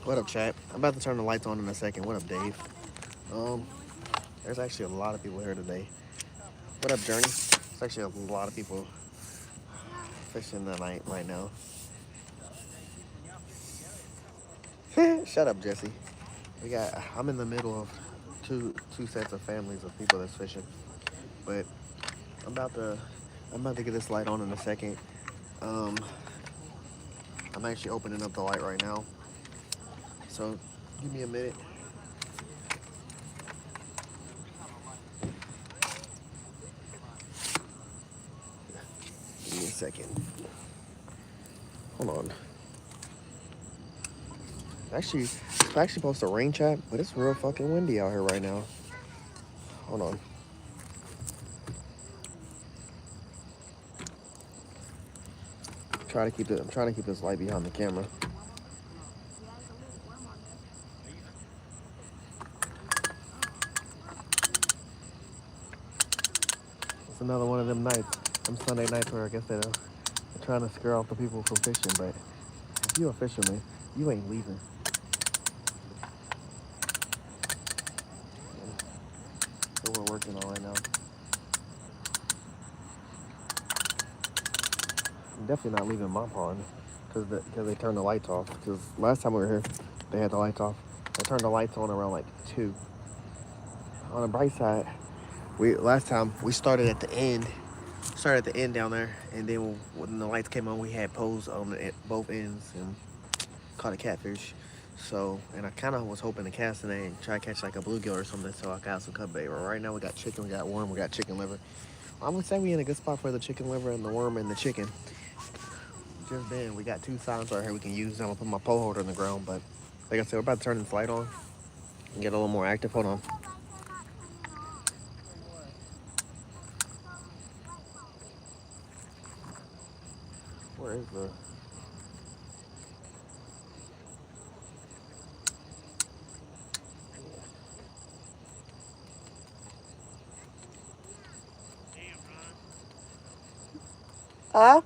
What up, chat? I'm about to turn the lights on in a second. What up, Dave? Um, there's actually a lot of people here today. What up, Journey? There's actually a lot of people fishing the night right now. Shut up, Jesse. I'm in the middle of two sets of families of people that's fishing, but I'm about to I'm about to get this light on in a second. Um, I'm actually opening up the light right now, so give me a minute. Give me a second. Hold on. It's actually supposed to rain, chat, but it's real fucking windy out here right now. Hold on. I'm trying to keep this light behind the camera. It's another one of them nights. Them Sunday nights where I guess they're trying to scare off the people from fishing, but if you're a fisherman, you ain't leaving. That's what we're working on right now. I'm definitely not leaving my pond because they turned the lights off. Because last time we were here, they had the lights off. They turned the lights on around like 2. On the bright side, we last time we started at the end down there, and then when the lights came on, we had poles on both ends and caught a catfish. So, and I kind of was hoping to cast today and try to catch like a bluegill or something, so I got some cut bait. But right now we got chicken, we got worm, we got chicken liver. I'm gonna say we in a good spot for the chicken liver and the worm and the chicken. Just then, we got 2 signs right here we can use. I'm gonna put my pole holder in the ground, but like I said, we're about to turn this light on and get a little more active. Hold on. Where is the... Huh?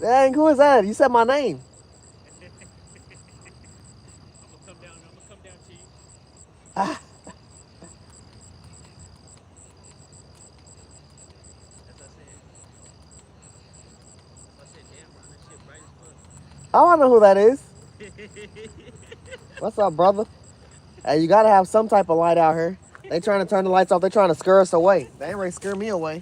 Dang, who is that? You said my name. Ah, I don't know who that is. What's up, brother? Hey, you gotta have some type of light out here. They trying to turn the lights off. They trying to scare us away. They ain't ready to scare me away.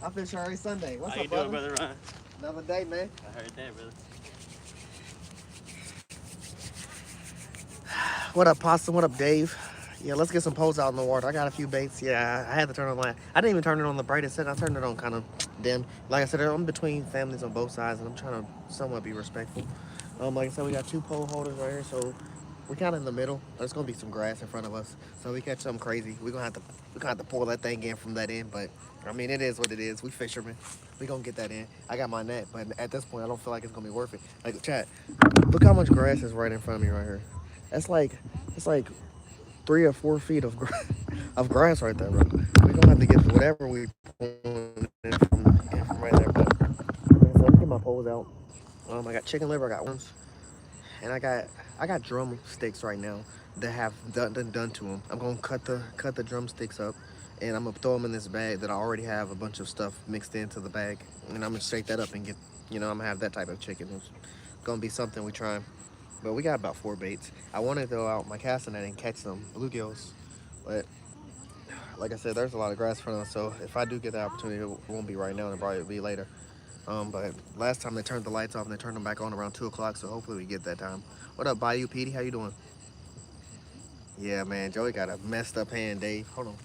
I fish every Sunday. What's How up, you doing, brother? brother Ron? Another day, man. I heard that, brother. What up, Possum? What up, Dave? Yeah, let's get some poles out in the water. I got a few baits. Yeah, I had to turn on the light. I didn't even turn it on the brightest setting. I turned it on kind of dim. Like I said, I'm between families on both sides, and I'm trying to somewhat be respectful. Like I said, we got 2 pole holders right here, so we're kind of in the middle. There's gonna be some grass in front of us, so we catch something crazy. We're gonna have to pull that thing in from that end. But I mean, it is what it is. We fishermen. We gonna get that in. I got my net, but at this point, I don't feel like it's gonna be worth it. Like, chat, look how much grass is right in front of me right here. That's like it's like 3 or 4 feet of of grass right there, bro. We gonna have to get whatever we pull in from right there. But let me get my poles out. I got chicken liver, I got worms, and I got drumsticks right now that have done to them. I'm gonna cut the drumsticks up, and I'm gonna throw them in this bag that I already have a bunch of stuff mixed into the bag, and I'm gonna shake that up and get, I'm gonna have that type of chicken. It's gonna be something we try. But we got about 4 baits. I want to throw out my casting net and catch some bluegills, but like I said, there's a lot of grass in front of us. So if I do get the opportunity, it won't be right now. It'll probably be later. But last time they turned the lights off and they turned them back on around 2 o'clock. So hopefully we get that time. What up, Bayou Petey? How you doing? Yeah, man. Joey got a messed up hand, Dave. Hold on.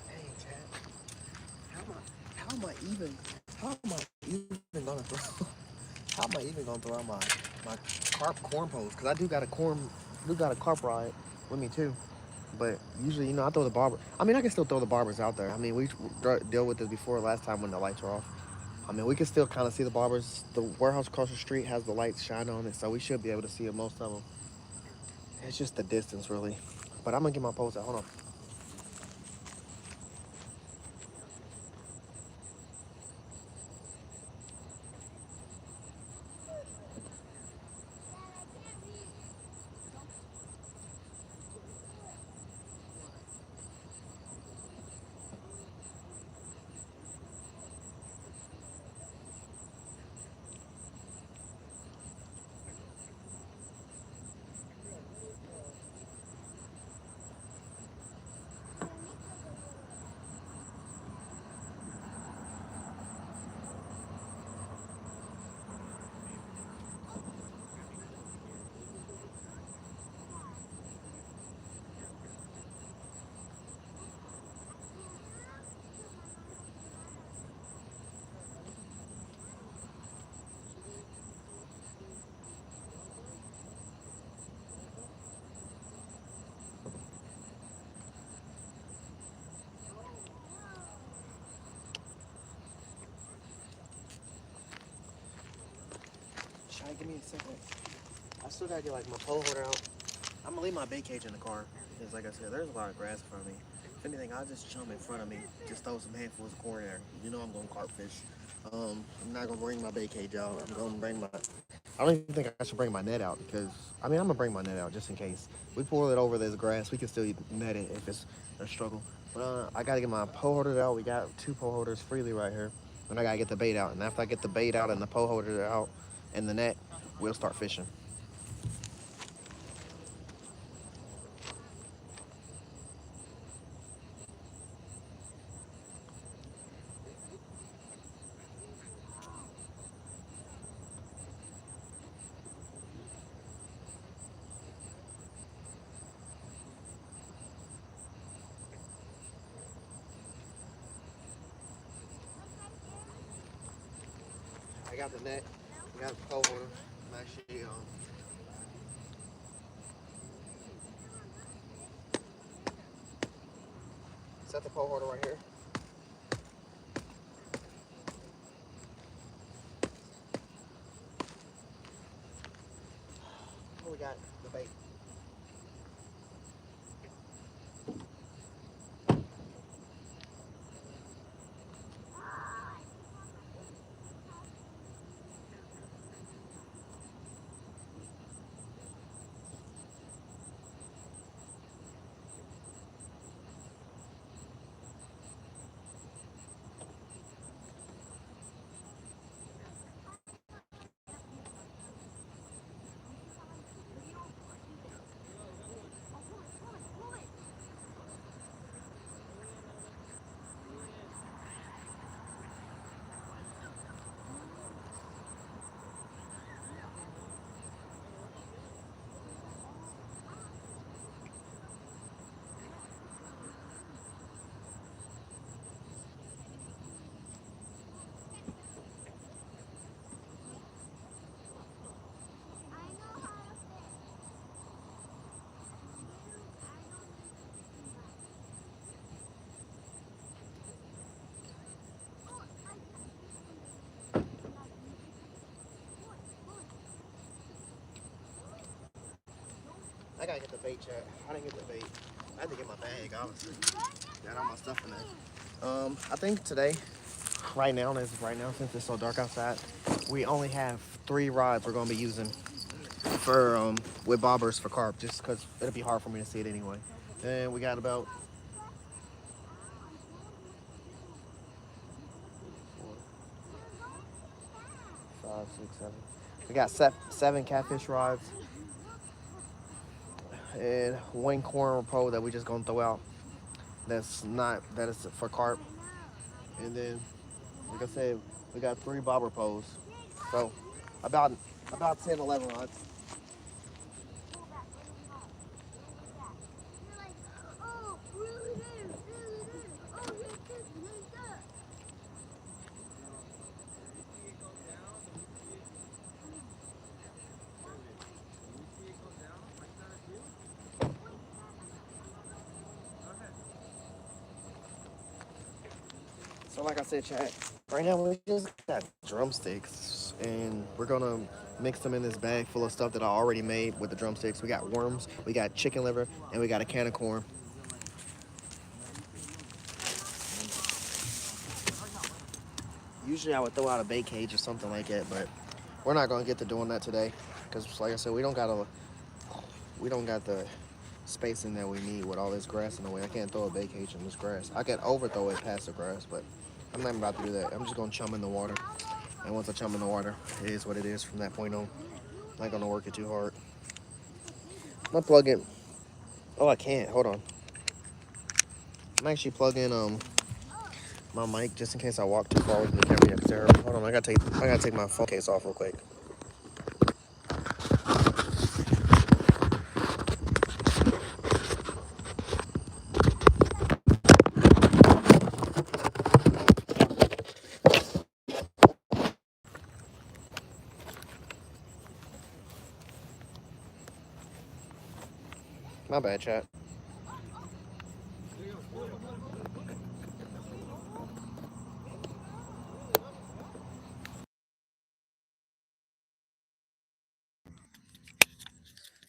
Hey, Chad. How am I even? How am I even gonna throw? How am I even gonna throw out my carp corn pose? Cause I do got a carp ride with me too. But usually, I throw the barber. I mean, I can still throw the barbers out there. I mean, we dealt with this before last time when the lights were off. I mean, we can still kind of see the barbers. The warehouse across the street has the lights shine on it, so we should be able to see it, most of them. It's just the distance, really. But I'm gonna get my pose out. Hold on. Shy, give me a second. I still gotta get like my pole holder out. I'm gonna leave my bait cage in the car because, like I said, there's a lot of grass in front of me. If anything, I'll just chum in front of me, just throw some handfuls of corn there. You know I'm gonna carp fish. I'm not gonna bring my bait cage out. I'm gonna bring my. I don't even think I should bring my net out because I mean I'm gonna bring my net out just in case we pull it over this grass. We can still net it if it's a struggle. But I gotta get my pole holder out. We got two pole holders freely right here, and I gotta get the bait out. And after I get the bait out and the pole holder out and the net, we'll start fishing. I got the net. I got the pole holder. I'm actually set the pole holder right here. Oh, we got the bait. I gotta get the bait check. I didn't get the bait. I had to get my bag, obviously. Got all my stuff in there. I think today, right now, since it's so dark outside, we only have 3 rods we're gonna be using for with bobbers for carp, just because it'll be hard for me to see it anyway. And we got about 4, 5, 6, 7. We got 7 catfish rods and 1 corn pole that we just gonna throw out. That is for carp. And then, like I said, we got 3 bobber poles. So about about 10, 11 rods. So like I said, chat, right now we just got drumsticks and we're gonna mix them in this bag full of stuff that I already made with the drumsticks. We got worms, we got chicken liver, and we got a can of corn. Usually I would throw out a bait cage or something like that, but we're not gonna get to doing that today because, like I said, we don't got the spacing that we need with all this grass in the way. I can't throw a bait cage in this grass. I can overthrow it past the grass, but I'm not about to do that. I'm just gonna chum in the water, and once I chum in the water, it is what it is from that point on. I'm not gonna work it too hard. I'm gonna plug in. Oh, I can't. Hold on. I'm actually plugging my mic just in case I walk too far with the camera. It's terrible. Hold on. I gotta take my phone case off real quick. My bad, chat.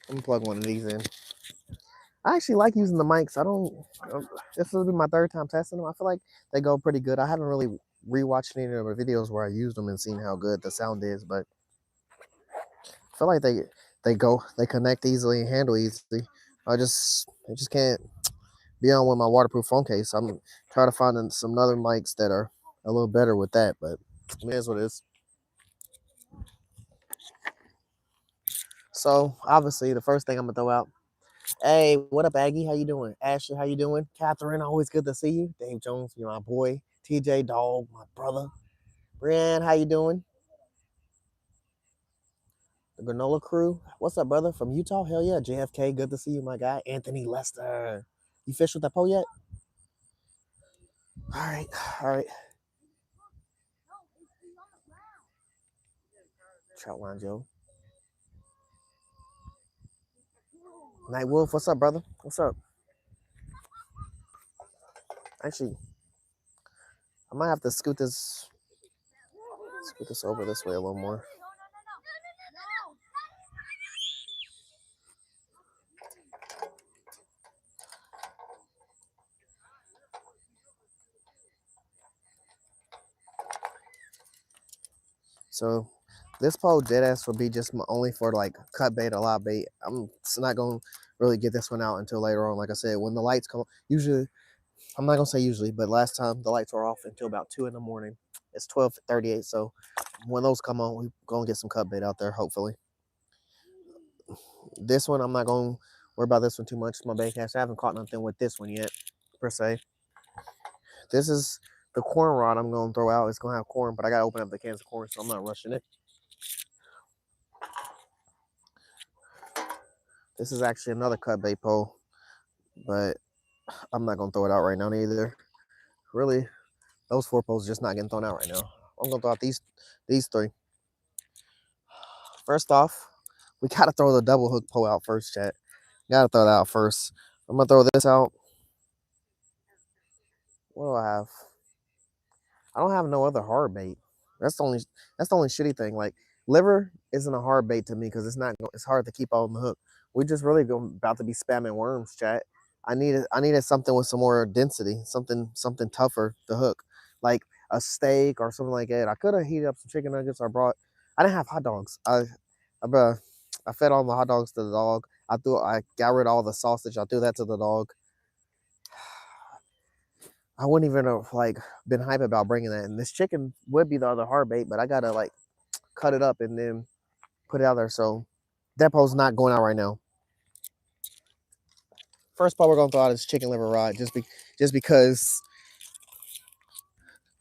I'm gonna plug one of these in. I actually like using the mics. I don't. This will be my third time testing them. I feel like they go pretty good. I haven't really rewatched any of the videos where I used them and seen how good the sound is, but I feel like they connect easily and handle easily. I just can't be on with my waterproof phone case. I'm trying to find some other mics that are a little better with that, but it is what it is. So obviously, the first thing I'm gonna throw out. Hey, what up, Aggie? How you doing? Ashley, how you doing? Catherine, always good to see you. Dave Jones, you're my boy. TJ Dog, my brother. Brian, how you doing? The Granola Crew. What's up, brother? From Utah? Hell yeah. JFK, good to see you, my guy. Anthony Lester. You fish with that pole yet? All right, all right. Troutline Joe. Night Wolf, what's up, brother? What's up? Actually, I might have to scoot this over this way a little more. So this pole dead ass will be just only for like cut bait or live bait. I'm not gonna really get this one out until later on. Like I said, when the lights come, usually I'm not gonna say usually, but last time the lights were off until about 2 in the morning. It's 12:38, so when those come on, we're gonna get some cut bait out there. Hopefully, this one I'm not gonna worry about this one too much. It's my bait cast. I haven't caught nothing with this one yet, per se. This is the corn rod I'm gonna throw out. It's gonna have corn, but I gotta open up the cans of corn, so I'm not rushing it. This is actually another cut bait pole, but I'm not gonna throw it out right now either. Really, those 4 poles just not getting thrown out right now. I'm gonna throw out these 3. First off, we gotta throw the double hook pole out first, chat. Gotta throw that out first. I'm gonna throw this out. What do I have? I don't have no other hard bait. That's the only shitty thing. Like liver isn't a hard bait to me because it's hard to keep on the hook. We just really about to be spamming worms, chat. I needed something with some more density, something tougher to hook, like a steak or something like that. I could have heated up some chicken nuggets. I didn't have hot dogs. I, I fed all the hot dogs to the dog. I got rid of all the sausage. I threw that to the dog. I wouldn't even have like been hype about bringing that. And this chicken would be the other hard bait, but I gotta like cut it up and then put it out there. So that pole's not going out right now. First pole we're gonna throw out is chicken liver rod, just because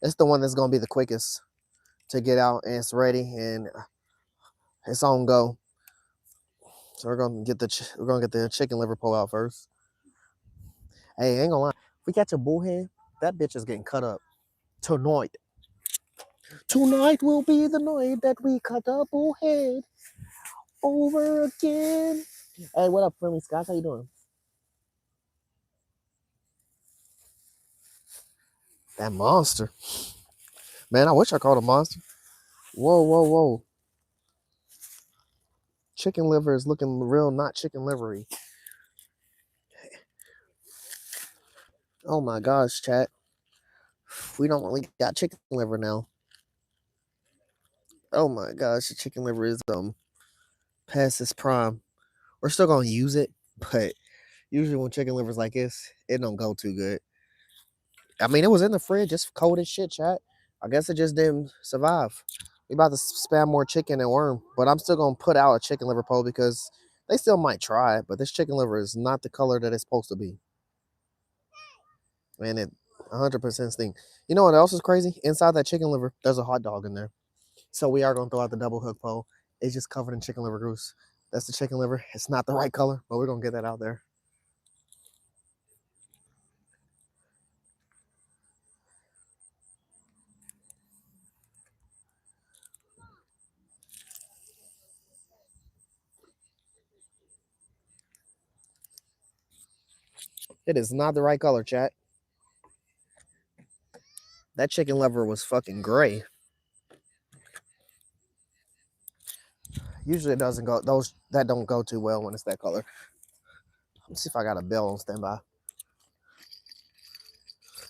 it's the one that's gonna be the quickest to get out and it's ready and it's on go. So we're gonna get the chicken liver pole out first. Hey, ain't gonna lie, if we catch a bullhead, that bitch is getting cut up tonight. Tonight will be the night that we cut a bullhead over again. Hey, what up, friendly Scott? How you doing? That monster. Man, I wish I called a monster. Whoa, whoa, whoa. Chicken liver is looking real not chicken livery. Oh my gosh, chat. We don't really got chicken liver now. Oh my gosh, the chicken liver is past its prime. We're still gonna use it, but usually when chicken liver's like this, it don't go too good. I mean, it was in the fridge, just cold as shit, chat. I guess it just didn't survive. We about to spam more chicken and worm, but I'm still gonna put out a chicken liver poll because they still might try it, but this chicken liver is not the color that it's supposed to be. And it 100% stink. You know what else is crazy? Inside that chicken liver, there's a hot dog in there. So we are gonna throw out the double hook poll. It's just covered in chicken liver grease. That's the chicken liver. It's not the right color, but we're gonna get that out there. It is not the right color, chat. That chicken liver was fucking gray. Usually it doesn't go, those that don't go too well when it's that color. Let's see if I got a bell on standby.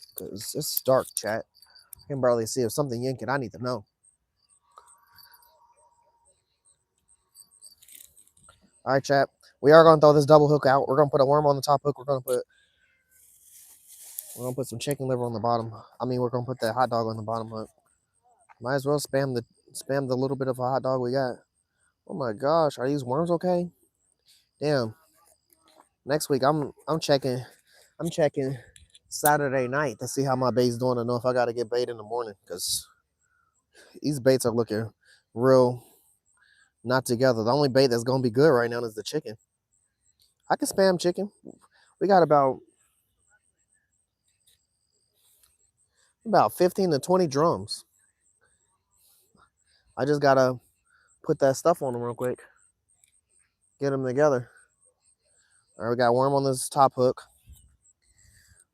Because it's dark, chat. I can barely see. If something yanking, I need to know. All right, chat. We are gonna throw this double hook out. We're gonna put a worm on the top hook. We're gonna put some chicken liver on the bottom. I mean, we're gonna put that hot dog on the bottom hook. Might as well spam the little bit of a hot dog we got. Oh my gosh, are these worms okay? Damn. Next week I'm checking Saturday night to see how my bait's doing and know if I gotta get bait in the morning because these baits are looking real not together. The only bait that's gonna be good right now is the chicken. I can spam chicken. We got about 15 to 20 drums. I just gotta put that stuff on them real quick. Get them together. All right, we got worm on this top hook.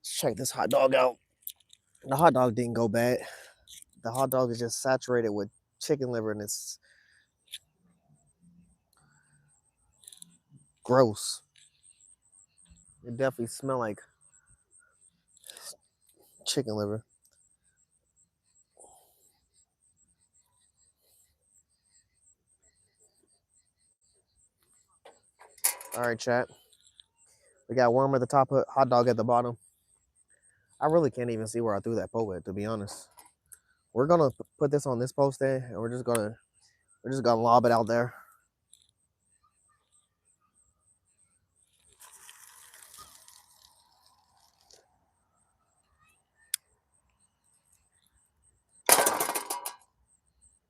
Let's check this hot dog out. The hot dog didn't go bad. The hot dog is just saturated with chicken liver and it's gross. It definitely smell like chicken liver. All right, chat. We got worm at the top, hot dog at the bottom. I really can't even see where I threw that pole at, to be honest. We're gonna put this on this post there, and we're just gonna lob it out there.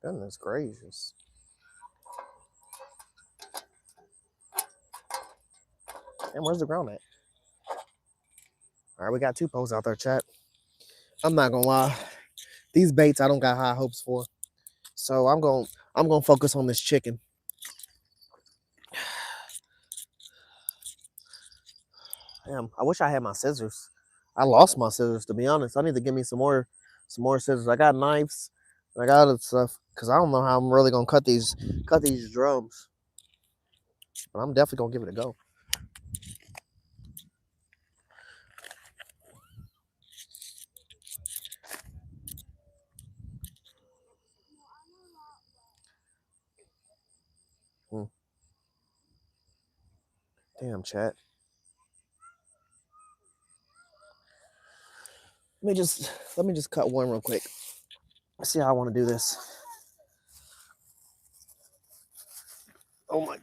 Goodness gracious. And where's the ground at? All right, we got two posts out there, chat. I'm not gonna lie. These baits I don't got high hopes for. So I'm gonna focus on this chicken. Damn, I wish I had my scissors. I lost my scissors, to be honest. I need to give me some more scissors. I got knives. I got other stuff because I don't know how I'm really gonna cut these drums. But I'm definitely gonna give it a go. Damn, chat. Let me just cut one real quick. Let's see how I want to do this. Oh my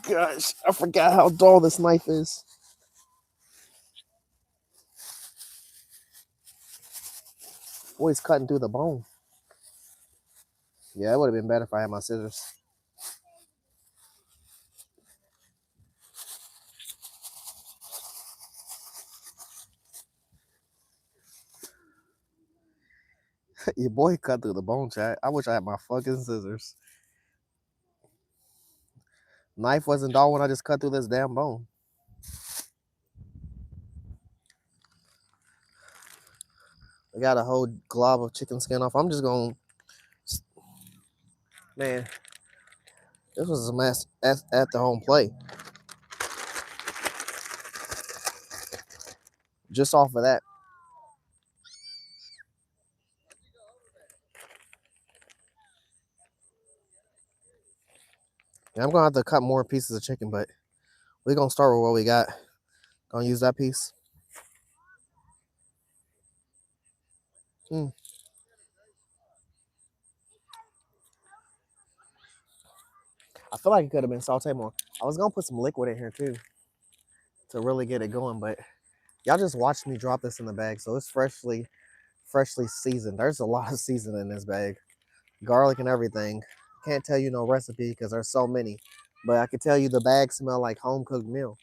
gosh, I forgot how dull this knife is. Boy, it's cutting through the bone. Yeah, it would have been better if I had my scissors. Your boy cut through the bone, chat. I wish I had my fucking scissors. Knife wasn't dull when I just cut through this damn bone. got a whole glob of chicken skin off. I'm just going to, man, this was a mess at the home plate. Just off of that. Yeah, I'm going to have to cut more pieces of chicken, but we're going to start with what we got. Going to use that piece. I feel like it could have been sauteed more. I was going to put some liquid in here too to really get it going, but y'all just watched me drop this in the bag, so it's freshly seasoned. There's a lot of seasoning in this bag. Garlic and everything. Can't tell you no recipe because there's so many, but I can tell you the bag smell like home cooked meal.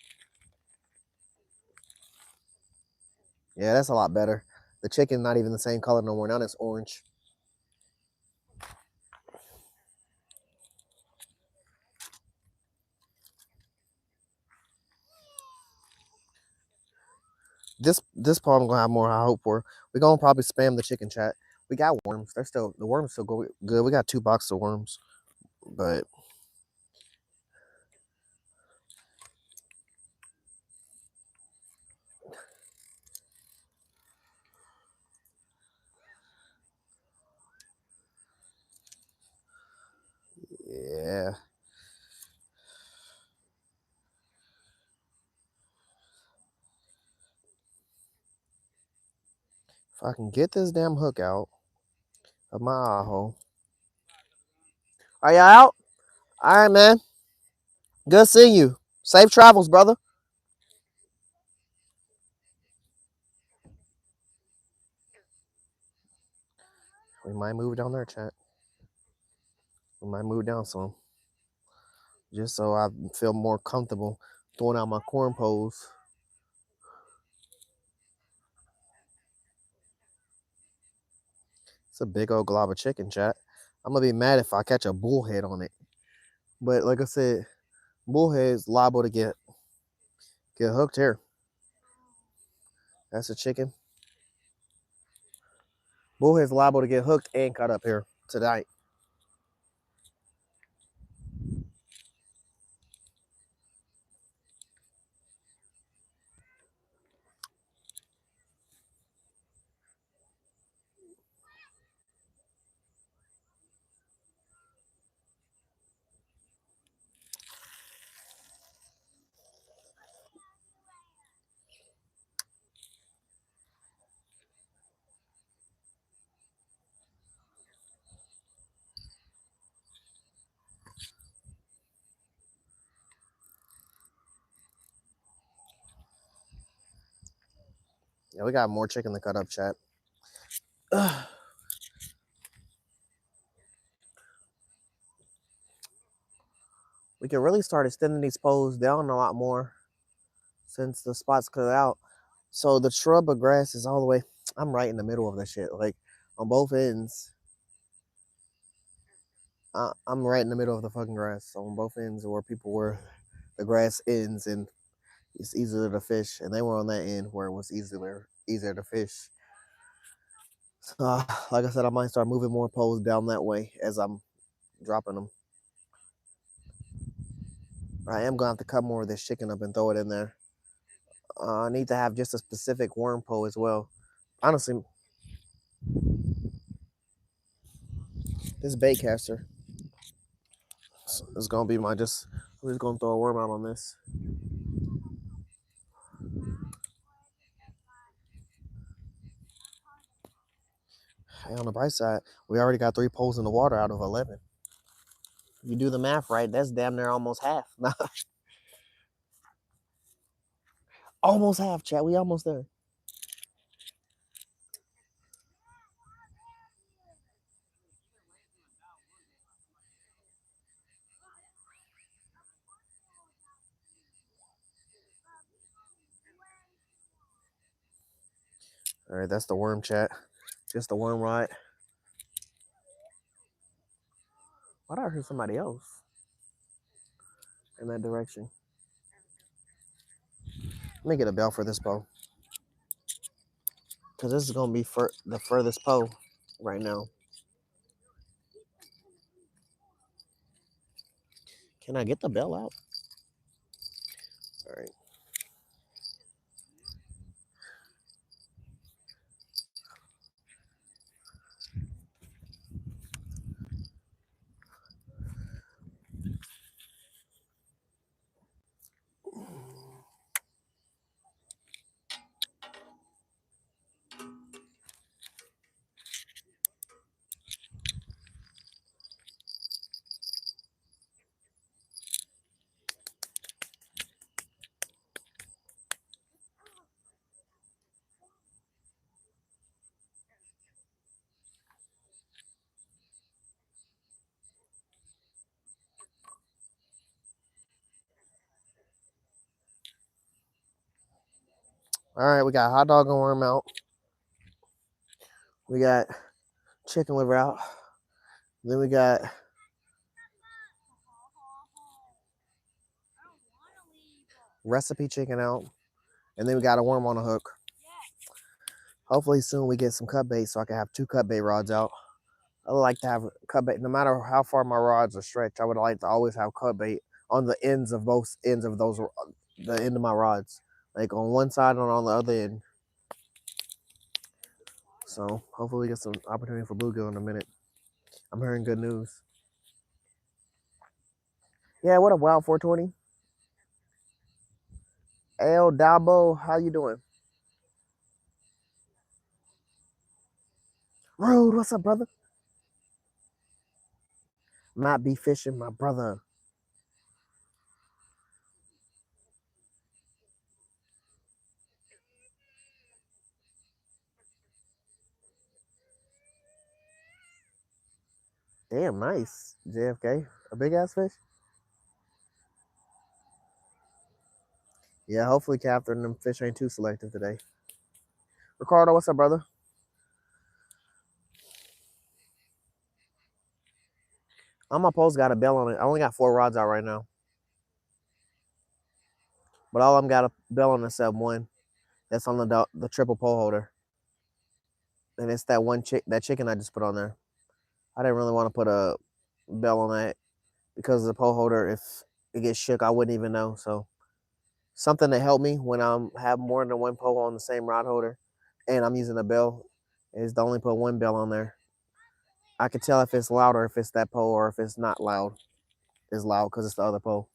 Yeah, that's a lot better. The chicken not even the same color no more. Now it's orange. This part I'm gonna have more I hope for. We're gonna probably spam the chicken chat. We got worms. The worms still go good. We got 2 boxes of worms, but yeah. If I can get this damn hook out of my eye hole. Are you out? All right, man. Good seeing you. Safe travels, brother. We might move down there, chat. We might move down some. Just so I feel more comfortable throwing out my corn pose. It's a big old glob of chicken, chat. I'm gonna be mad if I catch a bullhead on it. But like I said, bullhead's liable to get hooked here. That's a chicken. Bullhead's liable to get hooked and cut up here tonight. Yeah, we got more chicken to cut up, chat. We can really start extending these poles down a lot more since the spot's cut out. So the shrub of grass is all the way. I'm right in the middle of that shit. Like on both ends. I'm right in the middle of the fucking grass. So on both ends where people were, the grass ends and it's easier to fish. And they were on that end where it was easier to fish. So, like I said, I might start moving more poles down that way as I'm dropping them. I am gonna have to cut more of this chicken up and throw it in there. I need to have just a specific worm pole as well. Honestly, this bait caster is gonna be my just. I'm just gonna throw a worm out on this. Hey, on the bright side, we already got 3 poles in the water out of 11. You do the math right, that's damn near almost half. Almost half, chat. We almost there. All right, that's the worm, chat. Just the worm rod. Why did I hear somebody else in that direction? Let me get a bell for this bow. Because this is going to be the furthest pole right now. Can I get the bell out? All right. All right, we got hot dog and worm out. We got chicken liver out. Then we got recipe chicken out. And then we got a worm on a hook. Hopefully soon we get some cut bait so I can have 2 cut bait rods out. I would like to have cut bait. No matter how far my rods are stretched, I would like to always have cut bait on the ends of both ends of those, the end of my rods. Like on one side and on the other end. So hopefully we get some opportunity for bluegill in a minute. I'm hearing good news. Yeah, what up, Wild 420? El Dabo, how you doing? Rude, what's up, brother? Might be fishing, my brother. Damn, nice, JFK. A big ass fish? Yeah, hopefully Catherine and them fish ain't too selective today. Ricardo, what's up, brother? On my post got a bell on it. I only got 4 rods out right now. But all of them got a bell on except one. That's on the triple pole holder. And it's that that chicken I just put on there. I didn't really want to put a bell on that because of the pole holder. If it gets shook, I wouldn't even know. So something to help me when I have more than one pole on the same rod holder and I'm using a bell is to only put one bell on there. I can tell if it's loud or if it's that pole or if it's not loud. It's loud because it's the other pole.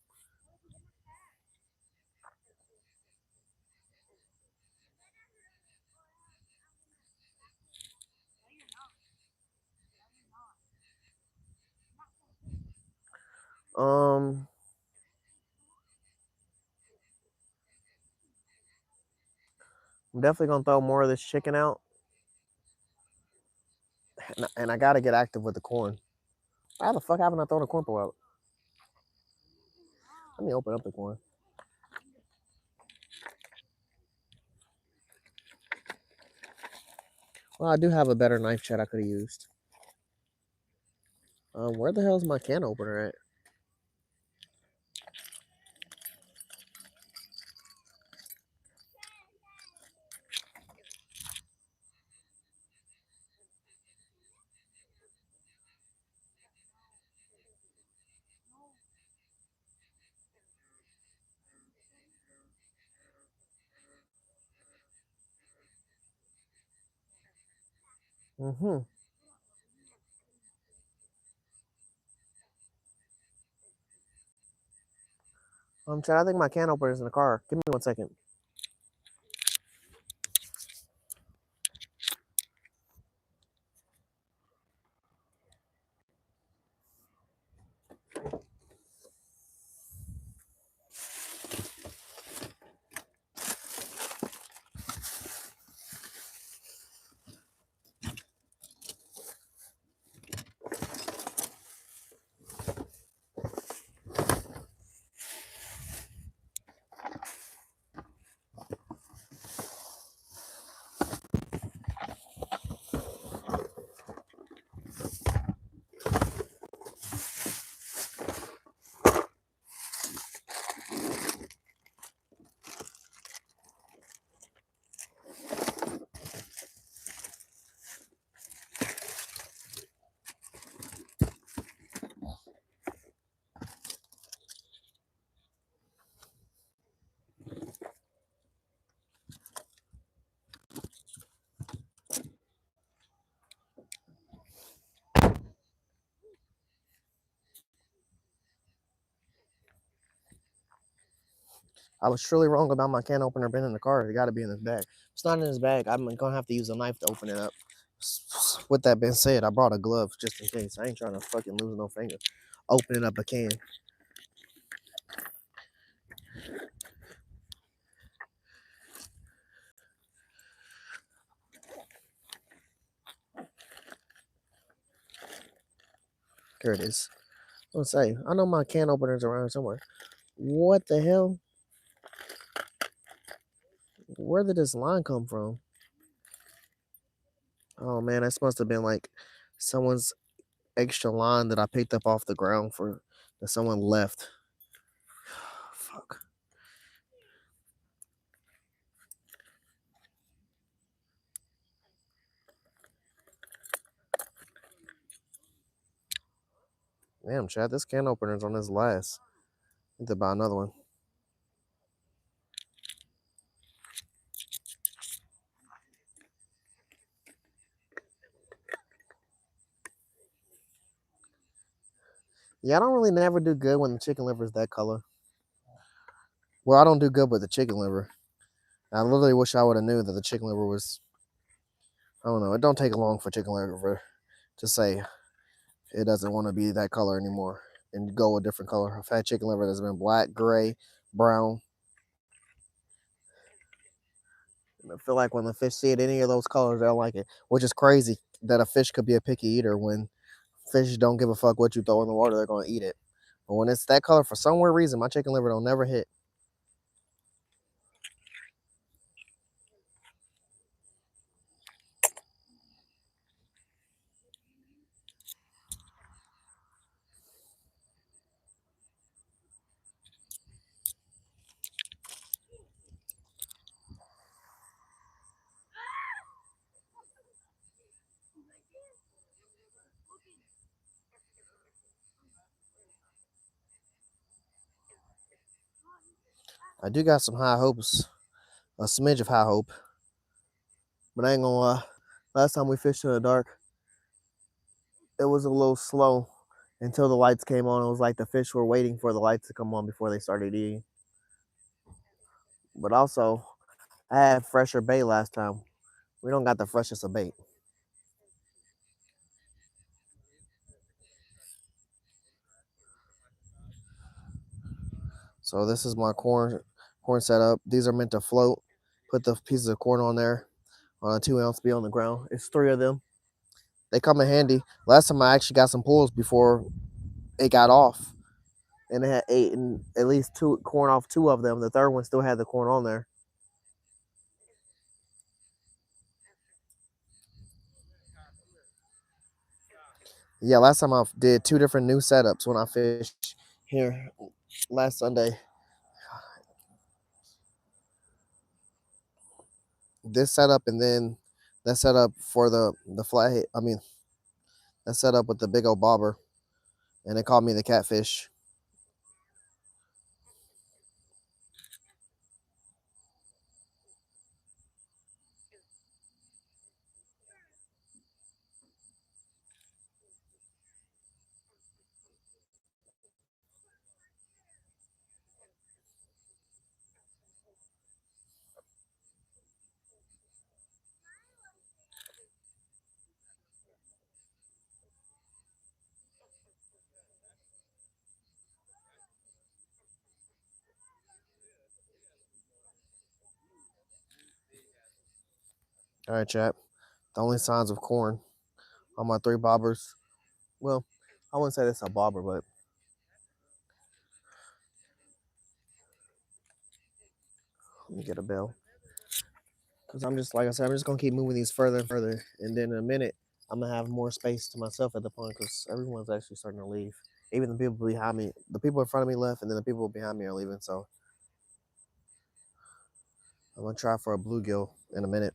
I'm definitely gonna throw more of this chicken out, and I gotta get active with the corn. How the fuck haven't I thrown a corn pole out? Let me open up the corn. Well, I do have a better knife chat I could have used. Where the hell's my can opener at? Mm-hmm. Chad, I think my can opener is in the car. Give me 1 second. I was truly wrong about my can opener being in the car. It got to be in his bag. If it's not in his bag, I'm gonna have to use a knife to open it up. With that being said, I brought a glove just in case. I ain't trying to fucking lose no finger opening up a can. Here it is. Let's say I know my can opener's around somewhere. What the hell? Where did this line come from? Oh man, this must have been like someone's extra line that I picked up off the ground for that someone left. Fuck. Damn, Chad, this can opener's on this last. Need to buy another one. Yeah, I don't really never do good when the chicken liver is that color. Well, I don't do good with the chicken liver. I literally wish I would have knew that the chicken liver was. I don't know. It don't take long for chicken liver to say it doesn't want to be that color anymore and go a different color. I've had chicken liver that's been black, gray, brown. And I feel like when the fish see it any of those colors, they'll like it. Which is crazy that a fish could be a picky eater when fish don't give a fuck what you throw in the water, they're gonna eat it. But when it's that color, for some weird reason, my chicken liver don't never hit. I do got some high hopes, a smidge of high hope. But I ain't gonna lie. Last time we fished in the dark, it was a little slow until the lights came on. It was like the fish were waiting for the lights to come on before they started eating. But also, I had fresher bait last time. We don't got the freshest of bait. So this is my corn setup. These are meant to float. Put the pieces of corn on there on a 2 ounce be on the ground. It's three of them. They come in handy. Last time I actually got some pulls before it got off. And it had eight and at least two corn off two of them. The third one still had the corn on there. Yeah, last time I did two different new setups when I fished here last Sunday. This setup and then that setup for the flathead. I mean, that setup with the big old bobber, and they called me the catfish. All right, chap. The only signs of corn on my three bobbers. Well, I wouldn't say this a bobber, but let me get a bell. Because I'm just, like I said, I'm just going to keep moving these further and further. And then in a minute, I'm going to have more space to myself at the point because everyone's actually starting to leave. Even the people behind me, the people in front of me left, and then the people behind me are leaving. So I'm going to try for a bluegill in a minute.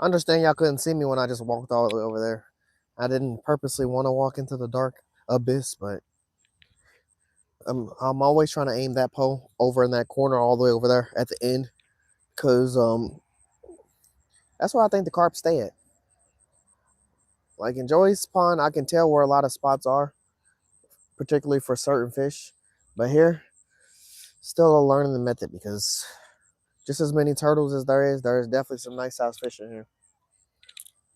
I understand y'all couldn't see me when I just walked all the way over there. I didn't purposely want to walk into the dark abyss, but I'm always trying to aim that pole over in that corner all the way over there at the end, cause that's where I think the carp stay at. Like in Joey's pond, I can tell where a lot of spots are, particularly for certain fish. But here, still a learning the method because just as many turtles as there is definitely some nice size fish in here.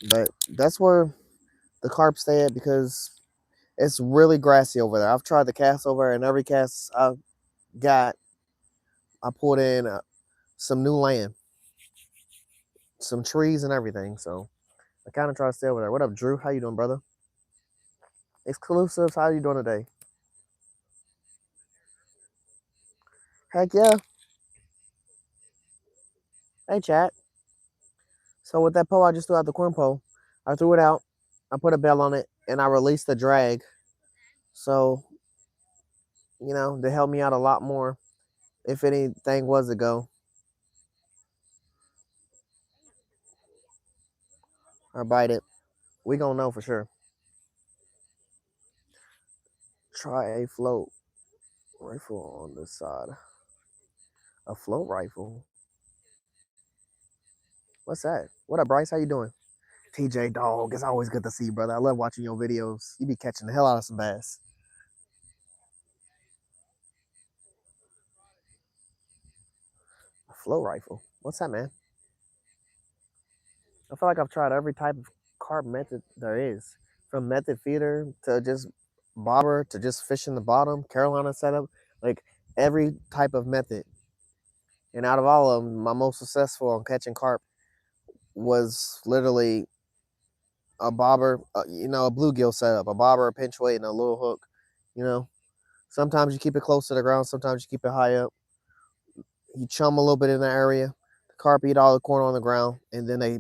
But that's where the carp stay at because it's really grassy over there. I've tried the cast over there, and every cast I got, I pulled in some new land, some trees and everything. So I kind of try to stay over there. What up, Drew? How you doing, brother? Exclusives, how you doing today? Heck yeah. Hey, chat. So with that pole I just threw out the corn pole, I threw it out, I put a bell on it, and I released the drag. So, they helped me out a lot more if anything was to go or bite it. We gonna know for sure. Try a float rifle on this side. A float rifle? What's that? What up, Bryce? How you doing? TJ Dog, it's always good to see you, brother. I love watching your videos. You be catching the hell out of some bass. A float rifle? What's that, man? I feel like I've tried every type of carp method there is, from method feeder to just bobber to just fishing the bottom, Carolina setup, like every type of method. And out of all of them, my most successful on catching carp was literally a bobber, a bluegill setup, a bobber, a pinch weight, and a little hook. You know, sometimes you keep it close to the ground, sometimes you keep it high up. You chum a little bit in the area. The carp eat all the corn on the ground, and then they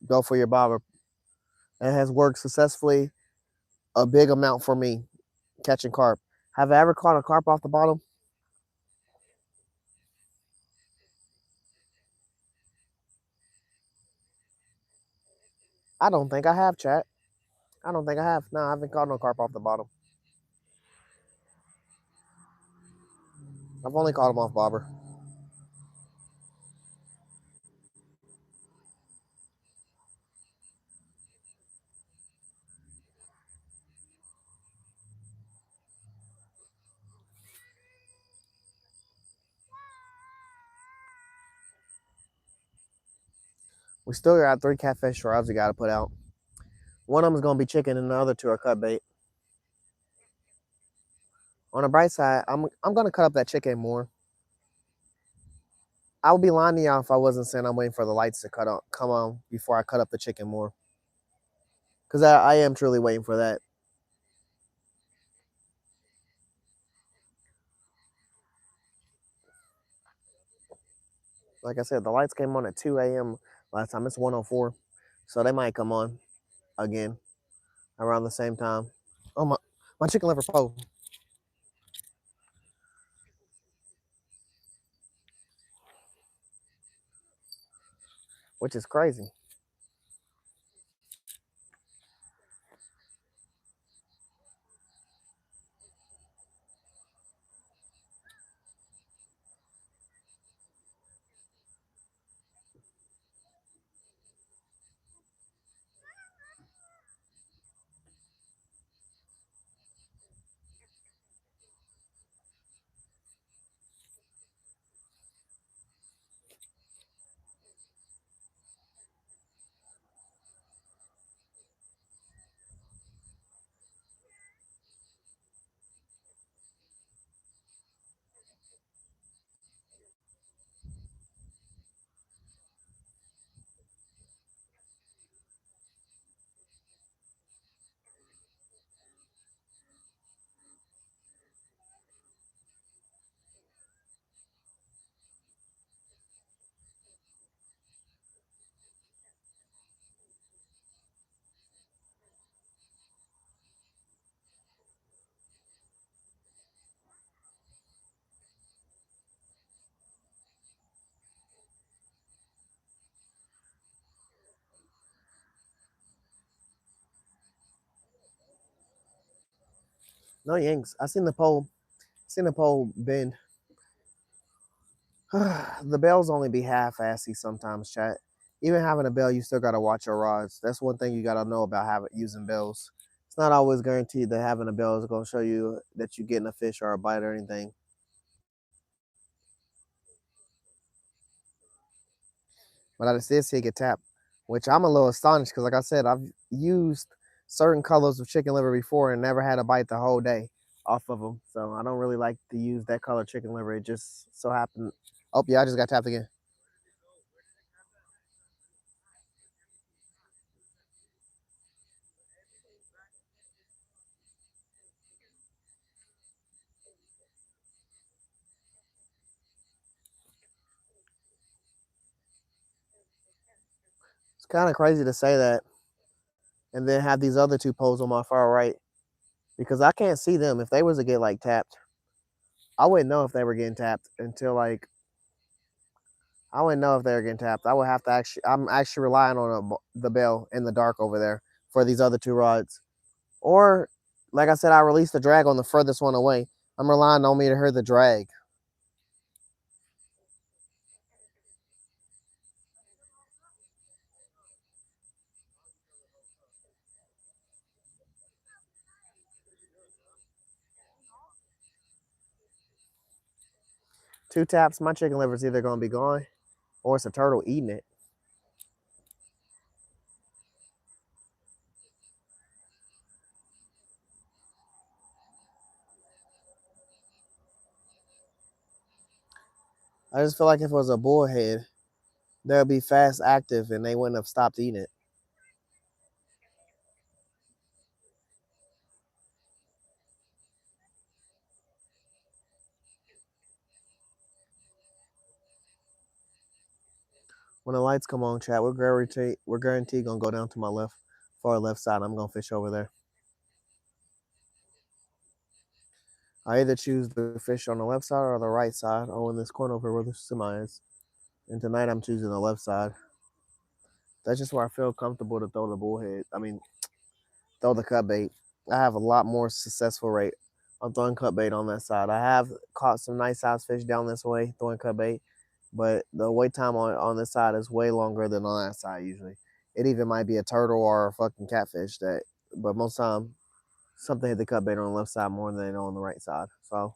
go for your bobber. It has worked successfully a big amount for me catching carp. Have I ever caught a carp off the bottom? I don't think I have, chat. I don't think I have. No, I haven't caught no carp off the bottom. I've only caught them off bobber. We still got 3 catfish rods we got to put out. One of them is going to be chicken, and the other 2 are cut bait. On the bright side, I'm going to cut up that chicken more. I would be lying to y'all if I wasn't saying I'm waiting for the lights to come on before I cut up the chicken more. Because I am truly waiting for that. Like I said, the lights came on at 2 a.m. last time. It's 1:04. So they might come on again around the same time. Oh, my chicken liver pole. Which is crazy. No yanks. I seen the pole. Seen the pole bend. The bells only be half-assy sometimes, chat. Even having a bell, you still gotta watch your rods. That's one thing you gotta know about having using bells. It's not always guaranteed that having a bell is gonna show you that you're getting a fish or a bite or anything. But I just did see it get tapped, which I'm a little astonished because, like I said, I've used certain colors of chicken liver before and never had a bite the whole day off of them. So I don't really like to use that color chicken liver. It just so happened. Oh yeah, I just got tapped again. It's kind of crazy to say that and then have these other two poles on my far right because I can't see them. If they was to get like tapped, I wouldn't know if they were getting tapped until like I wouldn't know if they were getting tapped. I would have to actually. I'm actually relying on the bell in the dark over there for these other two rods. Or, like I said, I released the drag on the furthest one away. I'm relying on me to hear the drag. Two taps, my chicken liver's either gonna be gone or it's a turtle eating it. I just feel like if it was a bullhead, they'll be fast active and they wouldn't have stopped eating it. When the lights come on, chat, we're guaranteed gonna go down to my left, far left side. I'm gonna fish over there. I either choose the fish on the left side or the right side, or in this corner over where the semi is. And tonight I'm choosing the left side. That's just where I feel comfortable to throw the bullhead. I mean, throw the cut bait. I have a lot more successful rate on throwing cut bait on that side. I have caught some nice size fish down this way throwing cut bait, but the wait time on this side is way longer than on that side usually. It even might be a turtle or a fucking catfish that, but most time something hit the cut bait on the left side more than they know on the right side. So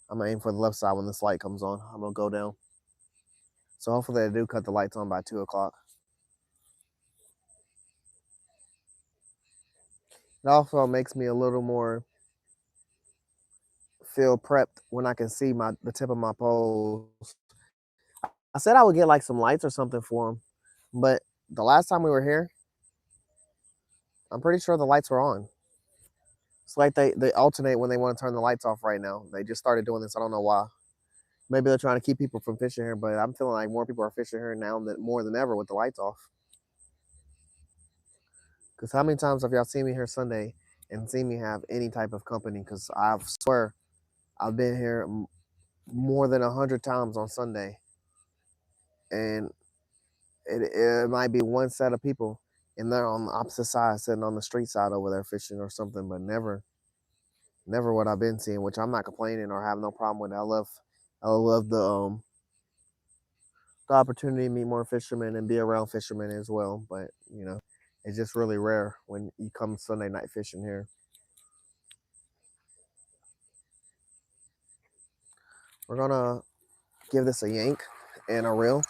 I'm gonna aim for the left side when this light comes on. I'm gonna go down. So hopefully they do cut the lights on by 2 o'clock. It also makes me a little more feel prepped when I can see the tip of my poles. I said I would get like some lights or something for them, but the last time we were here, I'm pretty sure the lights were on. It's like they alternate when they want to turn the lights off right now. They just started doing this. I don't know why. Maybe they're trying to keep people from fishing here, but I'm feeling like more people are fishing here now than more than ever with the lights off. Because how many times have y'all seen me here Sunday and seen me have any type of company? Because I swear I've been here more than 100 times on Sunday, and it might be one set of people, and they're on the opposite side, sitting on the street side over there fishing or something, but never what I've been seeing, which I'm not complaining or have no problem with. I love the opportunity to meet more fishermen and be around fishermen as well. But it's just really rare when you come Sunday night fishing here. We're gonna give this a yank and a reel.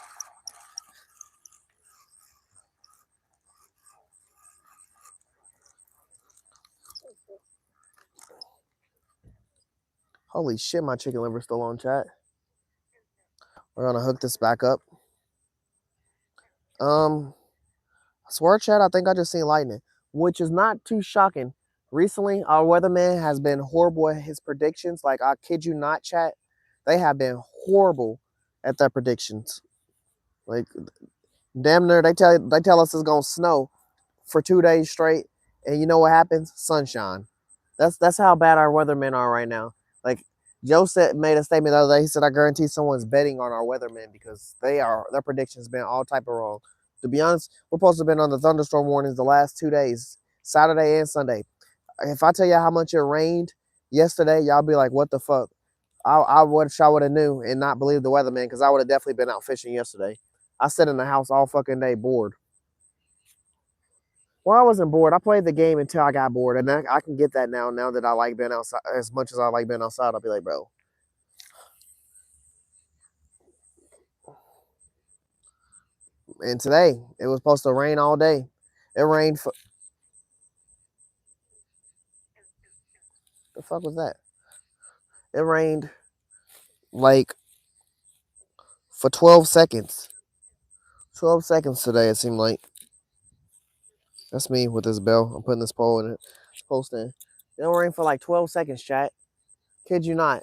Holy shit, my chicken liver's still on, chat. We're gonna hook this back up. I swear, chat, I think I just seen lightning, which is not too shocking. Recently, our weatherman has been horrible at his predictions. Like, I kid you not, chat. They have been horrible at their predictions. Like, damn near, they tell us it's gonna snow for 2 days straight, and you know what happens? Sunshine. That's how bad our weathermen are right now. Like Joe made a statement the other day. He said, "I guarantee someone's betting on our weathermen because their predictions been all type of wrong." To be honest, we're supposed to have been on the thunderstorm warnings the last 2 days, Saturday and Sunday. If I tell you how much it rained yesterday, y'all be like, what the fuck? I wish I would have knew and not believed the weatherman because I would have definitely been out fishing yesterday. I sat in the house all fucking day bored. Well, I wasn't bored. I played the game until I got bored, and I can get that now. Now that I like being outside as much as I like being outside, I'll be like, bro. And today it was supposed to rain all day. It rained for the fuck was that? It rained like for 12 seconds. 12 seconds today. It seemed like that's me with this bell. I'm putting this pole in it. Post in. It rained for like 12 seconds, chat. Kid you not.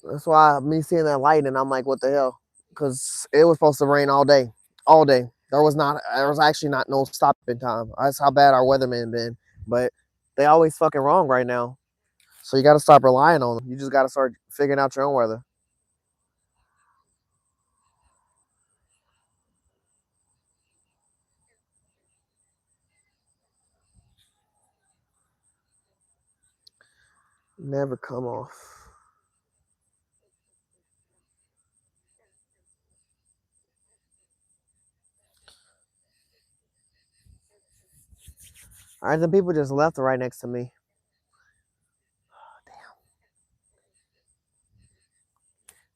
That's why me seeing that light and I'm like, what the hell? Because it was supposed to rain all day, all day. There was actually not no stopping time. That's how bad our weatherman been. But they always fucking wrong right now. So you got to stop relying on them. You just got to start figuring out your own weather. Never come off. All right, the people just left right next to me.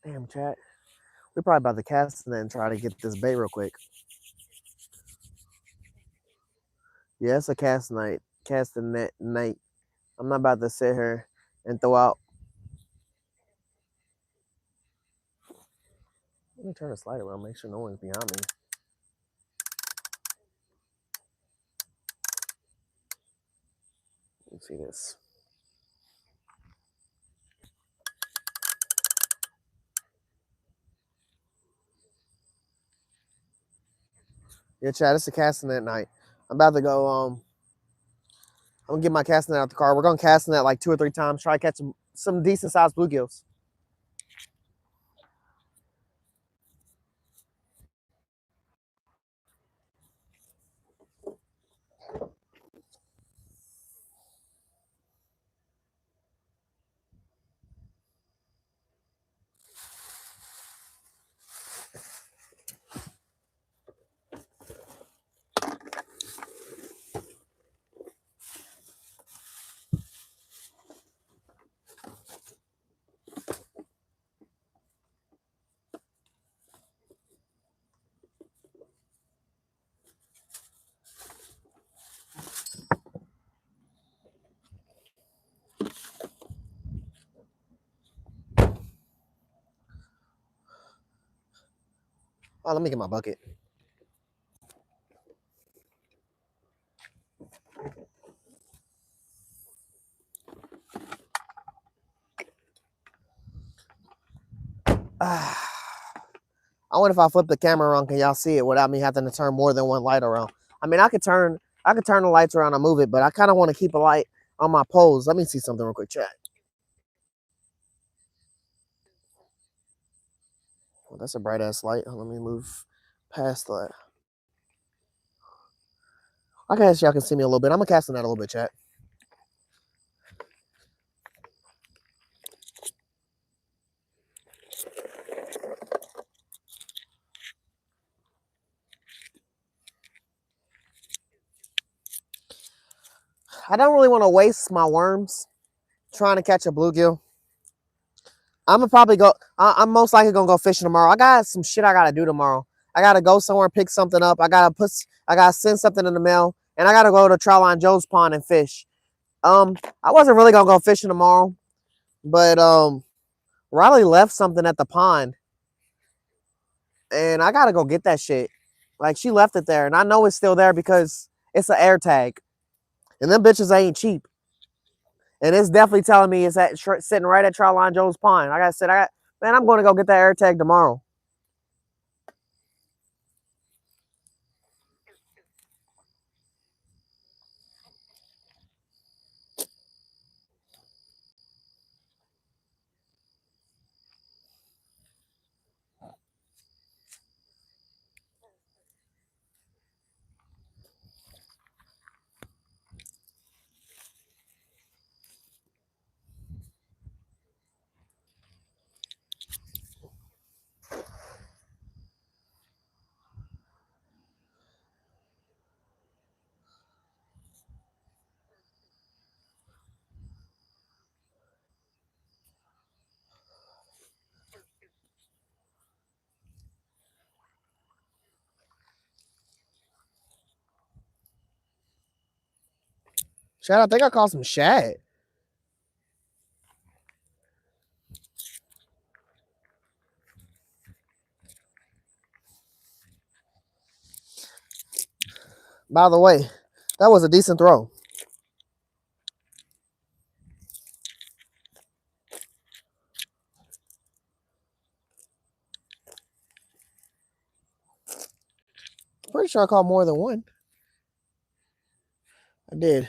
Damn, chat. We're probably about to cast and then try to get this bait real quick. Yeah, it's a cast night. Casting net night. I'm not about to sit here and throw out. Let me turn the slide around, make sure no one's behind me. Let me see this. Yeah, Chad, it's a casting net night. I'm about to go. I'm gonna get my casting net out the car. We're gonna cast net like 2 or 3 times. Try to catch some decent sized bluegills. Oh, let me get my bucket. I wonder if I flip the camera around, can y'all see it without me having to turn more than one light around? I mean, I could turn the lights around and move it, but I kind of want to keep a light on my poles. Let me see something real quick, chat. Well, that's a bright ass light. Let me move past that. I guess y'all can see me a little bit. I'm gonna cast on that a little bit, chat. I don't really want to waste my worms trying to catch a bluegill. I'm gonna probably go. I'm most likely gonna go fishing tomorrow. I got some shit I gotta do tomorrow. I gotta go somewhere, pick something up. I gotta send something in the mail, and I gotta go to Troutline Joe's pond and fish. I wasn't really gonna go fishing tomorrow, but Riley left something at the pond, and I gotta go get that shit. Like she left it there, and I know it's still there because it's an air tag, and them bitches ain't cheap. And it's definitely telling me it's sitting right at Troutline Joe's pond. Like I said, man, I'm going to go get that air tag tomorrow. Chad, I think I caught some shad. By the way, that was a decent throw. Pretty sure I caught more than one. I did.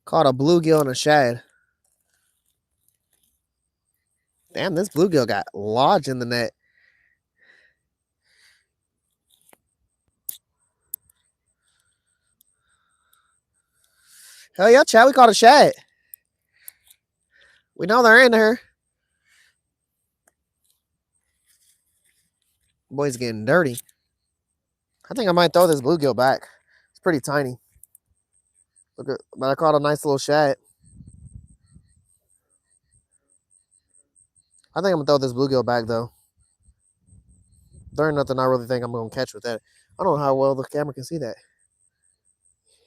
Caught a bluegill and a shad. Damn, this bluegill got lodged in the net. Hell yeah, Chad, we caught a shad. We know they're in here. Boy's getting dirty. I think I might throw this bluegill back. It's pretty tiny. Look at, but I caught a nice little shad. I think I'm gonna throw this bluegill back though. There ain't nothing I really think I'm gonna catch with that. I don't know how well the camera can see that.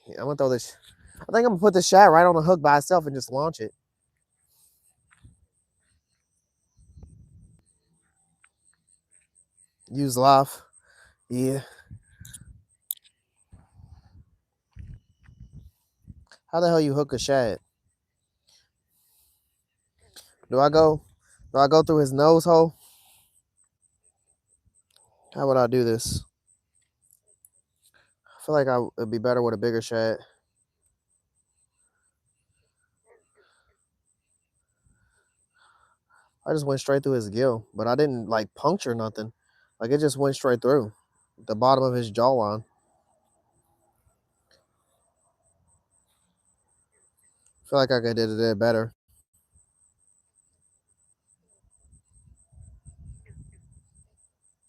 Yeah, I'm gonna throw this. I think I'm gonna put this shad right on the hook by itself and just launch it. Use live. Yeah. How the hell you hook a shad? Do I go through his nose hole? How would I do this? I feel like it'd be better with a bigger shad. I just went straight through his gill, but I didn't like puncture nothing. Like it just went straight through the bottom of his jawline. I feel like I could have did it better.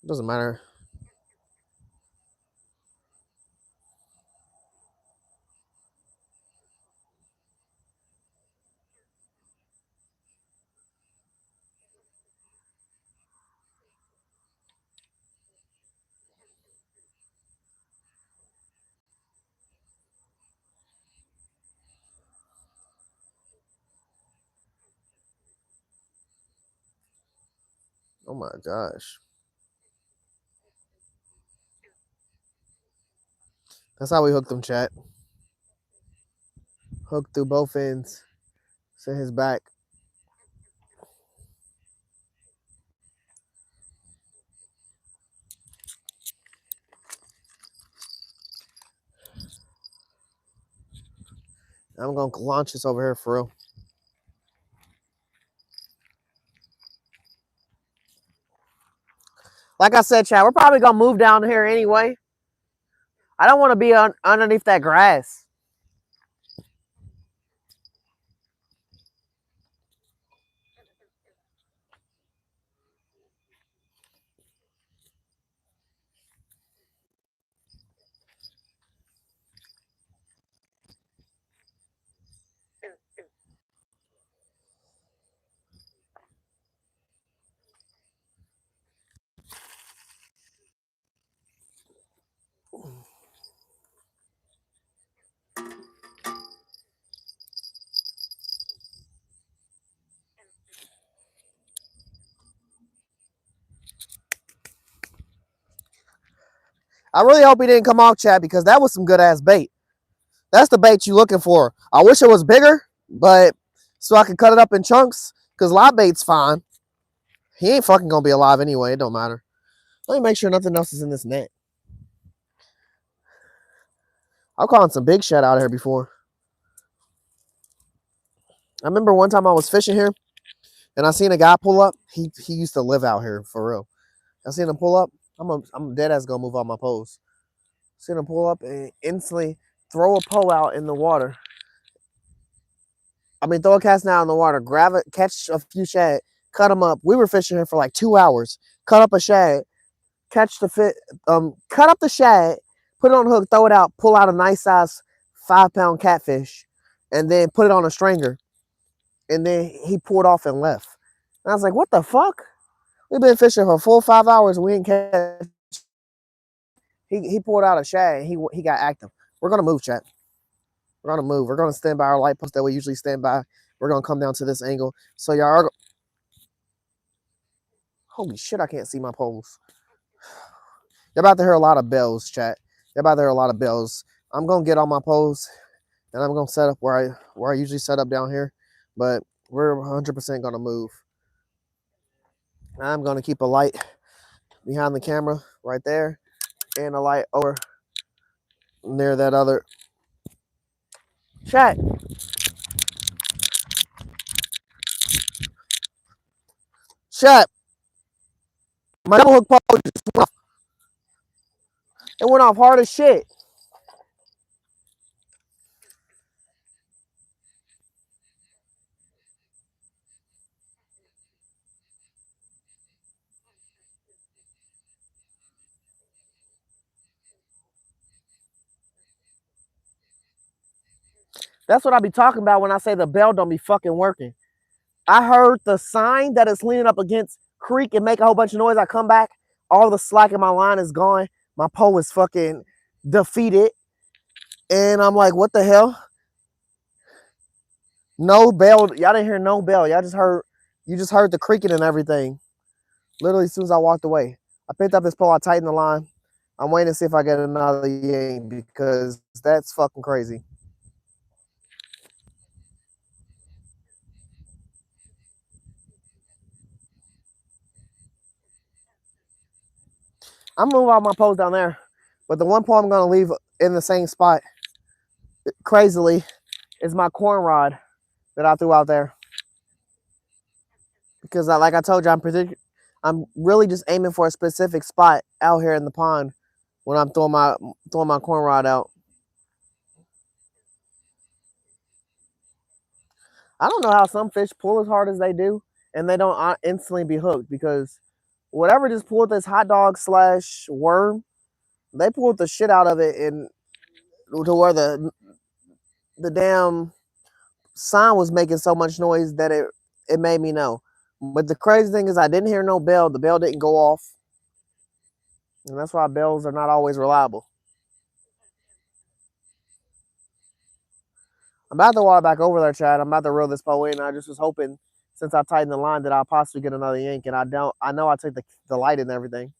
It doesn't matter. Oh my gosh. That's how we hooked him, chat. Hooked through both ends. Sent his back. I'm gonna launch this over here for real. Like I said, chat, we're probably gonna move down here anyway. I don't want to be underneath that grass. I really hope he didn't come off, chat, because that was some good ass bait. That's the bait you looking for. I wish it was bigger, but so I could cut it up in chunks. Cause live bait's fine. He ain't fucking gonna be alive anyway. It don't matter. Let me make sure nothing else is in this net. I've caught some big shad out of here before. I remember one time I was fishing here, and I seen a guy pull up. He used to live out here for real. I seen him pull up. I'm dead ass gonna move on my pose. Seen him pull up and instantly throw a pole out in the water. I mean, throw a cast net out in the water, grab it, catch a few shad, cut them up. We were fishing here for like 2 hours. Cut up a shad, catch the fit, cut up the shad, put it on a hook, throw it out, pull out a nice size 5-pound catfish, and then put it on a stringer. And then he pulled off and left. And I was like, what the fuck? We've been fishing for a full 5 hours and we ain't catch. He pulled out a shad and he got active. We're gonna move, chat. We're gonna move. We're gonna stand by our light post that we usually stand by. We're gonna come down to this angle. So y'all are. Holy shit! I can't see my poles. You're about to hear a lot of bells, chat. You're about to hear a lot of bells. I'm gonna get on my poles and I'm gonna set up where I usually set up down here, but we're 100% gonna move. I'm gonna keep a light behind the camera right there and a light over near that other chat. Chat. My double hook pole just went off. It went off hard as shit. That's what I be talking about when I say the bell don't be fucking working. I heard the sign that it's leaning up against creek and make a whole bunch of noise. I come back, all the slack in my line is gone. My pole is fucking defeated. And I'm like, what the hell? No bell. Y'all didn't hear no bell. You just heard the creaking and everything. Literally as soon as I walked away. I picked up this pole, I tightened the line. I'm waiting to see if I get another yank because that's fucking crazy. I'm moving all my poles down there. But the one pole I'm gonna leave in the same spot, crazily, is my corn rod that I threw out there. Because like I told you, I'm really just aiming for a specific spot out here in the pond when I'm throwing my corn rod out. I don't know how some fish pull as hard as they do and they don't instantly be hooked because whatever just pulled this hot dog / worm, they pulled the shit out of it and to where the damn sign was making so much noise that it made me know. But the crazy thing is I didn't hear no bell. The bell didn't go off. And that's why bells are not always reliable. I'm about to walk back over there, Chad. I'm about to reel this pole in. I just was hoping since I tightened the line that I'll possibly get another yank. And I don't. I know I took the light and everything.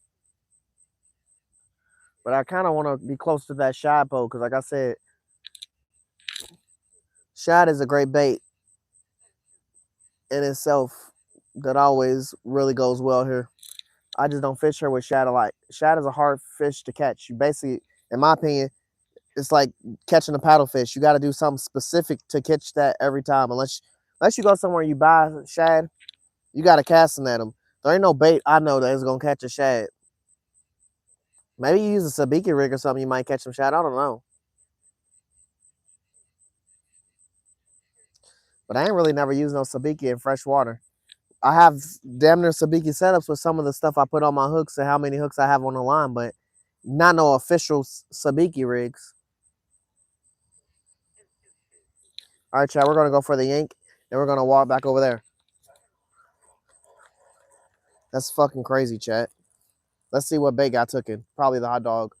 But I kind of want to be close to that shad pole because like I said, shad is a great bait in itself that always really goes well here. I just don't fish here with shad a lot. Shad is a hard fish to catch. You basically, in my opinion, it's like catching a paddlefish. You got to do something specific to catch that every time. Unless you go somewhere and you buy shad, you got to casting at them. There ain't no bait I know that is gonna catch a shad. Maybe you use a sabiki rig or something, you might catch some shad. I don't know. But I ain't really never used no sabiki in fresh water. I have damn near sabiki setups with some of the stuff I put on my hooks and how many hooks I have on the line, but not no official sabiki rigs. All right, Chad, we're going to go for the yank, and we're going to walk back over there. That's fucking crazy, Chad. Let's see what bait got taken. Probably the hot dog.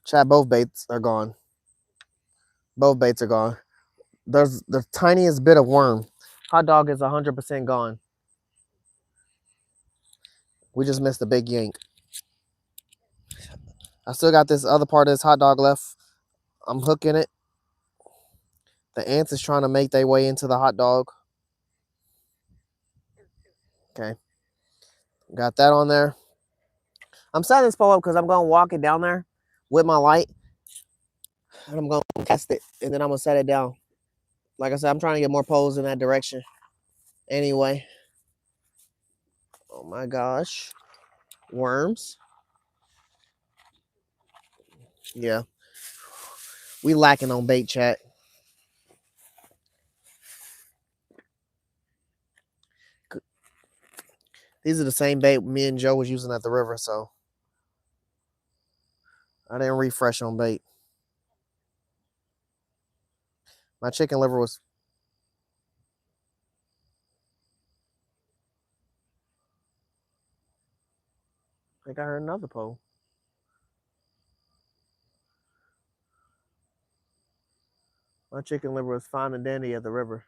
Chad, both baits are gone. Both baits are gone. There's the tiniest bit of worm. Hot dog is 100% gone. We just missed a big yank. I still got this other part of this hot dog left. I'm hooking it. The ants is trying to make their way into the hot dog. Okay. Got that on there. I'm setting this pole up because I'm going to walk it down there with my light. And I'm going to cast it. And then I'm going to set it down. Like I said, I'm trying to get more poles in that direction. Anyway. Oh my gosh. Worms. Yeah. We lacking on bait, chat. These are the same bait me and Joe was using at the river, so I didn't refresh on bait. My chicken liver was... think I heard another pole. My chicken liver was fine and dandy at the river.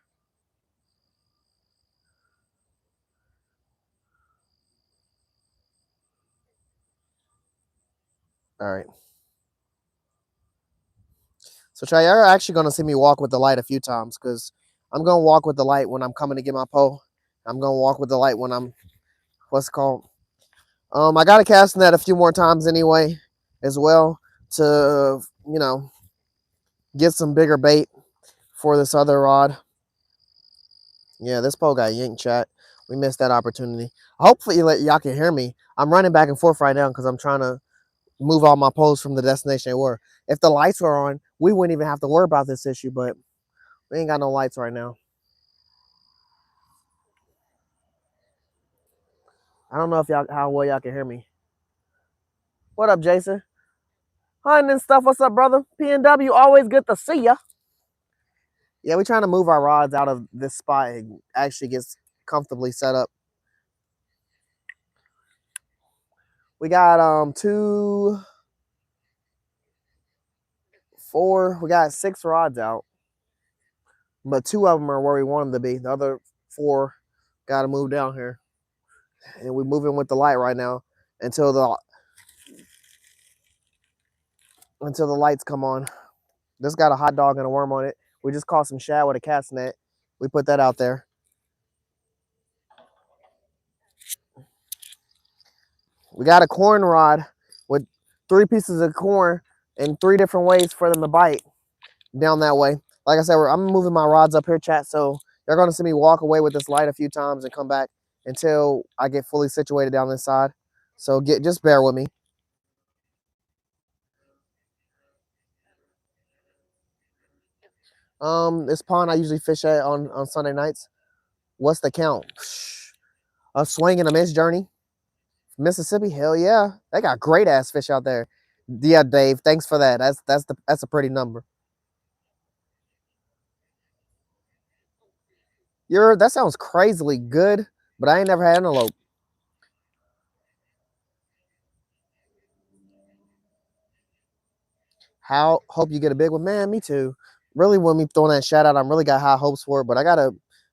All right. So, Trey, you're actually going to see me walk with the light a few times because I'm going to walk with the light when I'm coming to get my pole. I'm going to walk with the light when I'm, what's it called? I got to cast net a few more times anyway as well to, get some bigger bait for this other rod. Yeah, this pole got yanked, chat. We missed that opportunity. Hopefully y'all can hear me. I'm running back and forth right now because I'm trying to move all my poles from the destination they were. If the lights were on, we wouldn't even have to worry about this issue, but we ain't got no lights right now. I don't know if y'all how well y'all can hear me. What up, Jason? Hunting and stuff. What's up, brother? PNW, always good to see ya. Yeah, we're trying to move our rods out of this spot and actually get comfortably set up. We got 2, 4. We got 6 rods out, but 2 of them are where we want them to be. The other 4 got to move down here, and we're moving with the light right now until the lights come on. This got a hot dog and a worm on it. We just caught some shad with a cast net. We put that out there. We got a corn rod with 3 pieces of corn in 3 different ways for them to bite down that way. Like I said, I'm moving my rods up here, chat, so you're going to see me walk away with this light a few times and come back until I get fully situated down this side. So just bear with me. This pond I usually fish at on Sunday nights. What's the count? A swing and a miss, Journey. Mississippi, hell yeah, they got great ass fish out there. Yeah, Dave, thanks for that. That's a pretty number. That sounds crazily good, but I ain't never had antelope. Hope you get a big one, man. Me too. Really, when me throwing that shout out, I'm really got high hopes for it, but I gotta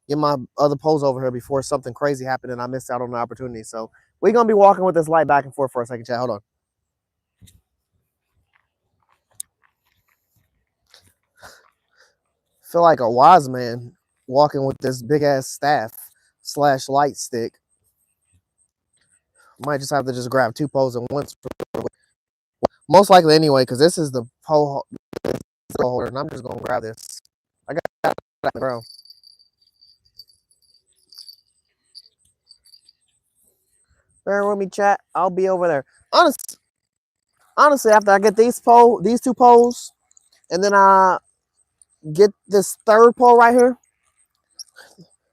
get my other poles over here before something crazy happened and I missed out on the opportunity. So we're gonna be walking with this light back and forth for a second, chat. Hold on. Feel like a wise man walking with this big ass staff / light stick. Might just have to just grab 2 poles at once. Most likely anyway, because this is the pole holder, and I'm just gonna grab this. I got that on the ground. Bear with me, chat. I'll be over there. Honestly, after I get these 2 poles, and then I get this 3rd pole right here,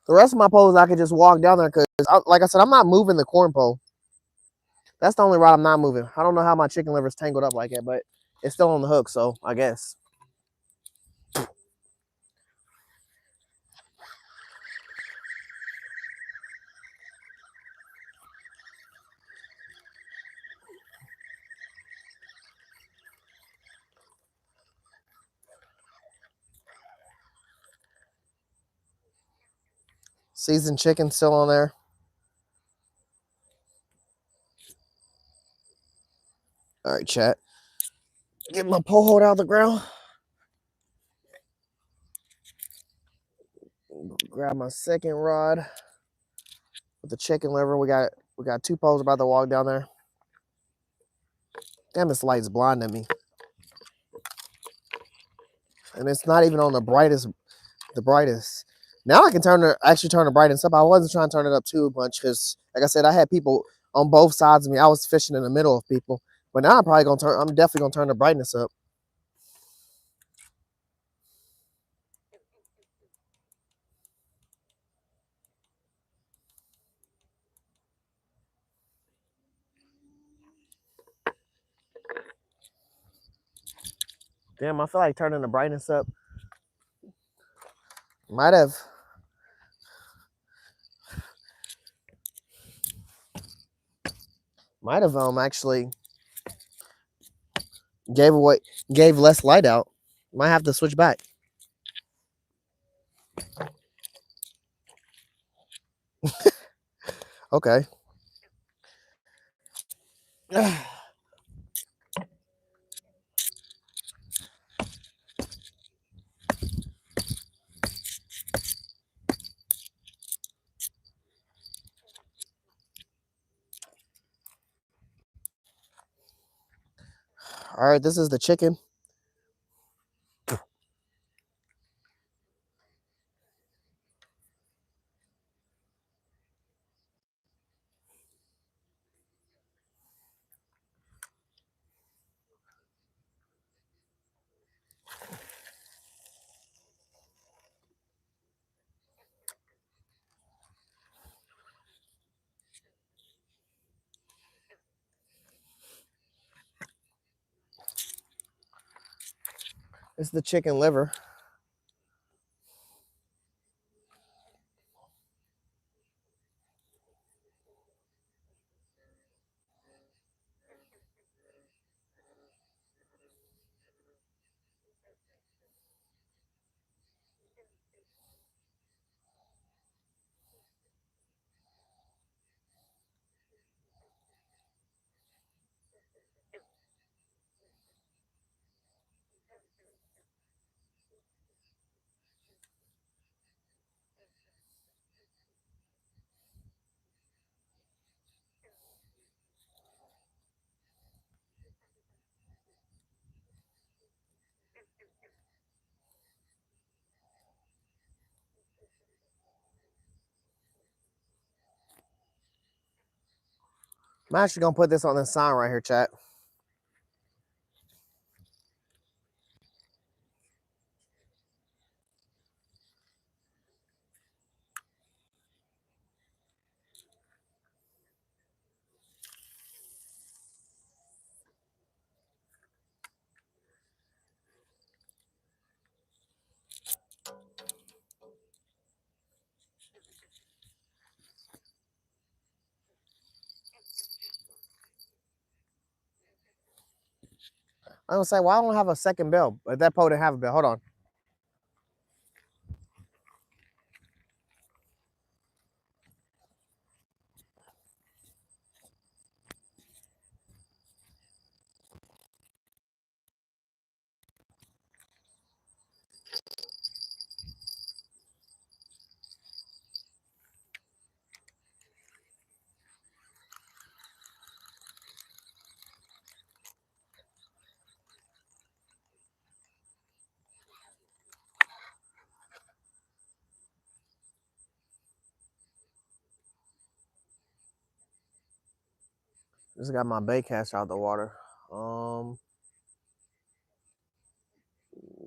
the rest of my poles I could just walk down there because, like I said, I'm not moving the corn pole. That's the only rod I'm not moving. I don't know how my chicken liver's tangled up like that, but it's still on the hook, so I guess. Seasoned chicken still on there. All right, chat. Get my pole hold out of the ground. Grab my 2nd rod with the chicken liver. We got 2 poles about to walk down there. Damn, this light's blinding me. And it's not even on the brightest. Now I can actually turn the brightness up. I wasn't trying to turn it up too much because, like I said, I had people on both sides of me. I was fishing in the middle of people. But now I'm definitely gonna turn the brightness up. Damn, I feel like turning the brightness up might have. Might have actually gave less light out. Might have to switch back. Okay. All right, this is the chicken. It's the chicken liver. I'm actually gonna put this on this sign right here, chat. I'm gonna say, well, I don't have a second bell, but that pole didn't have a bell. Hold on. Just got my bait cast out the water.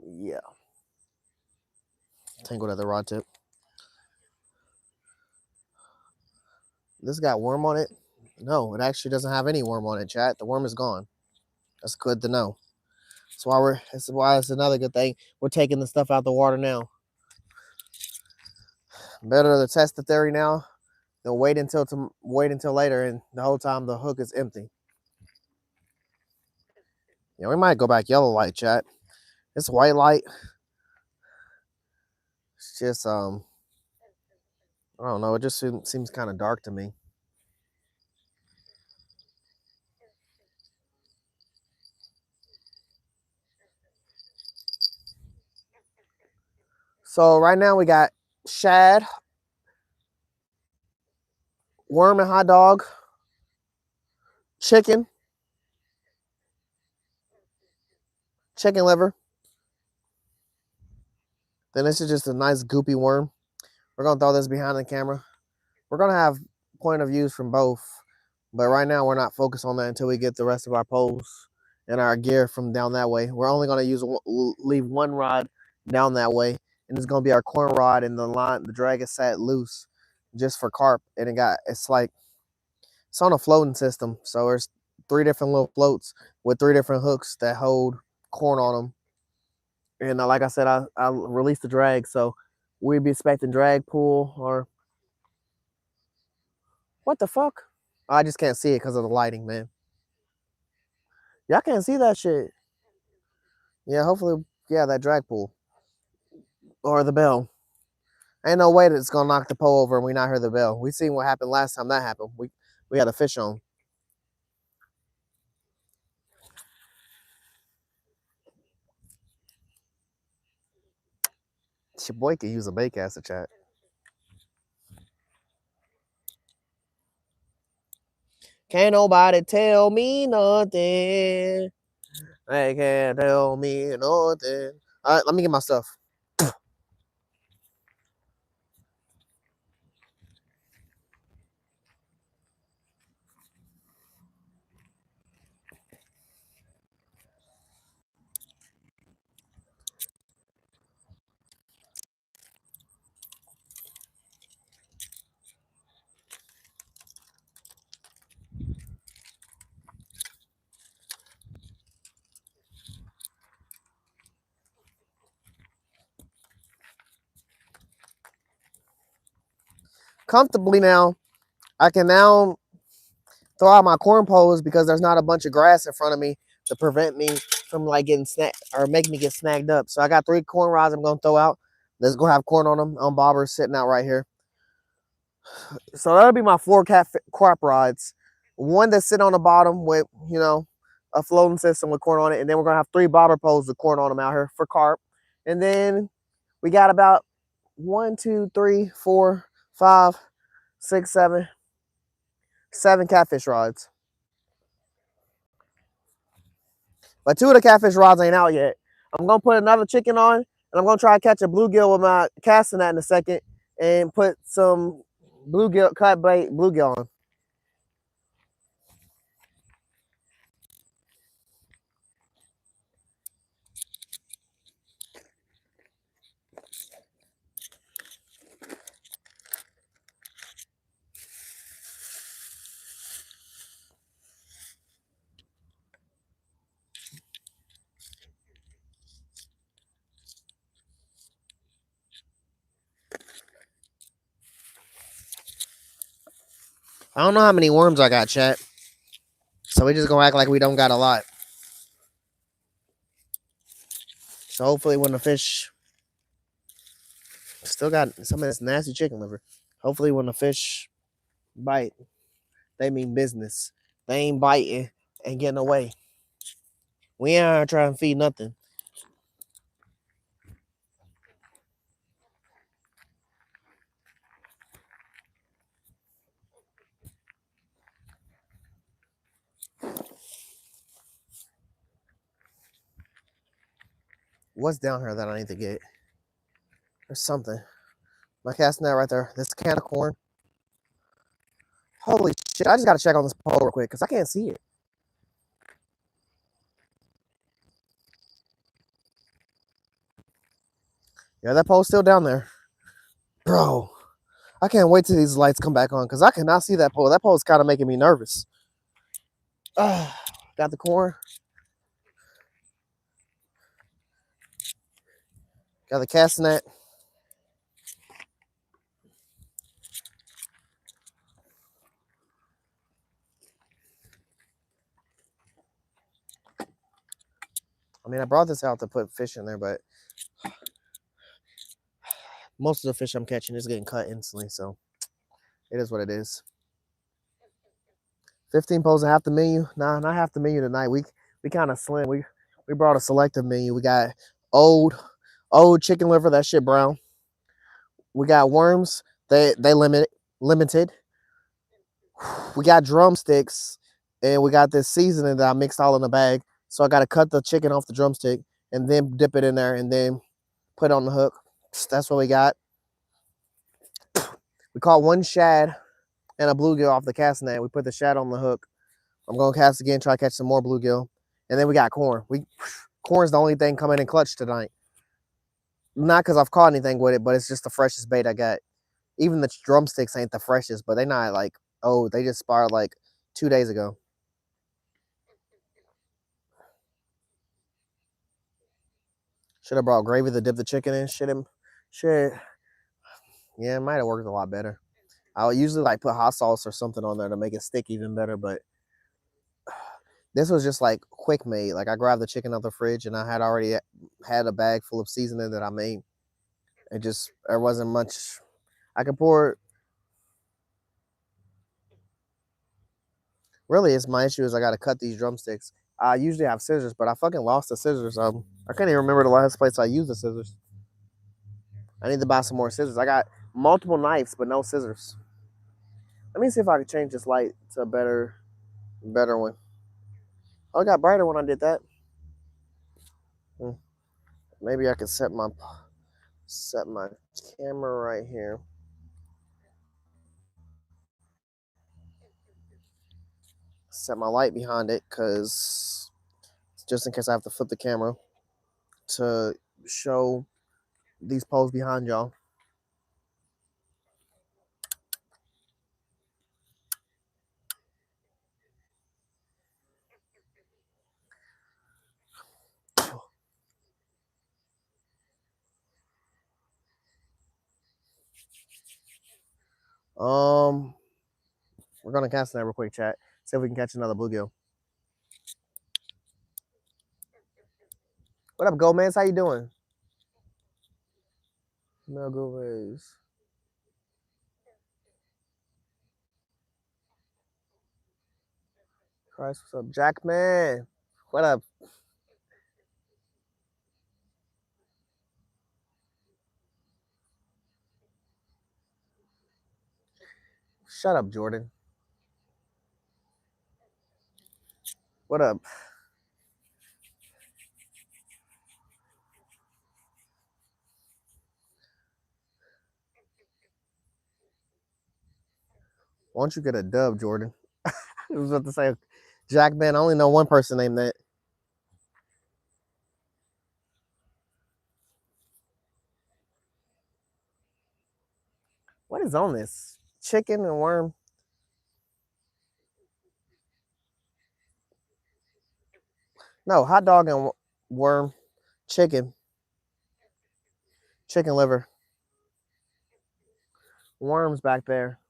Yeah. Tangled at the rod tip. This got worm on it? No, it actually doesn't have any worm on it, chat. The worm is gone. That's good to know. That's why it's another good thing. We're taking the stuff out the water now. Better to test the theory now than wait until later and the whole time the hook is empty. Yeah, we might go back yellow light, chat. It's white light. It's just I don't know. It just seems kind of dark to me. So right now we got shad, worm and hot dog, chicken liver. Then this is just a nice goopy worm. We're gonna throw this behind the camera. We're gonna have point of views from both, but right now we're not focused on that until we get the rest of our poles and our gear from down that way. We're only gonna leave one rod down that way, and it's gonna be our corn rod, and the line, the drag is set loose just for carp, and it's on a floating system, so there's 3 different little floats with 3 different hooks that hold corn on them. And like I said, I released the drag, so we'd be expecting drag pull or what the fuck? I just can't see it because of the lighting, man. Y'all can't see that shit. Yeah, hopefully, yeah, that drag pull or the bell. Ain't no way that it's gonna knock the pole over and we not hear the bell. We seen what happened last time that happened. We had a fish on. Your boy could use a bait caster chat. Can't nobody tell me nothing. They can't tell me nothing. All right, let me get my stuff. Comfortably now, I can now throw out my corn poles because there's not a bunch of grass in front of me to prevent me from like getting snagged or make me get snagged up. So I got 3 corn rods I'm gonna throw out. That's gonna have corn on them on bobbers sitting out right here. So that'll be my 4 crop rods. One that's sitting on the bottom with, you know, a floating system with corn on it. And then we're gonna have 3 bobber poles with corn on them out here for carp. And then we got about 1, 2, 3, 4, 5, 6, 7 catfish rods. But 2 of the catfish rods ain't out yet. I'm gonna put another chicken on, and I'm gonna try to catch a bluegill with my casting net in a second, and put some bluegill cut bait bluegill on. I don't know how many worms I got, chat. So we just gonna act like we don't got a lot. So hopefully when the fish still got some of this nasty chicken liver. Hopefully when the fish bite, they mean business. They ain't biting and getting away. We ain't trying to feed nothing. What's down here that I need to get? There's something. My cast net right there. This can of corn. Holy shit! I just gotta check on this pole real quick because I can't see it. Yeah, that pole's still down there, bro. I can't wait till these lights come back on because I cannot see that pole. That pole's kind of making me nervous. Got the corn. Got the cast net. I mean, I brought this out to put fish in there, but most of the fish I'm catching is getting cut instantly, so it is what it is. 15 poles and half the menu. Nah, not half the menu tonight. We kind of slim. We brought a selective menu. We got old chicken liver, that shit brown. We got worms. They limited. We got drumsticks, and we got this seasoning that I mixed all in a bag. So I got to cut the chicken off the drumstick and then dip it in there and then put it on the hook. That's what we got. We caught 1 shad and a bluegill off the cast net. We put the shad on the hook. I'm gonna cast again, try to catch some more bluegill, and then we got corn. Corn's the only thing coming in clutch tonight. Not because I've caught anything with it, but it's just the freshest bait I got. Even the drumsticks ain't the freshest, but they not like, oh, they just sparred like 2 days ago. Should have brought gravy to dip the chicken in. Shit. Yeah, it might have worked a lot better. I'll usually like put hot sauce or something on there to make it stick even better, but this was just like quick made. Like I grabbed the chicken out the fridge and I had already had a bag full of seasoning that I made. It just there wasn't much. I could pour. Really, it's my issue is I got to cut these drumsticks. I usually have scissors, but I fucking lost the scissors. I can't even remember the last place I used the scissors. I need to buy some more scissors. I got multiple knives, but no scissors. Let me see if I can change this light to a better one. Oh, it got brighter when I did that. Maybe I could set my camera right here. Set my light behind it, cause just in case I have to flip the camera to show these poles behind y'all. We're gonna cast that real quick, chat. See if we can catch another bluegill. What up, Gomez? How you doing? Mel Gomez. Christ, what's up, Jackman? What up? Shut up, Jordan. What up? Why don't you get a dub, Jordan? I was about to say, Jackman. I only know one person named that. What is on this? Chicken and worm? No, hot dog and worm. Chicken. Chicken liver. Worms back there.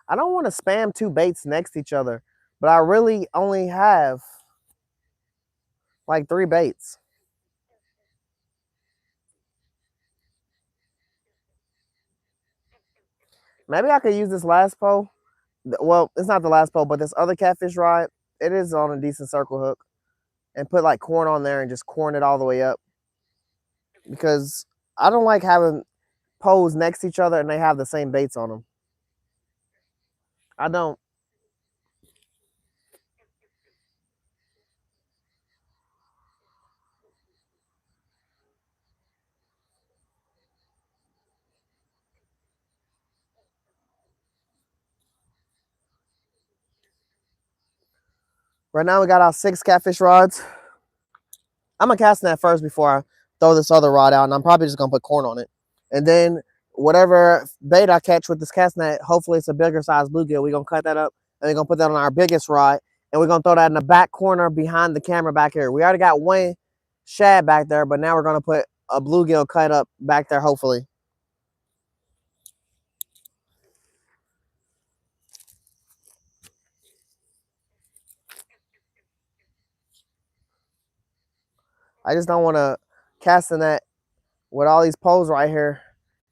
I don't want to spam two baits next to each other, but I really only have like 3 baits. Maybe I could use this last pole. Well, it's not the last pole, but this other catfish rod, it is on a decent circle hook. And put like corn on there and just corn it all the way up. Because I don't like having poles next to each other and they have the same baits on them. I don't. Right now we got our 6 catfish rods. I'm gonna cast that first before I throw this other rod out, and I'm probably just gonna put corn on it. And then whatever bait I catch with this cast net, hopefully it's a bigger size bluegill. We're gonna cut that up and we're gonna put that on our biggest rod, and we're gonna throw that in the back corner behind the camera back here. We already got one shad back there, but now we're gonna put a bluegill cut up back there, hopefully. I just don't want to cast a net with all these poles right here,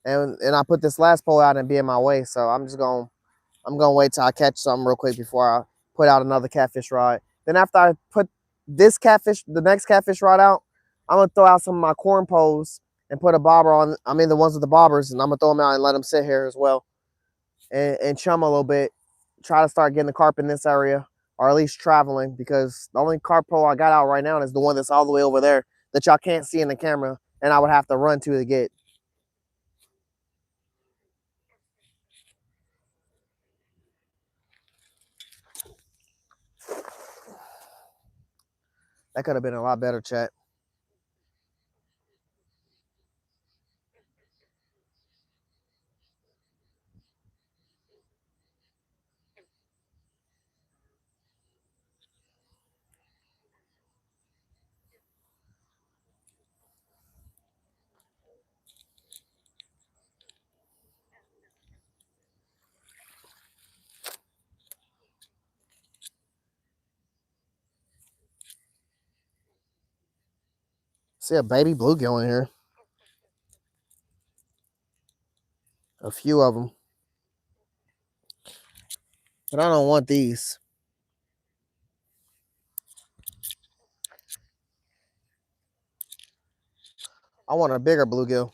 and I put this last pole out and be in my way. So I'm gonna wait till I catch something real quick before I put out another catfish rod. Then after I put the next catfish rod out, I'm gonna throw out some of my corn poles and put a bobber on. I mean the ones with the bobbers, and I'm gonna throw them out and let them sit here as well, and chum a little bit. Try to start getting the carp in this area, or at least traveling, because the only carp pole I got out right now is the one that's all the way over there that y'all can't see in the camera, and I would have to run to get. That could have been a lot better, chat. See a baby bluegill in here. A few of them. But I don't want these. I want a bigger bluegill.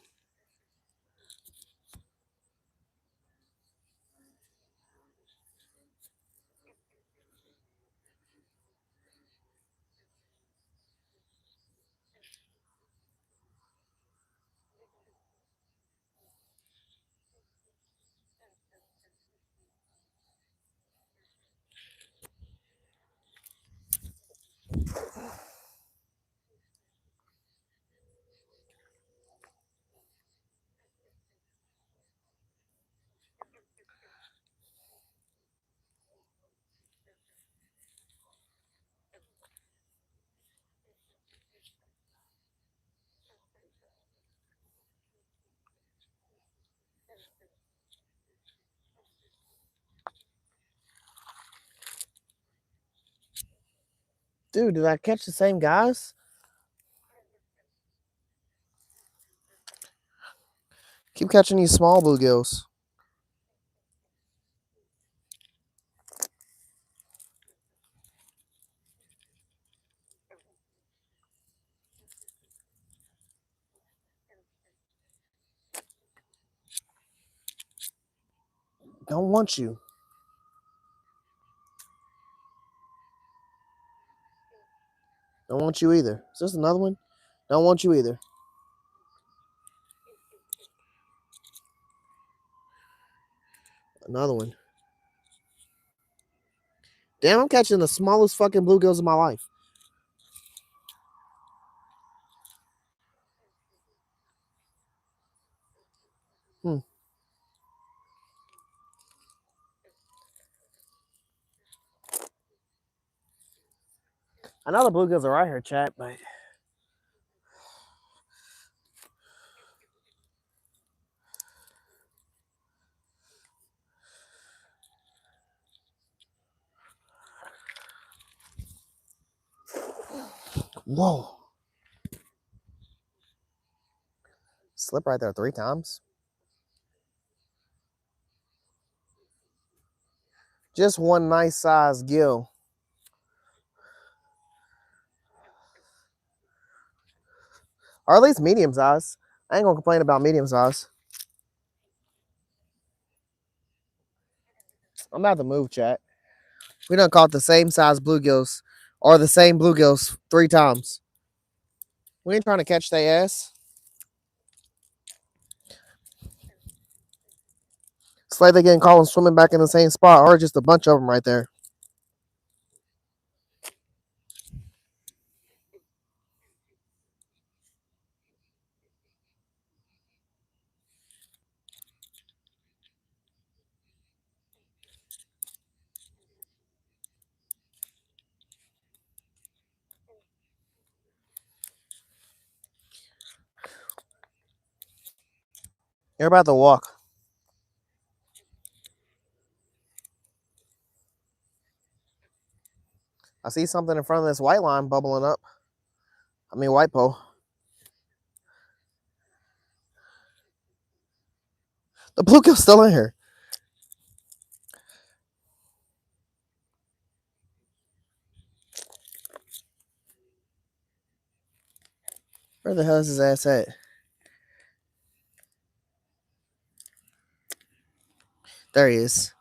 Dude, did I catch the same guys? Keep catching these small bluegills. Don't want you. Don't want you either. Is this another one? Don't want you either. Another one. Damn, I'm catching the smallest fucking bluegills in my life. I know the bluegills are right here, chat, but whoa. Slip right there 3 times. Just one nice size gill. Or at least medium size. I ain't gonna complain about medium size. I'm about to move, chat. We done caught the same size bluegills or the same bluegills 3 times. We ain't trying to catch their ass. It's like they getting caught and swimming back in the same spot, or just a bunch of them right there. You're about to walk. I see something in front of this white line bubbling up. I mean, white pole. The bluegill's still in here. Where the hell is his ass at? There he is.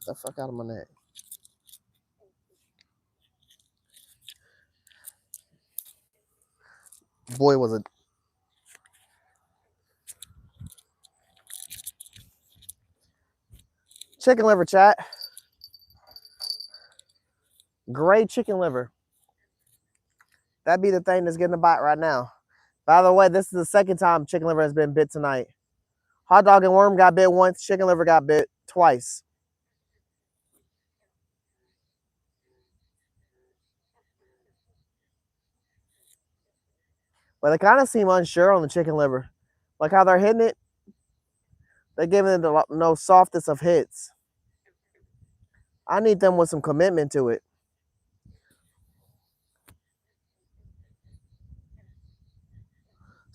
Get the fuck out of my neck. Boy, was it. Chicken liver, chat. Great chicken liver. That'd be the thing that's getting a bite right now. By the way, this is the second time chicken liver has been bit tonight. Hot dog and worm got bit once. Chicken liver got bit twice. But they kind of seem unsure on the chicken liver. Like how they're hitting it. They're giving it the no softest of hits. I need them with some commitment to it.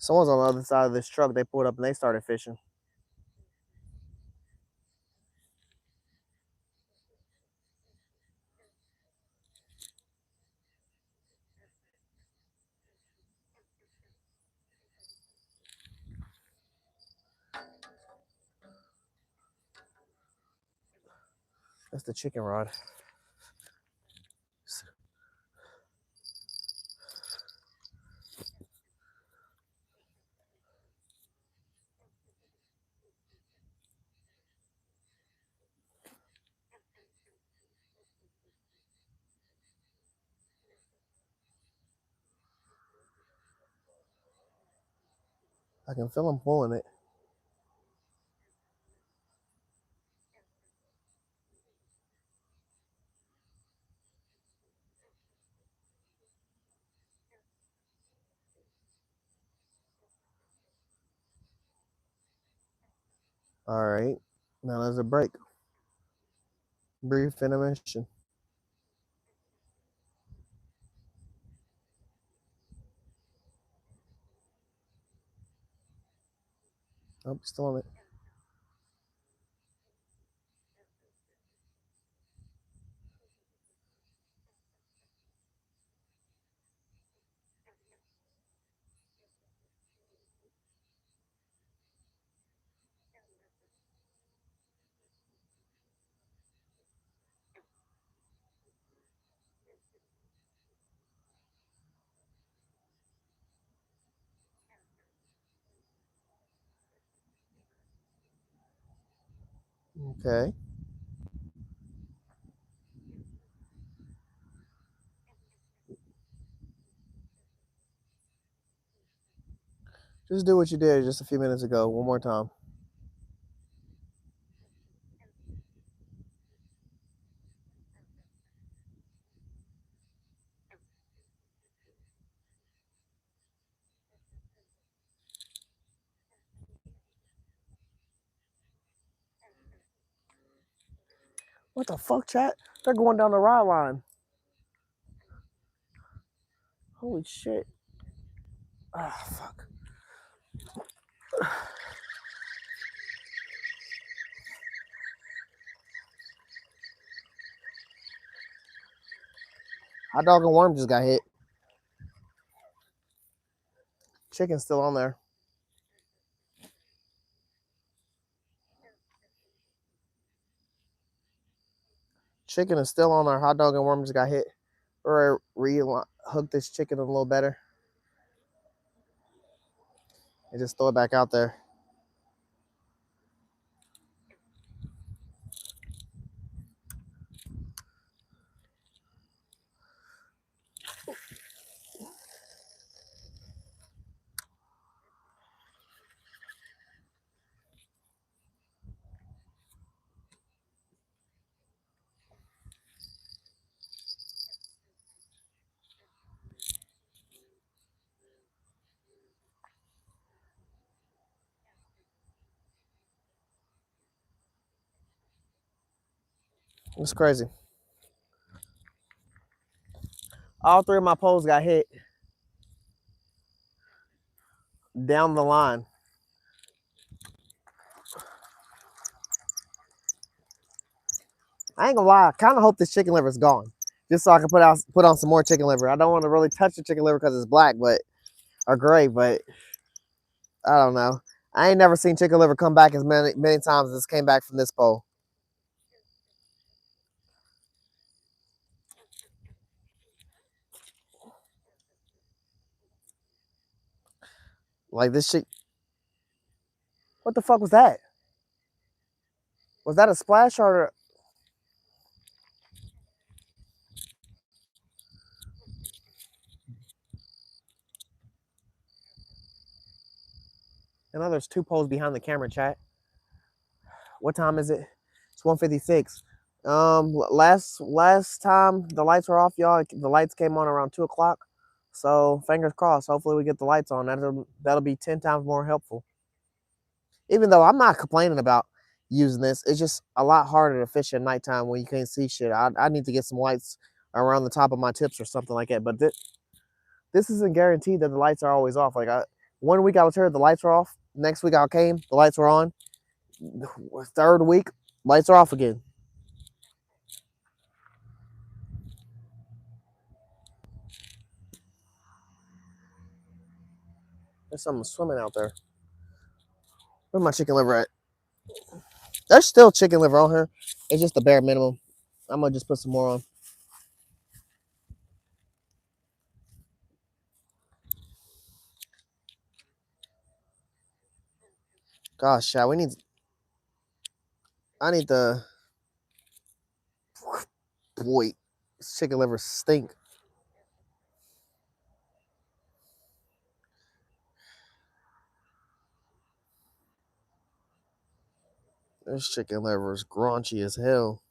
Someone's on the other side of this truck. They pulled up and they started fishing. That's the chicken rod. I can feel him pulling it. All right. Now there's a break. Brief intermission. Oh, still on it. Okay. Just do what you did just a few minutes ago. One more time. What the fuck, chat? They're going down the ride line. Holy shit. Ah, fuck. Hot dog and worm just got hit. Chicken's still on there. Chicken is still on there. Hot dog and worm just got hit. Or hook this chicken a little better. And just throw it back out there. It's crazy. All three of my poles got hit down the line. I ain't gonna lie, I kind of hope this chicken liver is gone, just so I can put on some more chicken liver. I don't want to really touch the chicken liver because it's black, or gray, but I don't know. I ain't never seen chicken liver come back as many times as it came back from this pole. Like this shit. What the fuck was that? Was that a splash or? I know there's two poles behind the camera, chat. What time is it? It's 1:56. Last time the lights were off, y'all. The lights came on around 2 o'clock. So fingers crossed. Hopefully we get the lights on. That'll be 10 times more helpful. Even though I'm not complaining about using this, it's just a lot harder to fish at nighttime when you can't see shit. I need to get some lights around the top of my tips or something like that. But this isn't guaranteed that the lights are always off. Like 1 week I was here, the lights were off. Next week I came, the lights were on. Third week, lights are off again. There's something swimming out there. Where's my chicken liver at? There's still chicken liver on here. It's just the bare minimum. I'm gonna just put some more on. Gosh, yeah, I need the boy. This chicken liver stink. This chicken liver is graunchy as hell.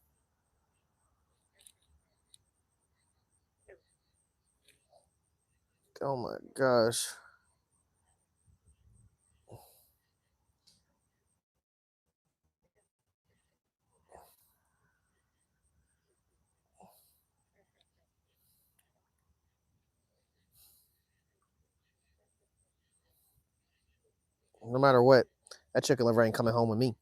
Oh my gosh. No matter what, that chicken liver ain't coming home with me.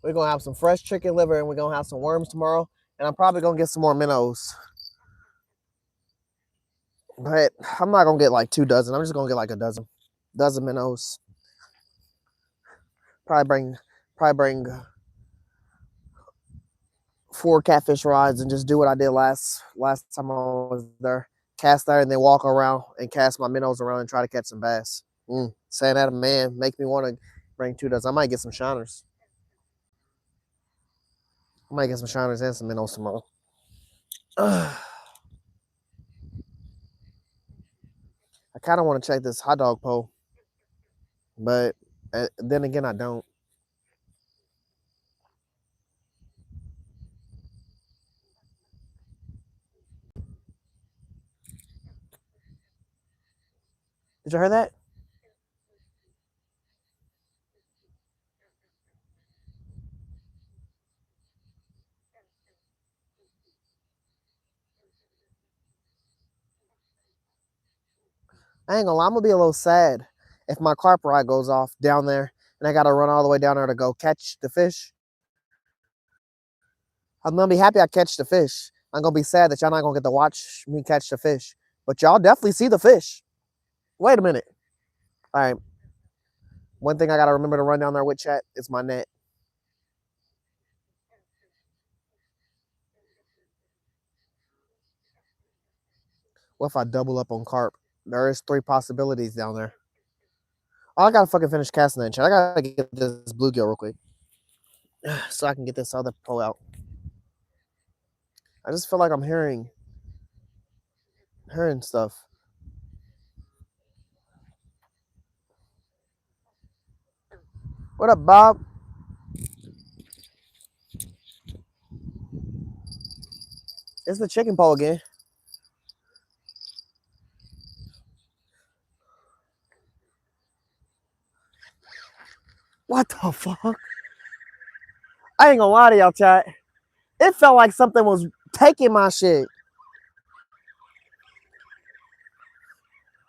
We're gonna have some fresh chicken liver and we're gonna have some worms tomorrow. And I'm probably gonna get some more minnows. But I'm not gonna get like 2 dozen. I'm just gonna get like a dozen minnows. Probably bring 4 catfish rods and just do what I did last time I was there. Cast there and then walk around and cast my minnows around and try to catch some bass. Saying that, man, make me want to bring 2 dozen. I might get some shiners. I might get some shiners and some minnows tomorrow. I kind of want to check this hot dog pole, but then again, I don't. Did you hear that? I ain't gonna lie, I'm gonna be a little sad if my carp rod goes off down there and I gotta run all the way down there to go catch the fish. I'm gonna be happy I catch the fish. I'm gonna be sad that y'all not gonna get to watch me catch the fish. But y'all definitely see the fish. Wait a minute. All right. One thing I gotta remember to run down there with chat is my net. What if I double up on carp? There is 3 possibilities down there. Oh, I gotta fucking finish casting that chat. I gotta get this bluegill real quick. So I can get this other pole out. I just feel like I'm hearing stuff. What up, Bob? It's the chicken pole again. What the fuck? I ain't gonna lie to y'all, chat. It felt like something was taking my shit.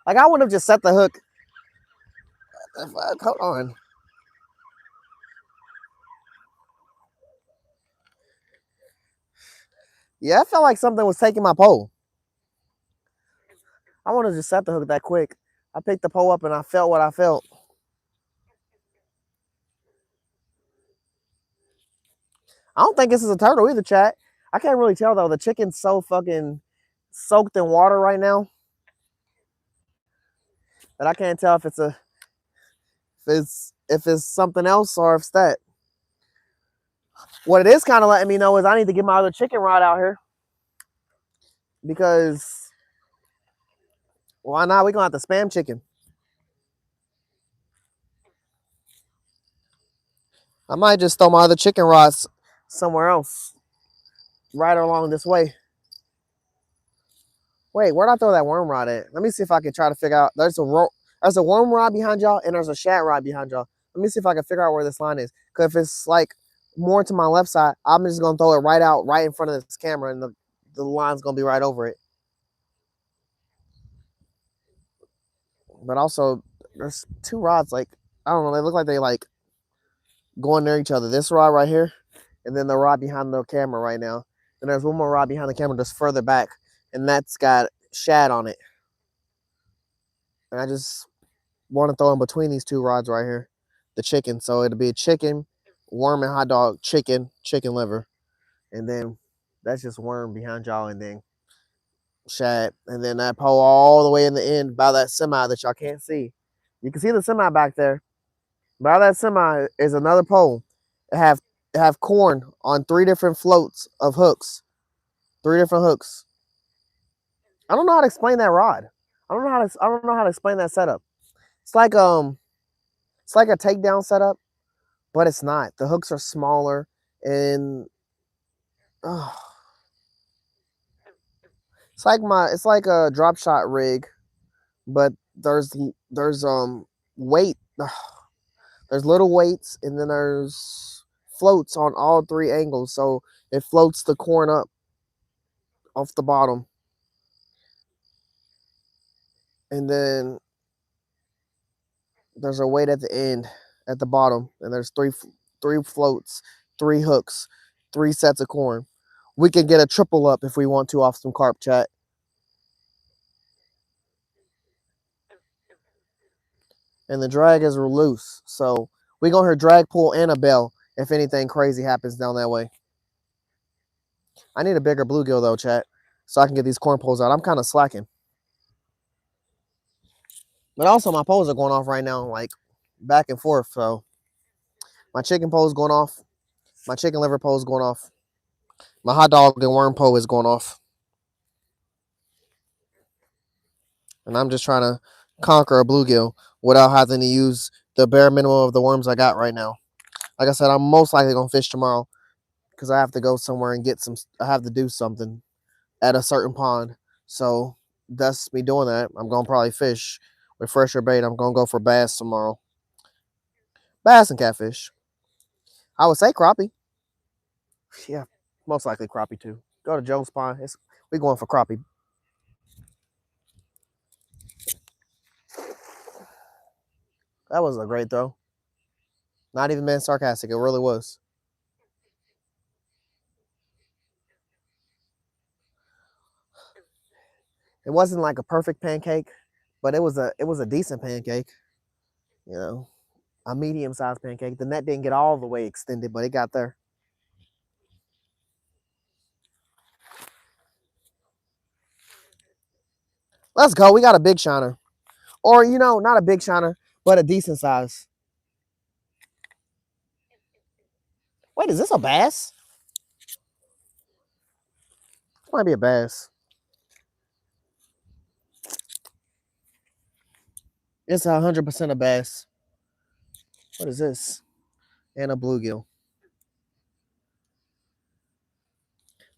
Like I would have just set the hook. Hold on. Yeah, it felt like something was taking my pole. I want to just set the hook that quick. I picked the pole up and I felt what I felt. I don't think this is a turtle either, chat. I can't really tell though. The chicken's so fucking soaked in water right now that I can't tell if it's something else or if it's that. What it is kind of letting me know is I need to get my other chicken rod out here because why not? We're gonna have to spam chicken. I might just throw my other chicken rods somewhere else, right along this way. Wait, where'd I throw that worm rod at? Let me see if I can try to figure out. There's a worm rod behind y'all, and there's a shad rod behind y'all. Let me see if I can figure out where this line is. Because if it's like more to my left side, I'm just gonna throw it right out, right in front of this camera, and the line's gonna be right over it. But also, there's two rods. Like I don't know, they look like they like going near each other. This rod right here, and then the rod behind the camera right now. And there's one more rod behind the camera just further back, and that's got shad on it. And I just want to throw in between these two rods right here, the chicken. So it'll be a chicken, worm and hot dog, chicken liver. And then that's just worm behind y'all, and then shad. And then that pole all the way in the end by that semi that y'all can't see. You can see the semi back there. By that semi is another pole. It have corn on 3 different floats of hooks. 3 different hooks. I don't know how to explain that rod. I don't know how to explain that setup. It's like a takedown setup, but it's not. The hooks are smaller, and it's like a drop shot rig, but there's weight. There's little weights, and then there's floats on all 3 angles, so it floats the corn up off the bottom, and then there's a weight at the end at the bottom, and there's three floats, 3 hooks, 3 sets of corn. We can get a triple up if we want to off some carp, chat. And the drag is loose, so we gonna hear drag, pull, and a bell if anything crazy happens down that way. I need a bigger bluegill though, chat, so I can get these corn poles out. I'm kind of slacking. But also my poles are going off right now, like back and forth. So my chicken pole is going off. My chicken liver pole is going off. My hot dog and worm pole is going off. And I'm just trying to conquer a bluegill without having to use the bare minimum of the worms I got right now. Like I said, I'm most likely going to fish tomorrow because I have to go somewhere and get some. I have to do something at a certain pond. So that's me doing that. I'm going to probably fish with fresher bait. I'm going to go for bass tomorrow. Bass and catfish. I would say crappie. Yeah, most likely crappie too. Go to Joe's Pond. We going for crappie. That was a great throw. Not even being sarcastic. It really was. It wasn't like a perfect pancake, but it was a decent pancake. You know, a medium sized pancake. The net didn't get all the way extended, but it got there. Let's go. We got a big shiner. Or, not a big shiner, but a decent size. Wait, is this a bass? This might be a bass. It's 100% a bass. What is this? And a bluegill.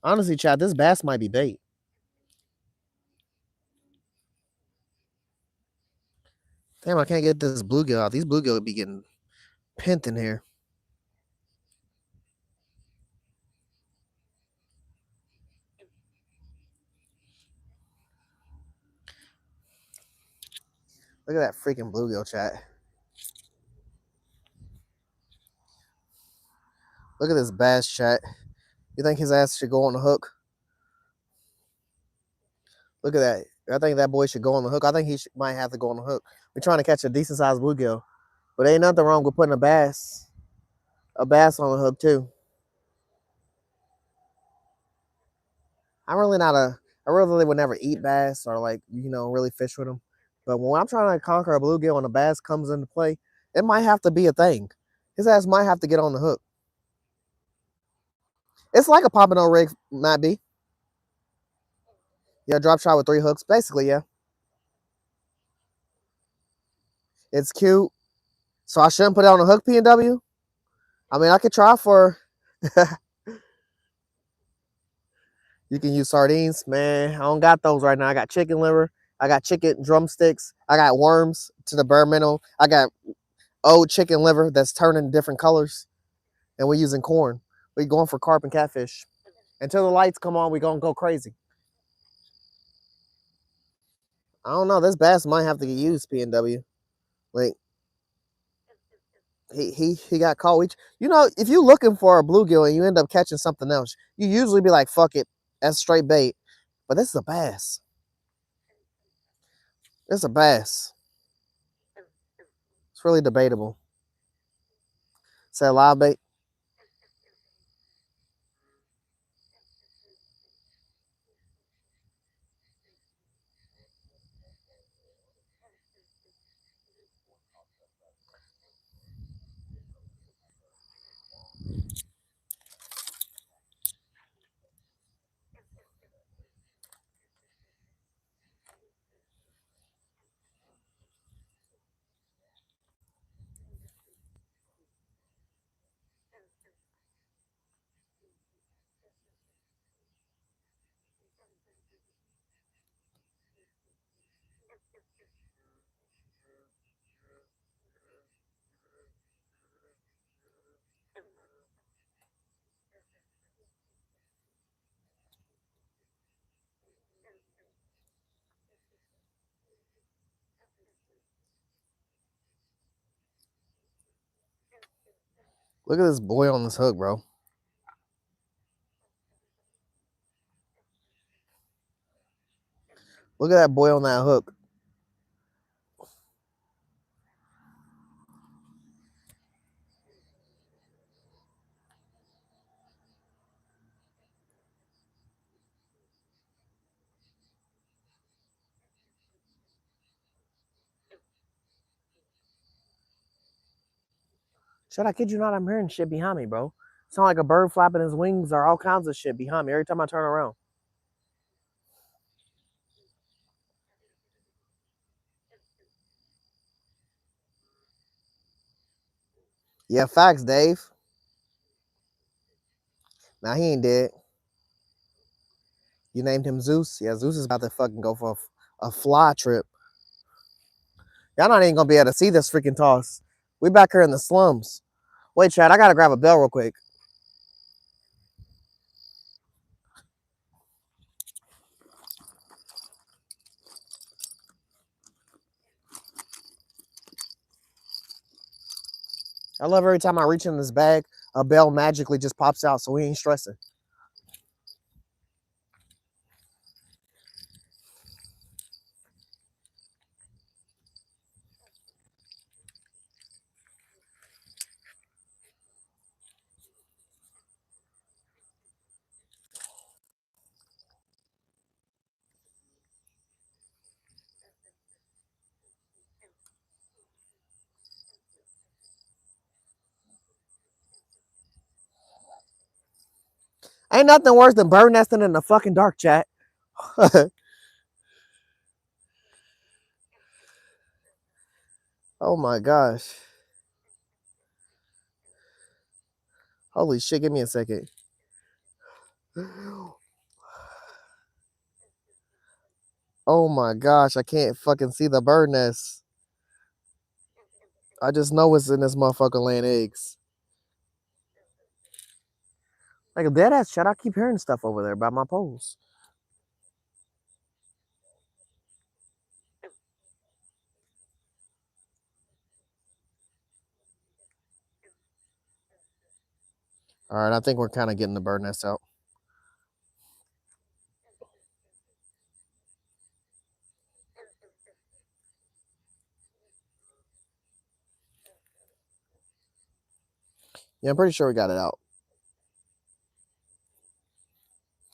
Honestly, Chad, this bass might be bait. Damn, I can't get this bluegill out. These bluegill be getting pent in here. Look at that freaking bluegill, chat. Look at this bass, chat. You think his ass should go on the hook? Look at that. I think that boy should go on the hook. I think might have to go on the hook. We're trying to catch a decent sized bluegill, but ain't nothing wrong with putting a bass on the hook too. I really would never eat bass or really fish with them. But when I'm trying to conquer a bluegill and a bass comes into play, it might have to be a thing. His ass might have to get on the hook. It's like a pompano rig, might be. Yeah, drop shot with 3 hooks. Basically, yeah. It's cute. So I shouldn't put it on a hook, P&W? I mean, I could try for... You can use sardines, man. I don't got those right now. I got chicken liver. I got chicken drumsticks. I got worms to the bare minimum. I got old chicken liver that's turning different colors, and we're using corn. We going for carp and catfish. Until the lights come on, we gonna go crazy. I don't know. This bass might have to get used. PNW. Like he got caught. You know, if you're looking for a bluegill and you end up catching something else, you usually be like, "Fuck it, that's straight bait." But this is a bass. It's a bass. It's really debatable. Is that live bait? Look at this boy on this hook, bro. Look at that boy on that hook. Shit, I kid you not, I'm hearing shit behind me, bro. Sound like a bird flapping his wings or all kinds of shit behind me every time I turn around. Yeah, facts, Dave. Now he ain't dead. You named him Zeus. Yeah, Zeus is about to fucking go for a fly trip. Y'all not even gonna be able to see this freaking toss. We back here in the slums. Wait, Chad, I gotta grab a bell real quick. I love every time I reach in this bag, a bell magically just pops out, so we ain't stressing. Ain't nothing worse than bird nesting in the fucking dark, chat. Oh my gosh. Holy shit, give me a second. Oh my gosh, I can't fucking see the bird nest. I just know it's in this motherfucker laying eggs. Like a dead ass chat, I keep hearing stuff over there by my poles. All right, I think we're kind of getting the bird nest out. Yeah, I'm pretty sure we got it out.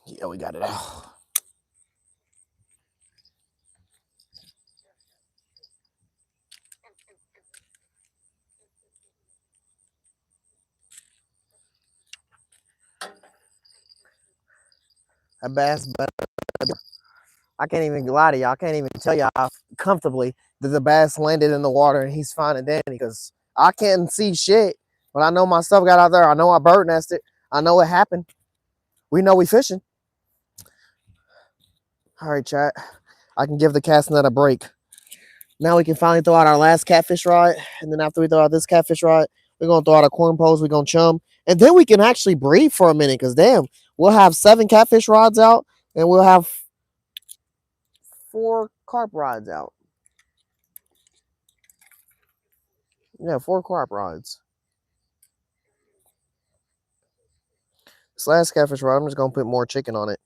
Yeah, we got it out. That bass, but I can't even lie to y'all. I can't even tell y'all comfortably that the bass landed in the water and he's fine and dandy because I can't see shit. But I know my stuff got out there. I know I bird nested. I know it happened. We know we fishing. All right, chat. I can give the cast net a break. Now we can finally throw out our last catfish rod. And then after we throw out this catfish rod, we're going to throw out our corn poles. We're going to chum. And then we can actually breathe for a minute because, damn, we'll have 7 catfish rods out and we'll have 4 carp rods out. Yeah, 4 carp rods. This last catfish rod, I'm just going to put more chicken on it.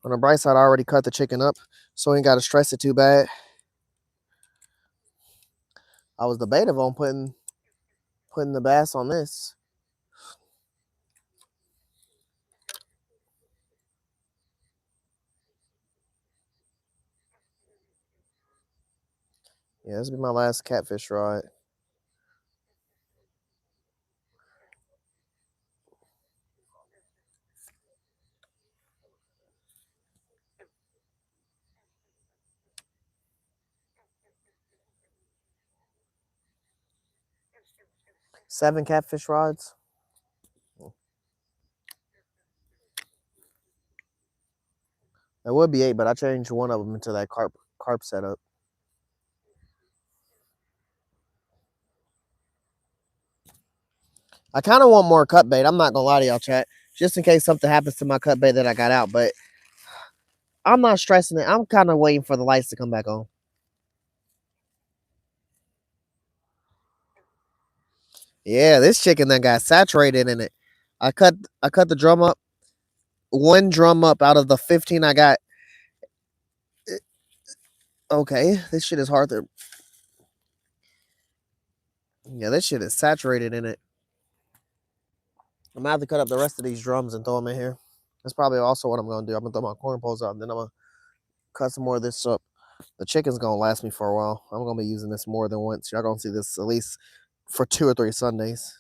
On the bright side, I already cut the chicken up, so we ain't got to stress it too bad. I was debative on putting the bass on this. Yeah, this will be my last catfish rod. Seven catfish rods. It would be 8, but I changed one of them into that carp setup. I kind of want more cut bait. I'm not gonna lie to y'all, chat. Just in case something happens to my cut bait that I got out, but I'm not stressing it. I'm kind of waiting for the lights to come back on. Yeah, this chicken that got saturated in it. I cut the drum up. One drum up out of the 15 I got. Okay, this shit is hard to. Yeah, this shit is saturated in it. I'm gonna have to cut up the rest of these drums and throw them in here. That's probably also what I'm gonna do. I'm gonna throw my corn poles out, and then I'm gonna cut some more of this up. The chicken's gonna last me for a while. I'm gonna be using this more than once. Y'all gonna see this at least for 2 or 3 Sundays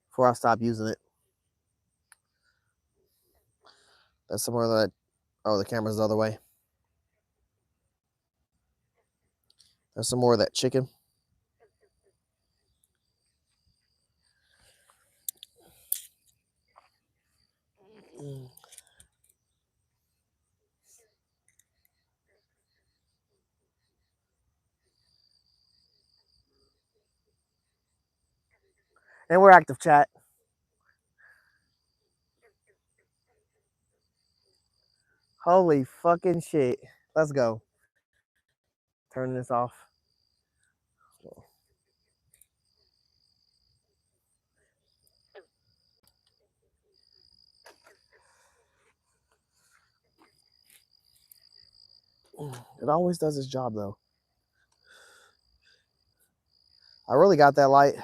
before I stop using it. That's some more of that. Oh, the camera's the other way. There's some more of that chicken. And we're active, chat. Holy fucking shit. Let's go. Turn this off. It always does its job though. I really got that light.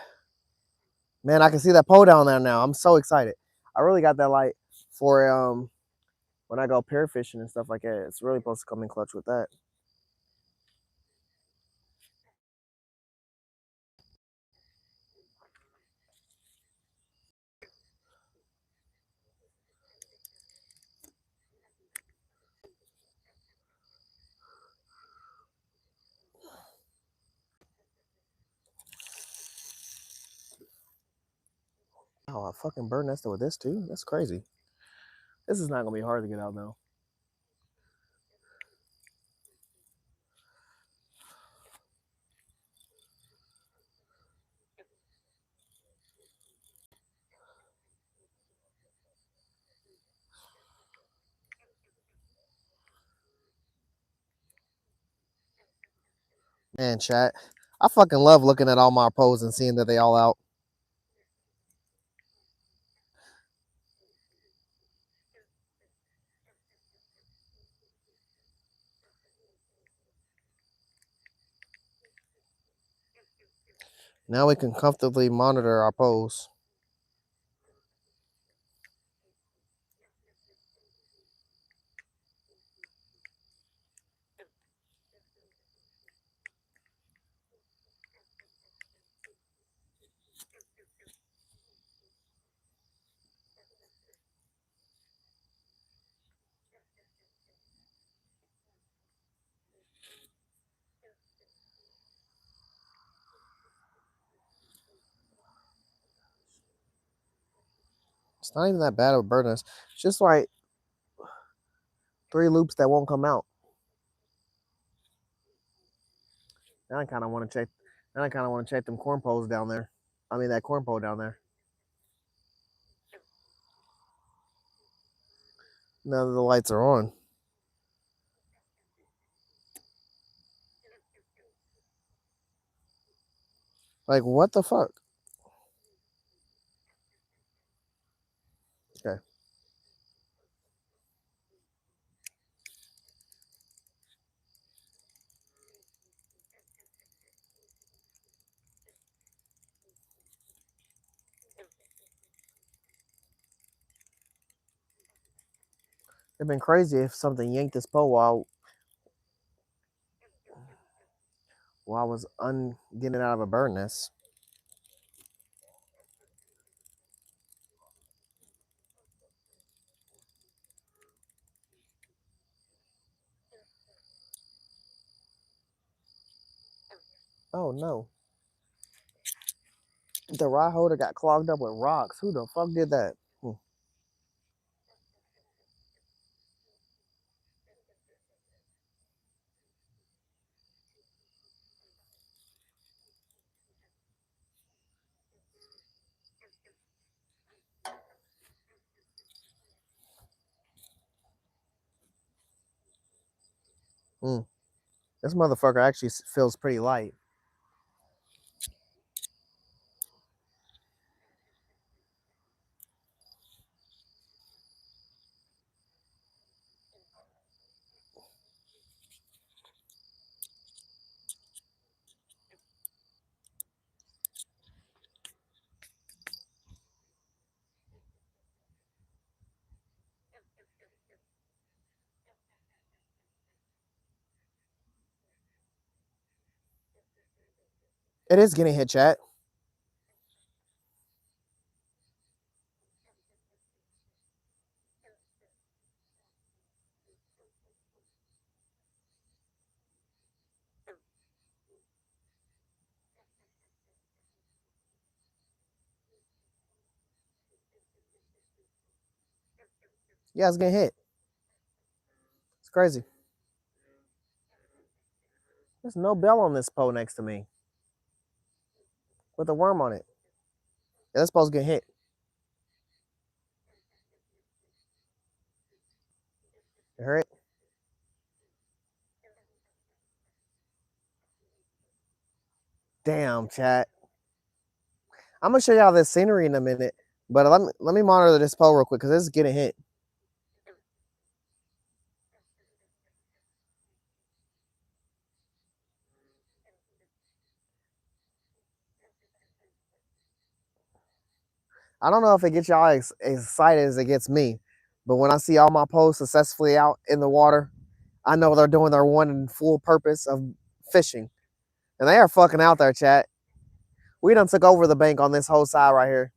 Man, I can see that pole down there now. I'm so excited. I really got that light for when I go pair fishing and stuff like that. It's really supposed to come in clutch with that. Oh, I fucking bird nested with this too? That's crazy. This is not gonna be hard to get out though. Man, chat. I fucking love looking at all my posts and seeing that they all out. Now we can comfortably monitor our pose. It's not even that bad of a bird nest. It's just like 3 loops that won't come out. Now I kind of want to check. Now I kind of want to check them corn poles down there. I mean that corn pole down there. Now that the lights are on. Like what the fuck? Okay. It'd been crazy if something yanked this pole while I was getting it out of a bird nest. Oh no. The rod holder got clogged up with rocks. Who the fuck did that? Hmm. This motherfucker actually feels pretty light. It is getting hit, chat. Yeah, it's getting hit. It's crazy. There's no bell on this pole next to me with a worm on it. Yeah, this pole's getting hit. You heard it? Damn, chat. I'm gonna show y'all this scenery in a minute, but let me monitor this pole real quick because this is getting hit. I don't know if it gets y'all as excited as it gets me, but when I see all my poles successfully out in the water, I know they're doing their one and full purpose of fishing, and they are fucking out there, chat. We done took over the bank on this whole side right here.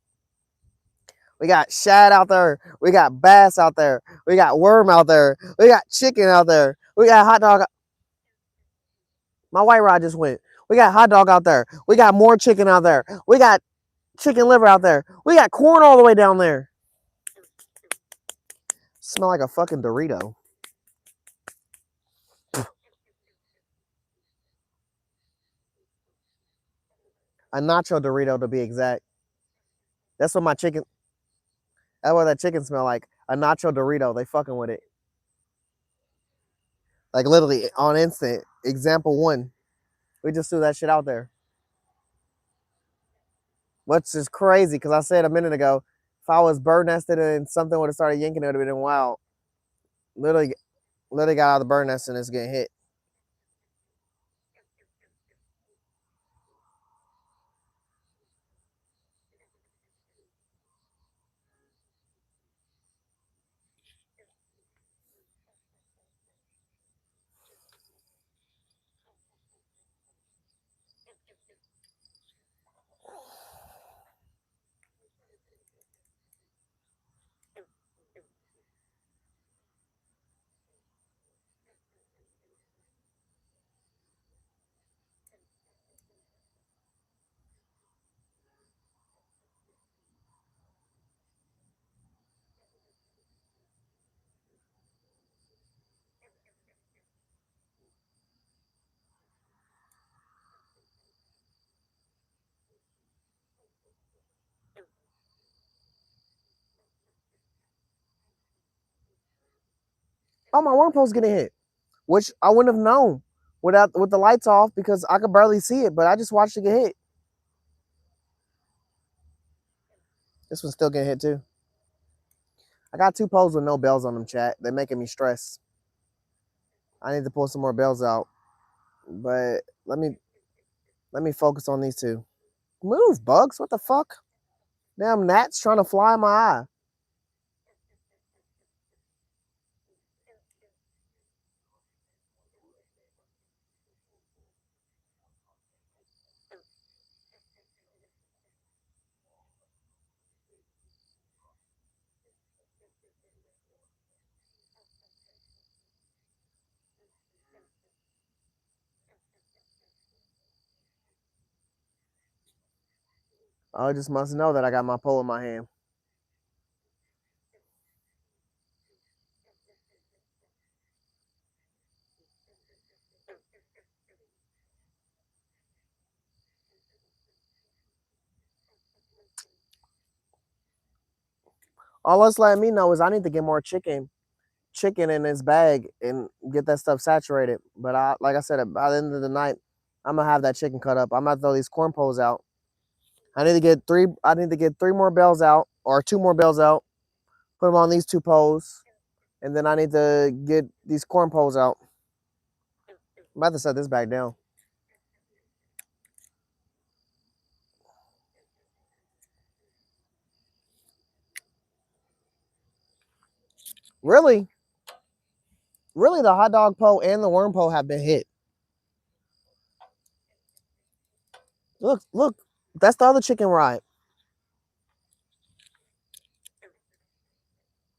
We got shad out there. We got bass out there. We got worm out there. We got chicken out there. We got hot dog. My white rod just went. We got hot dog out there. We got more chicken out there. We got chicken liver out there. We got corn all the way down there. Smell like a fucking Dorito. A nacho Dorito to be exact. That's what my chicken. That's what that chicken smell like. A nacho Dorito. They fucking with it. Like literally on instant. Example 1. We just threw that shit out there. Which is crazy because I said a minute ago, if I was bird nested and something would have started yanking, it would have been wild. Literally got out of the bird nest and it's getting hit. Oh, my worm post getting hit, which I wouldn't have known with the lights off because I could barely see it, but I just watched it get hit. This one's still getting hit too. I got 2 poles with no bells on them, chat. They're making me stress. I need to pull some more bells out. But let me focus on these 2. Move, bugs. What the fuck? Damn gnats trying to fly in my eye. I just must know that I got my pole in my hand. All it's letting me know is I need to get more chicken in this bag and get that stuff saturated. But like I said, by the end of the night, I'm gonna have that chicken cut up. I'm gonna throw these corn poles out. I need to get 3 more bells out or 2 more bells out. Put them on these 2 poles, and then I need to get these corn poles out. I'm about to set this back down. Really, the hot dog pole and the worm pole have been hit. Look, that's the other chicken ride.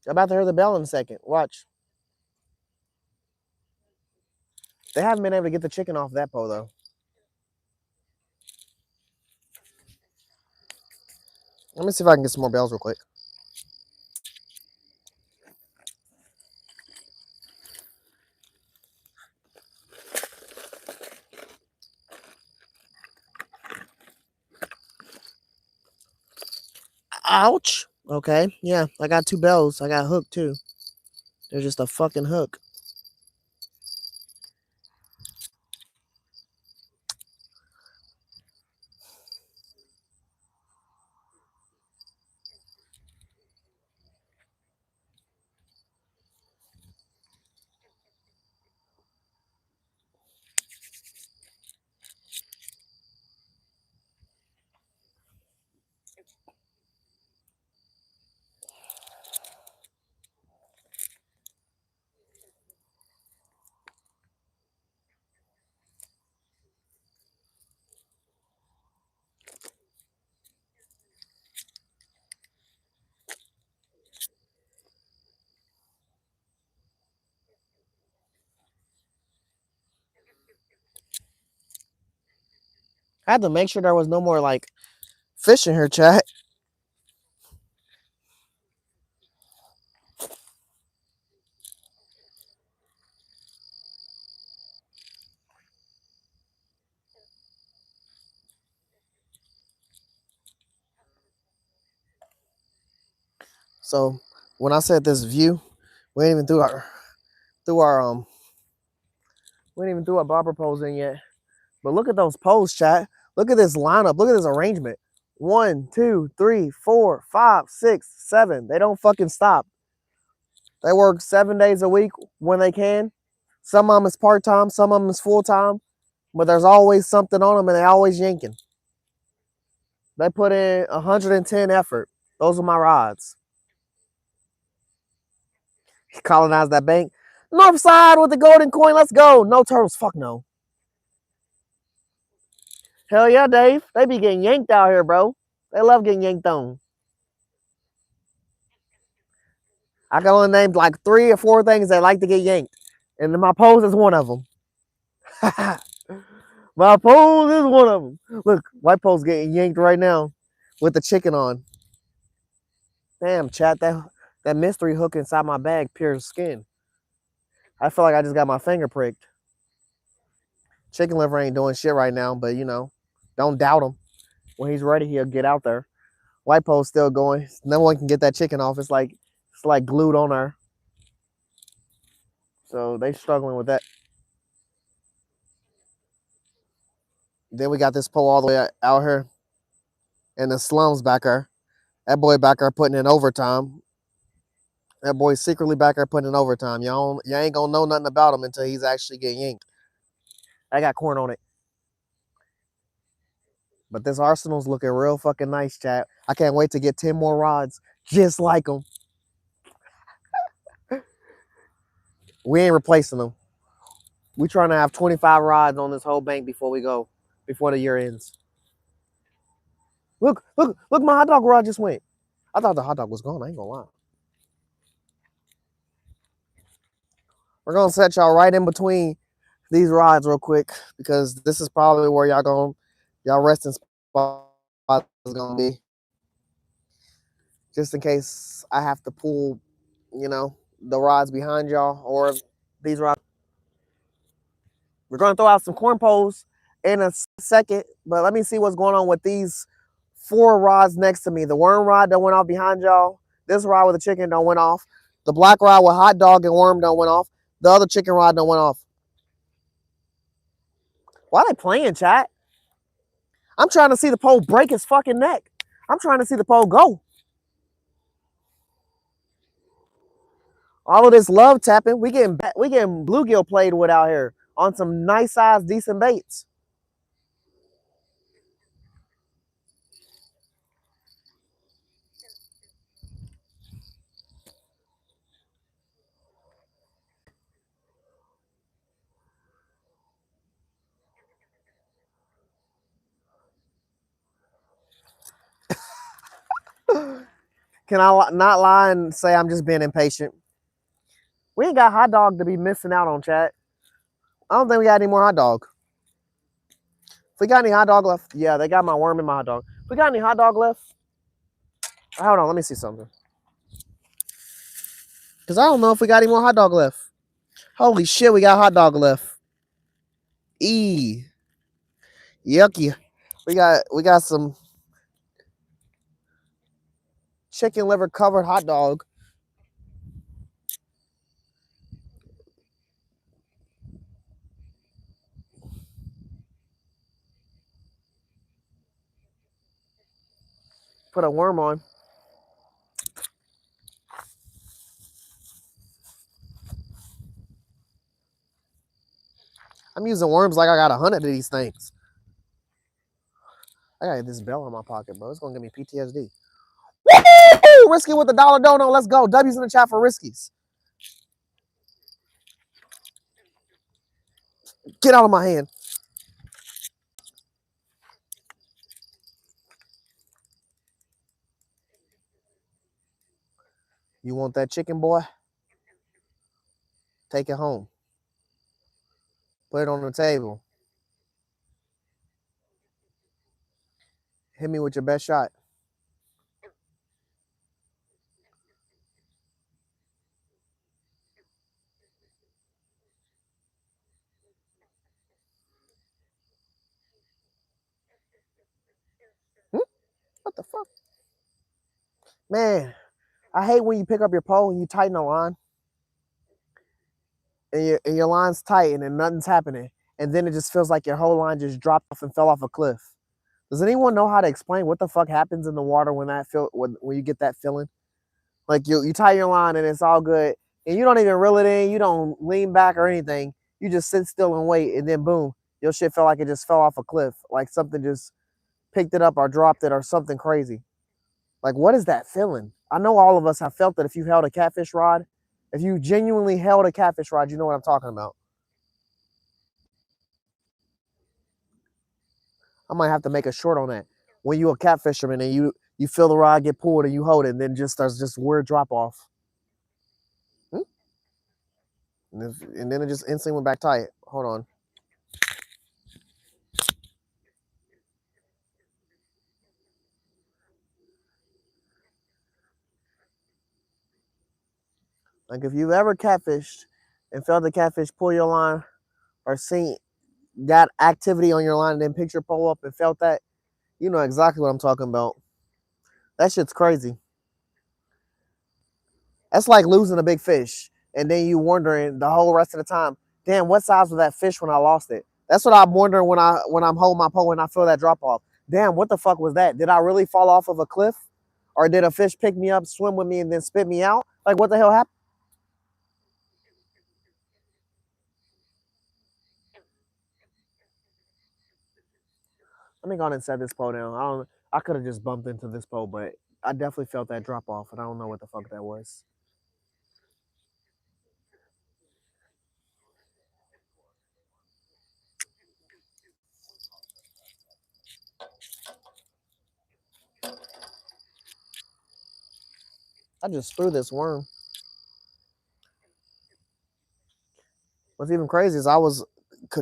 I'm about to hear the bell in a second. Watch. They haven't been able to get the chicken off that pole though. Let me see if I can get some more bells real quick. Ouch. Okay, yeah, I got 2 bells. I got hooked too. They're just a fucking hook. I had to make sure there was no more like fish in here, chat. So when I said this view, we ain't even through our we ain't even threw our barber poles in yet. But look at those poles, chat. Look at this lineup. Look at this arrangement. 1, 2, 3, 4, 5, 6, 7. They don't fucking stop. They work 7 days a week when they can. Some of them is part time, some of them is full time, but there's always something on them and they always yanking. They put in 110 effort. Those are my rods. Colonize that bank. North side with the golden coin. Let's go. No turtles. Fuck no. Hell yeah, Dave. They be getting yanked out here, bro. They love getting yanked on. I can only name like 3 or 4 things they like to get yanked. And my pose is one of them. My pose is one of them. Look, white pose getting yanked right now with the chicken on. Damn, chat, that mystery hook inside my bag pierced skin. I feel like I just got my finger pricked. Chicken liver ain't doing shit right now, but you know, don't doubt him. When he's ready, he'll get out there. White pole's still going. No one can get that chicken off. It's like glued on her. So they struggling with that. Then we got this pole all the way out here in the slums back there. That boy back there putting in overtime. That boy secretly back there putting in overtime. Y'all ain't gonna know nothing about him until he's actually getting yanked. I got corn on it. But this Arsenal's looking real fucking nice, chat. I can't wait to get 10 more rods just like them. We ain't replacing them. We trying to have 25 rods on this whole bank before we go, before the year ends. Look, my hot dog rod just went. I thought the hot dog was gone. I ain't gonna lie. We're gonna set y'all right in between these rods real quick because this is probably where y'all resting spot is gonna be. Just in case I have to pull, the rods behind y'all or these rods. We're gonna throw out some corn poles in a second, but let me see what's going on with these 4 rods next to me. The worm rod that went off behind y'all. This rod with the chicken don't went off. The black rod with hot dog and worm don't went off. The other chicken rod don't went off. Why are they playing, chat? I'm trying to see the pole break his fucking neck. I'm trying to see the pole go. All of this love tapping, we getting bluegill played with out here on some nice size, decent baits. Can I not lie and say I'm just being impatient? We ain't got hot dog to be missing out on, chat. I don't think we got any more hot dog. If we got any hot dog left, yeah, they got my worm and my hot dog. If we got any hot dog left, hold on, let me see something. Because I don't know if we got any more hot dog left. Holy shit, we got hot dog left. Yucky. We got some chicken liver covered hot dog. Put a worm on. I'm using worms like I got 100 of these things. I got this bell in my pocket, bro. It's gonna give me PTSD. Woo! Risky with the dollar dono. Let's go. W's in the chat for Riskies. Get out of my hand. You want that chicken, boy? Take it home. Put it on the table. Hit me with your best shot. What the fuck? Man, I hate when you pick up your pole and you tighten the line. And your line's tight and nothing's happening. And then it just feels like your whole line just dropped off and fell off a cliff. Does anyone know how to explain what the fuck happens in the water when you get that feeling? Like you tie your line and it's all good. And you don't even reel it in. You don't lean back or anything. You just sit still and wait. And then boom, your shit felt like it just fell off a cliff. Like something just picked it up or dropped it or something crazy. Like, what is that feeling? I know all of us have felt that if you held a catfish rod. If you genuinely held a catfish rod, you know what I'm talking about. I might have to make a short on that. When you a catfisherman and you feel the rod get pulled and you hold it and then just starts just weird drop off. And then it just instantly went back tight. Hold on. Like if you've ever catfished and felt the catfish pull your line or seen that activity on your line and then picked your pole up and felt that, you know exactly what I'm talking about. That shit's crazy. That's like losing a big fish and then you wondering the whole rest of the time, damn, what size was that fish when I lost it? That's what I'm wondering when I'm holding my pole and I feel that drop off. Damn, what the fuck was that? Did I really fall off of a cliff? Or did a fish pick me up, swim with me, and then spit me out? Like, what the hell happened? Let me go on and set this pole down. I could have just bumped into this pole, but I definitely felt that drop off, and I don't know what the fuck that was. I just threw this worm. What's even crazy is I was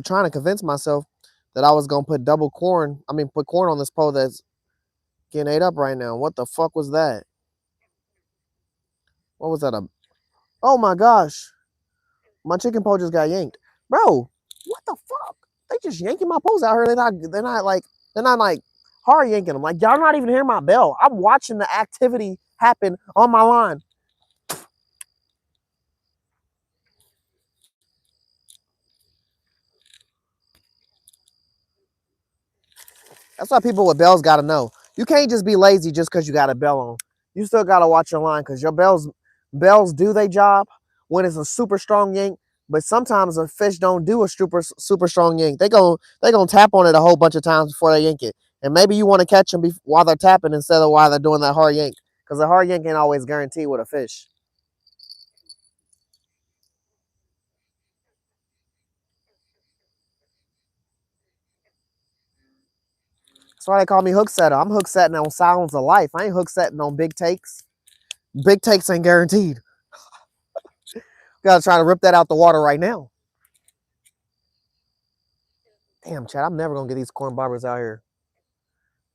trying to convince myself that I was gonna put double corn. I mean, put corn on this pole that's getting ate up right now. What the fuck was that? What was that? Oh my gosh, my chicken pole just got yanked, bro. What the fuck? They just yanking my poles out here. They're not like hard yanking them. Like y'all not even hearing my bell. I'm watching the activity happen on my line. That's why people with bells got to know. You can't just be lazy just because you got a bell on. You still got to watch your line because your bells do their job when it's a super strong yank. But sometimes a fish don't do a super strong yank. They gonna tap on it a whole bunch of times before they yank it. And maybe you want to catch them while they're tapping instead of while they're doing that hard yank. Because a hard yank ain't always guaranteed with a fish. That's why they call me hook setter. I'm hook setting on Silence of Life. I ain't hook setting on big takes. Big takes ain't guaranteed. Gotta try to rip that out the water right now. Damn, Chad, I'm never gonna get these corn bobbers out here.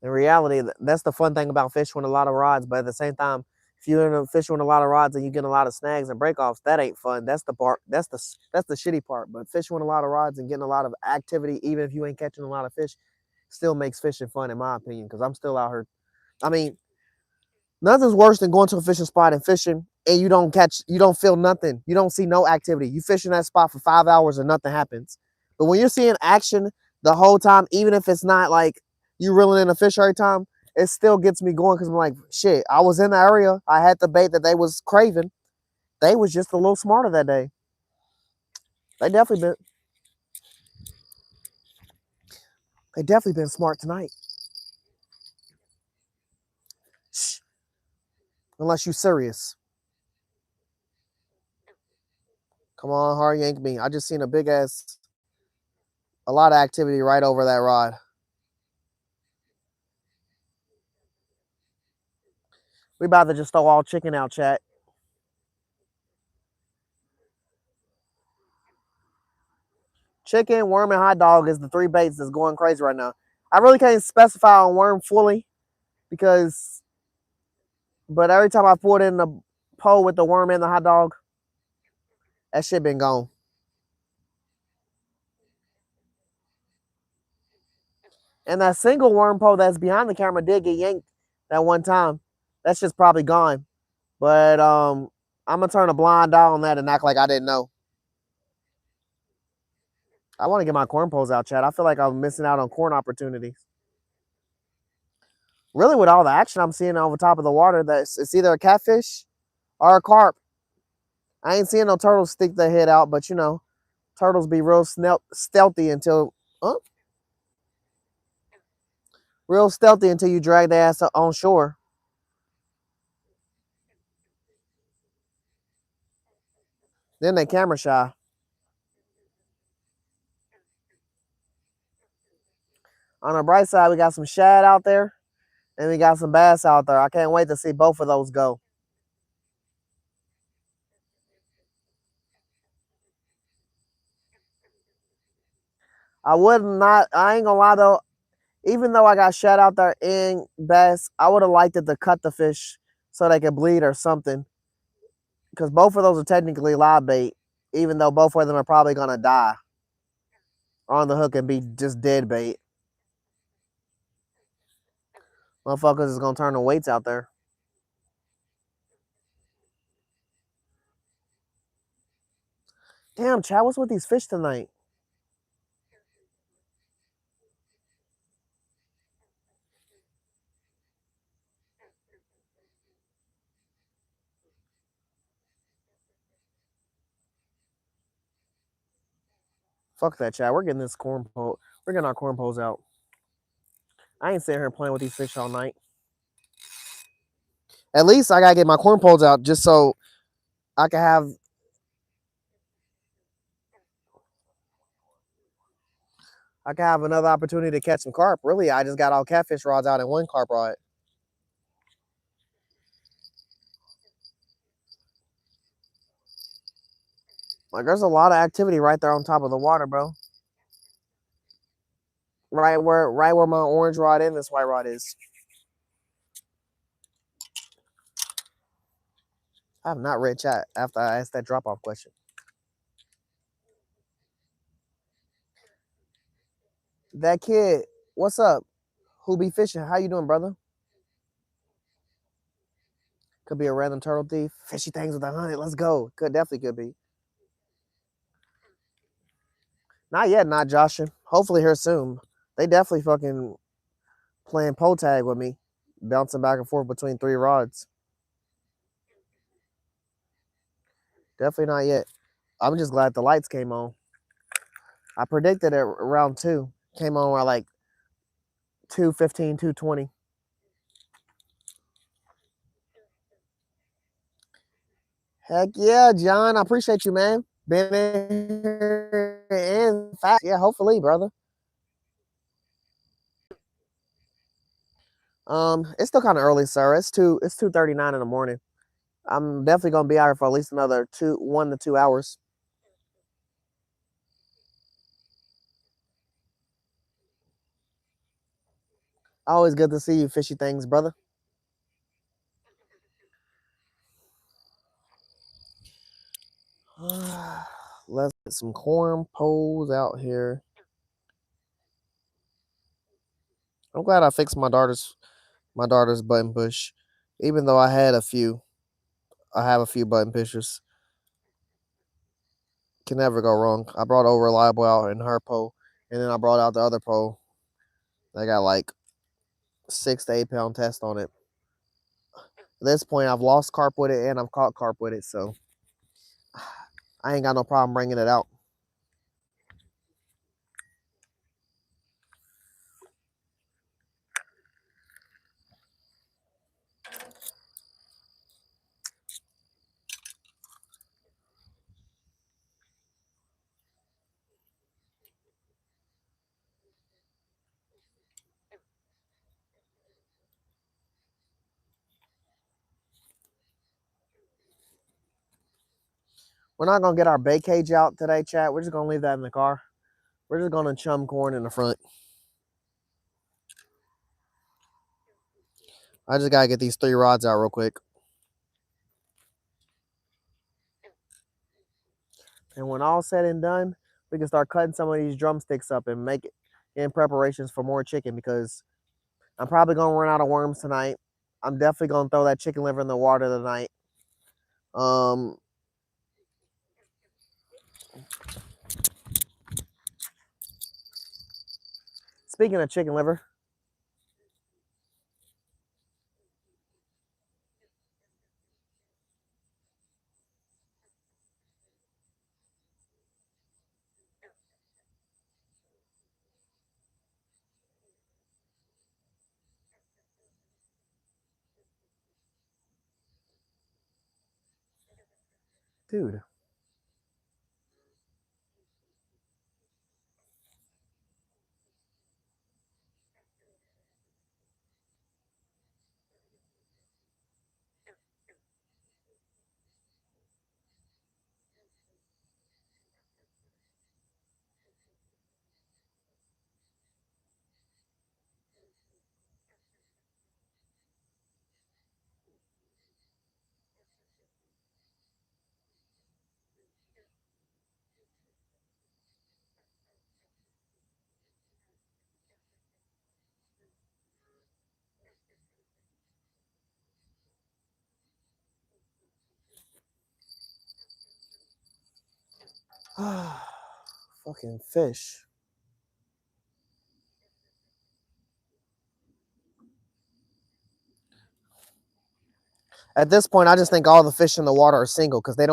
In reality, that's the fun thing about fishing with a lot of rods. But at the same time, if you're in a fishing with a lot of rods and you get a lot of snags and breakoffs, that ain't fun. That's the part. That's the shitty part. But fishing with a lot of rods and getting a lot of activity, even if you ain't catching a lot of fish, still makes fishing fun in my opinion. Because I'm still out here. I mean, nothing's worse than going to a fishing spot and fishing and you don't feel nothing. You don't see no activity. You fish in that spot for 5 hours and nothing happens. But when you're seeing action the whole time, even if it's not like you reeling in a fish every time, it still gets me going because I'm like, shit, I was in the area. I had the bait that they was craving. They was just a little smarter that day. They definitely been they definitely been smart tonight. Shh, unless you serious. Come on, hard yank me. I just seen a lot of activity right over that rod. We about to just throw all chicken out, chat. Chicken, worm, and hot dog is the three baits that's going crazy right now. I really can't specify on worm fully because, but every time I put in the pole with the worm and the hot dog, that shit been gone. And that single worm pole that's behind the camera did get yanked that one time. That's just probably gone. But I'm gonna turn a blind eye on that and act like I didn't know. I want to get my corn poles out, Chad. I feel like I'm missing out on corn opportunities. Really, with all the action I'm seeing over top of the water, that's it's either a catfish or a carp. I ain't seeing no turtles stick their head out, but you know, turtles be real stealthy until real stealthy until you drag their ass on shore. Then they camera shy. On the bright side, we got some shad out there, and we got some bass out there. I can't wait to see both of those go. I would not. I ain't gonna lie though. Even though I got shad out there in bass, I would have liked it to cut the fish so they could bleed or something. Because both of those are technically live bait, even though both of them are probably gonna die on the hook and be just dead bait. Motherfuckers is gonna turn the weights out there. Damn, Chad, what's with these fish tonight? Fuck that, Chad. We're getting this corn pole. We're getting our corn poles out. I ain't sitting here playing with these fish all night. At least I gotta get my corn poles out just so I can have another opportunity to catch some carp. Really, I just got all catfish rods out and one carp rod. Like there's a lot of activity right there on top of the water, bro. Right where my orange rod and this white rod is. I have not read chat after I asked that drop off question. That kid, what's up? Who be fishing? How you doing, brother? Could be a random turtle thief. Fishy things with 100. Let's go. Definitely could be. Not yet, not Joshing. Hopefully here soon. They definitely fucking playing pole tag with me, bouncing back and forth between three rods. Definitely not yet. I'm just glad the lights came on. I predicted it around 2. Came on around like 2:15, 2:20. Heck yeah, John. I appreciate you, man. Been in here and fast. Yeah, hopefully, brother. It's still kind of early, sir. It's 2:39 in the morning. I'm definitely gonna be out here for at least another 1 to 2 hours. Always good to see you, fishy things, brother. Let's get some corn poles out here. I'm glad I fixed my daughter's button push. Even though I have a few button pushers. Can never go wrong. I brought over reliable out in her pole, and then I brought out the other pole. I got like 6 to 8 pound test on it. At this point, I've lost carp with it and I've caught carp with it, so I ain't got no problem bringing it out. We're not gonna get our bait cage out today, chat. We're just gonna leave that in the car. We're just gonna chum corn in the front. I just gotta get these 3 rods out real quick. And when all said and done, we can start cutting some of these drumsticks up and make it in preparations for more chicken because I'm probably gonna run out of worms tonight. I'm definitely gonna throw that chicken liver in the water tonight. Um, Speaking of chicken liver, dude. Fucking fish. At this point, I just think all the fish in the water are single because they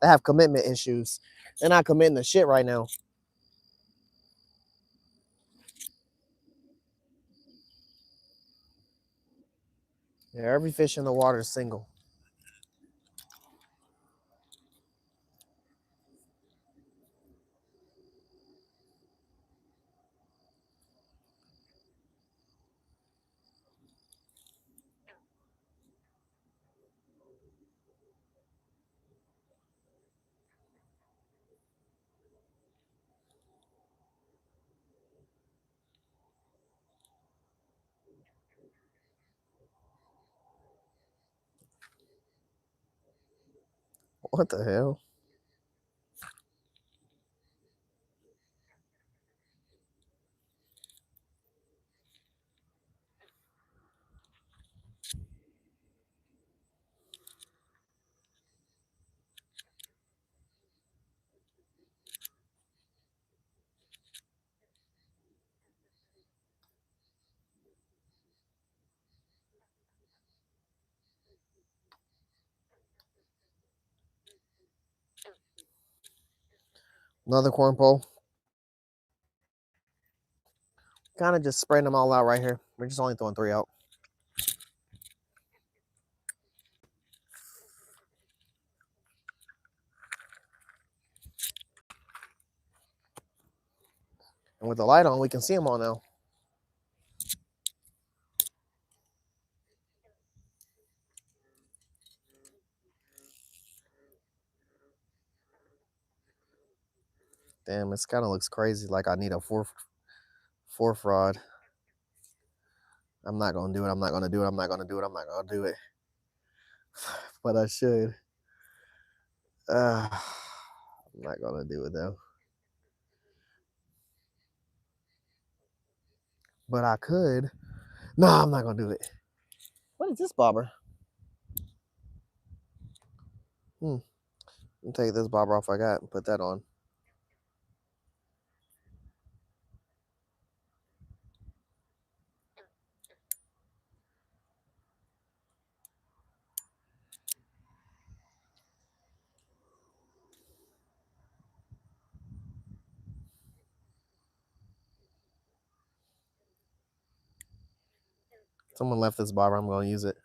have commitment issues. They're not committing to shit right now. Yeah, every fish in the water is single. What the hell? Another corn pole. Kind of just spreading them all out right here. We're just only throwing 3 out. And with the light on, we can see them all now. Damn, this kind of looks crazy. Like I need a fourth rod. I'm not gonna do it. I'm not gonna do it. I'm not gonna do it. I'm not gonna do it. But I should. I'm not gonna do it though. But I could. No, I'm not gonna do it. What is this bobber? I'll take this bobber off I got and put that on. Someone left this bobber. I'm gonna use it.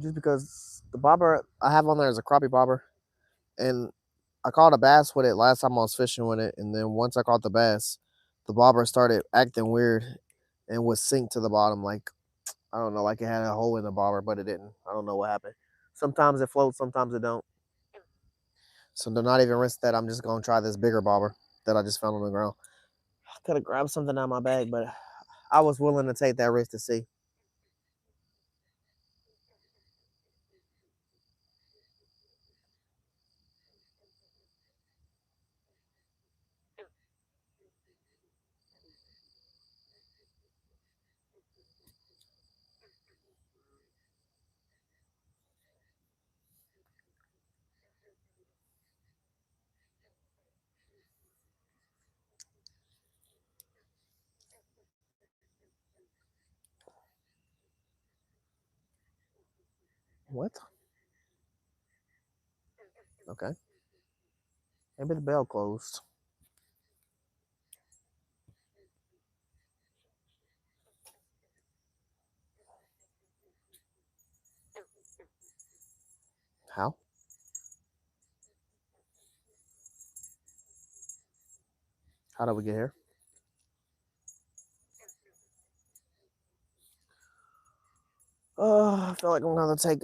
Just because the bobber I have on there is a crappie bobber, and I caught a bass with it last time I was fishing with it, and then once I caught the bass, the bobber started acting weird and would sink to the bottom. Like I don't know, like it had a hole in the bobber, but it didn't. I don't know what happened. Sometimes it floats, sometimes it don't. So they're not even risk that. I'm just gonna try this bigger bobber that I just found on the ground. I could have grabbed something out of my bag, but I was willing to take that risk to see. What? Okay. Maybe the bell closed. How? How did we get here? I feel like I'm gonna take.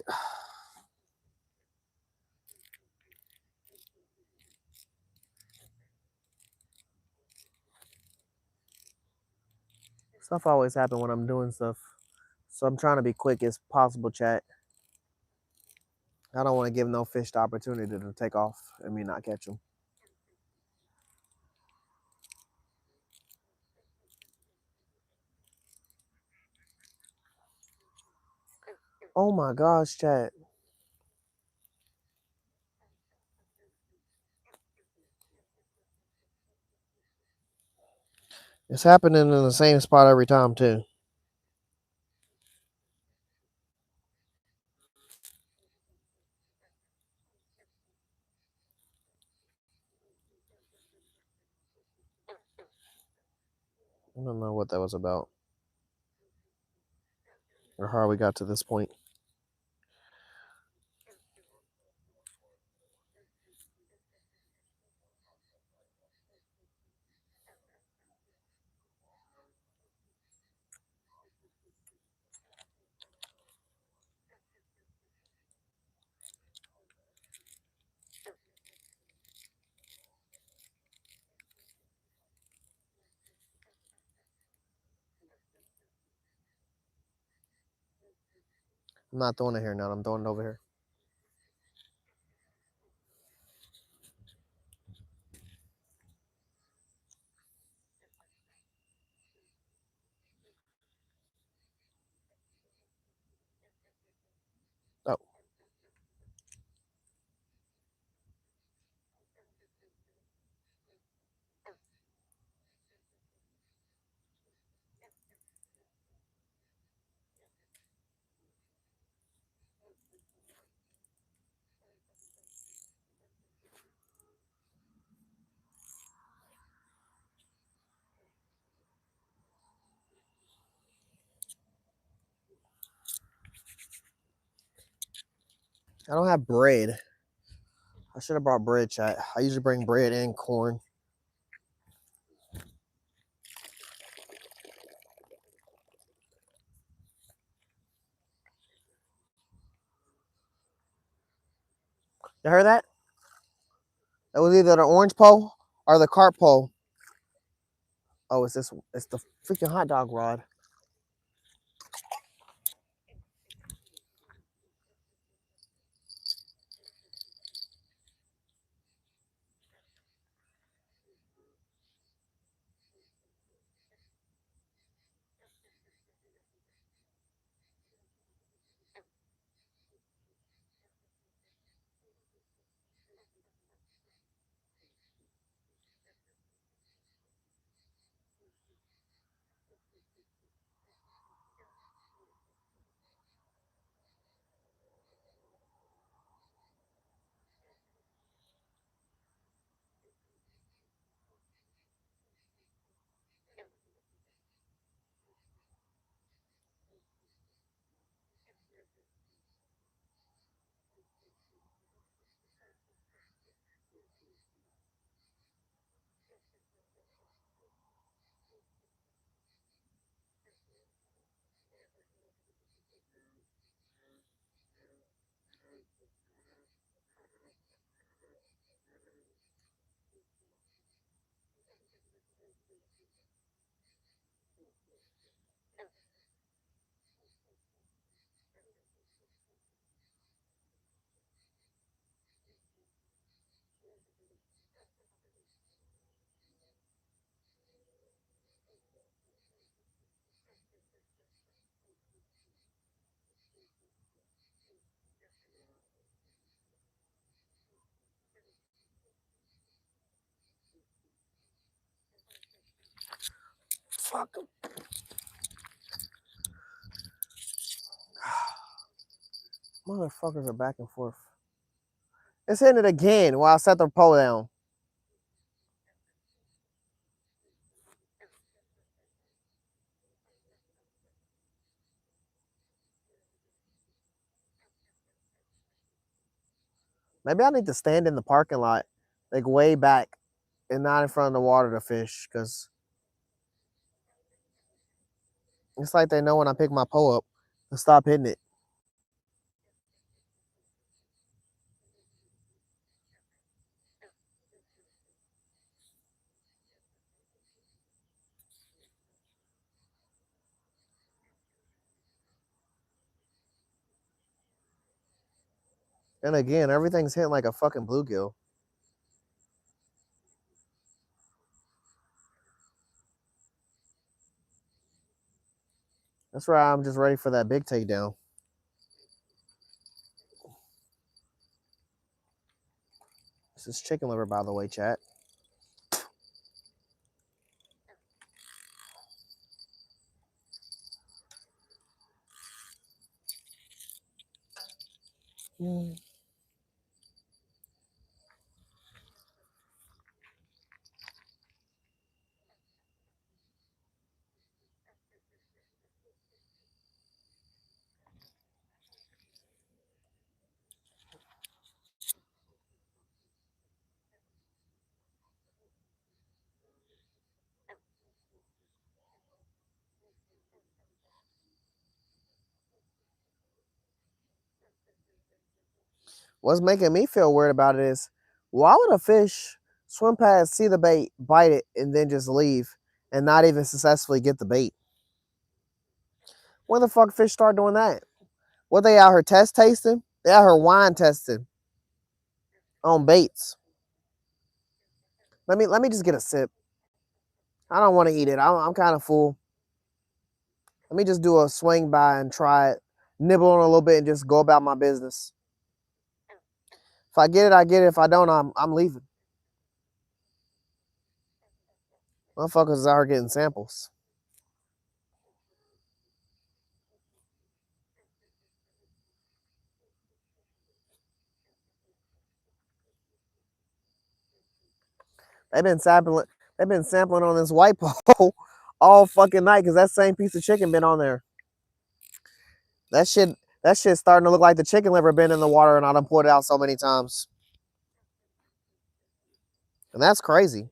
Stuff always happen when I'm doing stuff, so I'm trying to be quick as possible. Chat. I don't want to give no fish the opportunity to take off and me not catch them. Oh my gosh, chat. It's happening in the same spot every time too. I don't know what that was about or how we got to this point. I'm not throwing it here now. I'm throwing it over here. Oh. I don't have bread. I should have brought bread, chat. I usually bring bread and corn. You heard that? That was either the orange pole or the cart pole. Oh, it's this. It's the freaking hot dog rod. Fuck. Motherfuckers are back and forth. It's hitting it again while I set the pole down. Maybe I need to stand in the parking lot, like way back, and not in front of the water to fish, because it's like they know when I pick my pole up to stop hitting it. And again, everything's hitting like a fucking bluegill. That's why I'm just ready for that big takedown. This is chicken liver, by the way, chat. Mm. What's making me feel weird about it is, why would a fish swim past, see the bait, bite it, and then just leave and not even successfully get the bait? When the fuck fish start doing that? What, they out here test tasting? They out here wine testing on baits. Let me just get a sip. I don't want to eat it. I'm kind of full. Let me just do a swing by and try it, nibble on a little bit, and just go about my business. If I get it, I get it. If I don't, I'm leaving. Motherfuckers are getting samples. They've been sampling. They've been sampling on this white pole all fucking night because that same piece of chicken been on there. That shit. That shit's starting to look like the chicken liver been in the water, and I done poured it out so many times. And that's crazy.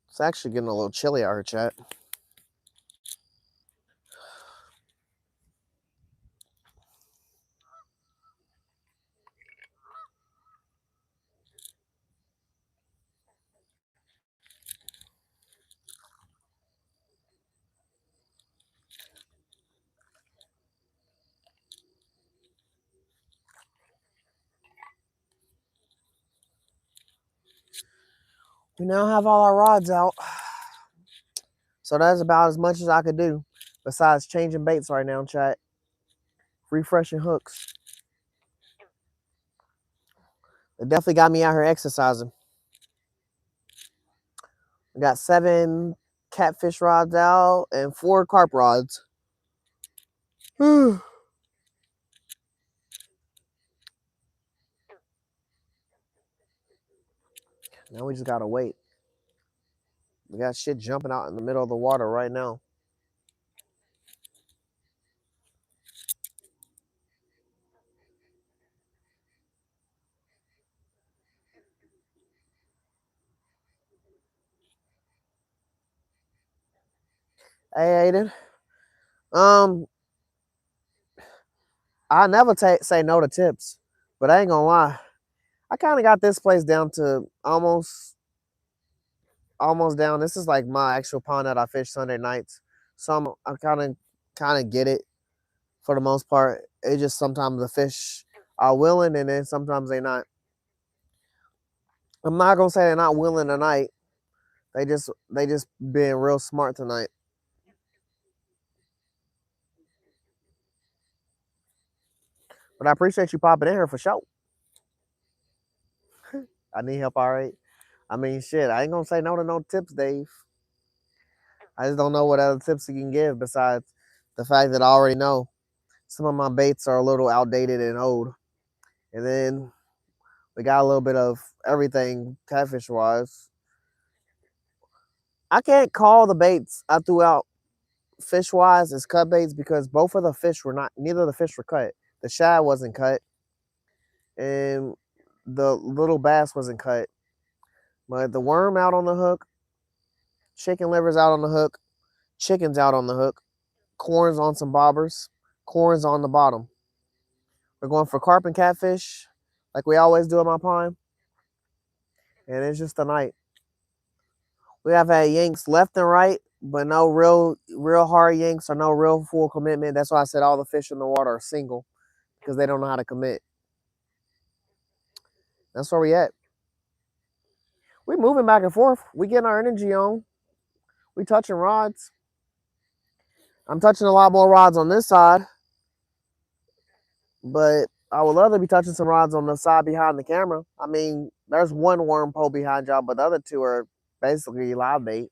It's actually getting a little chilly out here, chat. We now have all our rods out. So that's about as much as I could do besides changing baits right now, chat. Refreshing hooks. It definitely got me out here exercising. I got 7 catfish rods out and 4 carp rods. Now we just gotta wait. We got shit jumping out in the middle of the water right now. Hey, Aiden. Um, I never say no to tips, but I ain't gonna lie. I kind of got this place down to almost down. This is like my actual pond that I fish Sunday nights, so I kind of get it for the most part. It just sometimes the fish are willing, and then sometimes they not. I'm not gonna say they're not willing tonight. They just being real smart tonight. But I appreciate you popping in here for sure. I need help, all right. I mean, shit. I ain't gonna say no to no tips, Dave. I just don't know what other tips you can give besides the fact that I already know some of my baits are a little outdated and old. And then we got a little bit of everything catfish wise. I can't call the baits I threw out fish wise as cut baits because both of the fish were not, neither of the fish were cut. The shad wasn't cut and the little bass wasn't cut. But the worm out on the hook, chicken livers out on the hook, chickens out on the hook, corns on some bobbers, corns on the bottom. We're going for carp and catfish like we always do in my pond. And it's just a night. We have had yanks left and right, but no real hard yanks or no real full commitment. That's why I said all the fish in the water are single because they don't know how to commit. That's where we at. We moving back and forth. We getting our energy on. We touching rods. I'm touching a lot more rods on this side, but I would love to be touching some rods on the side behind the camera. I mean, there's one worm pole behind y'all, but the other two are basically live bait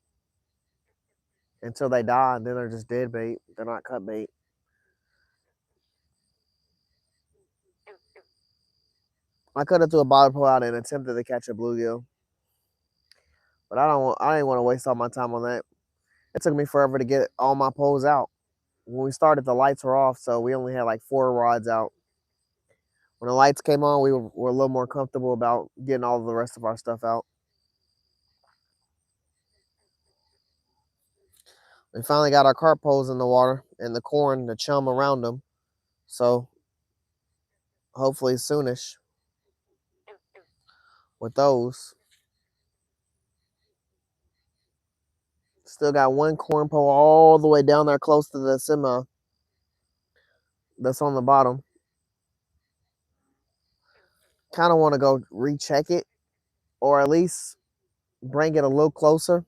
until they die, and then they're just dead bait. They're not cut bait. I could have threw a bottom pole out and attempted to catch a bluegill, but I didn't want to waste all my time on that. It took me forever to get all my poles out. When we started, the lights were off, so we only had like 4 rods out. When the lights came on, we were a little more comfortable about getting all the rest of our stuff out. We finally got our carp poles in the water and the corn, the chum around them. So hopefully soonish with those. Still got one corn pole all the way down there close to the semi that's on the bottom. Kind of want to go recheck it, or at least bring it a little closer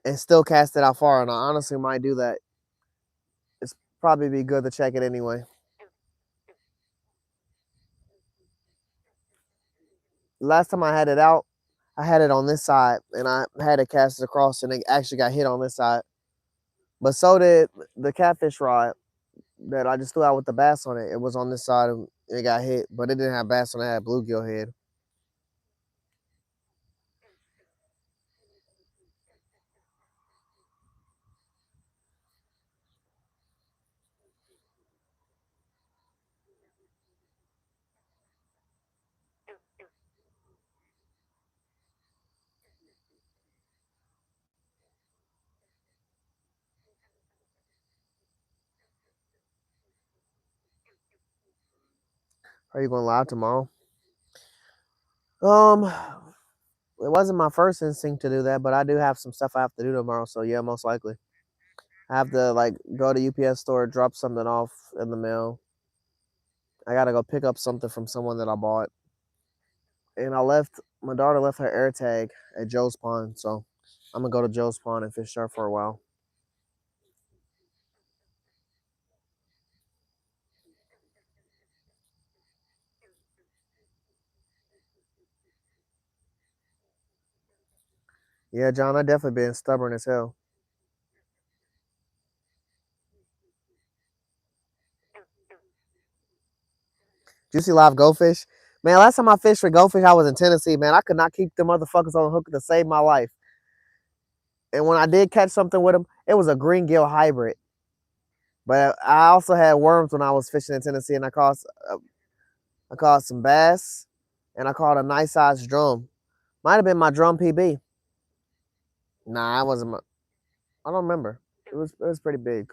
and still cast it out far. And I honestly might do that. It's probably be good to check it anyway. Last time I had it out, I had it on this side and I had to cast it across and it actually got hit on this side. But so did the catfish rod that I just threw out with the bass on it. It was on this side and it got hit, but it didn't have bass on it. It had bluegill head. Are you going live tomorrow? It wasn't my first instinct to do that, but I do have some stuff I have to do tomorrow. So yeah, most likely. I have to like go to UPS store, drop something off in the mail. I gotta go pick up something from someone that I bought. And my daughter left her air tag at Joe's Pond, so I'm gonna go to Joe's Pond and fish there for a while. Yeah, John, I definitely been stubborn as hell. Did you see live goldfish? Man, last time I fished for goldfish, I was in Tennessee, man. I could not keep them motherfuckers on the hook to save my life. And when I did catch something with them, it was a green gill hybrid. But I also had worms when I was fishing in Tennessee, and I caught some bass, and I caught a nice sized drum. Might have been my drum PB. Nah, I wasn't. I don't remember. It was pretty big.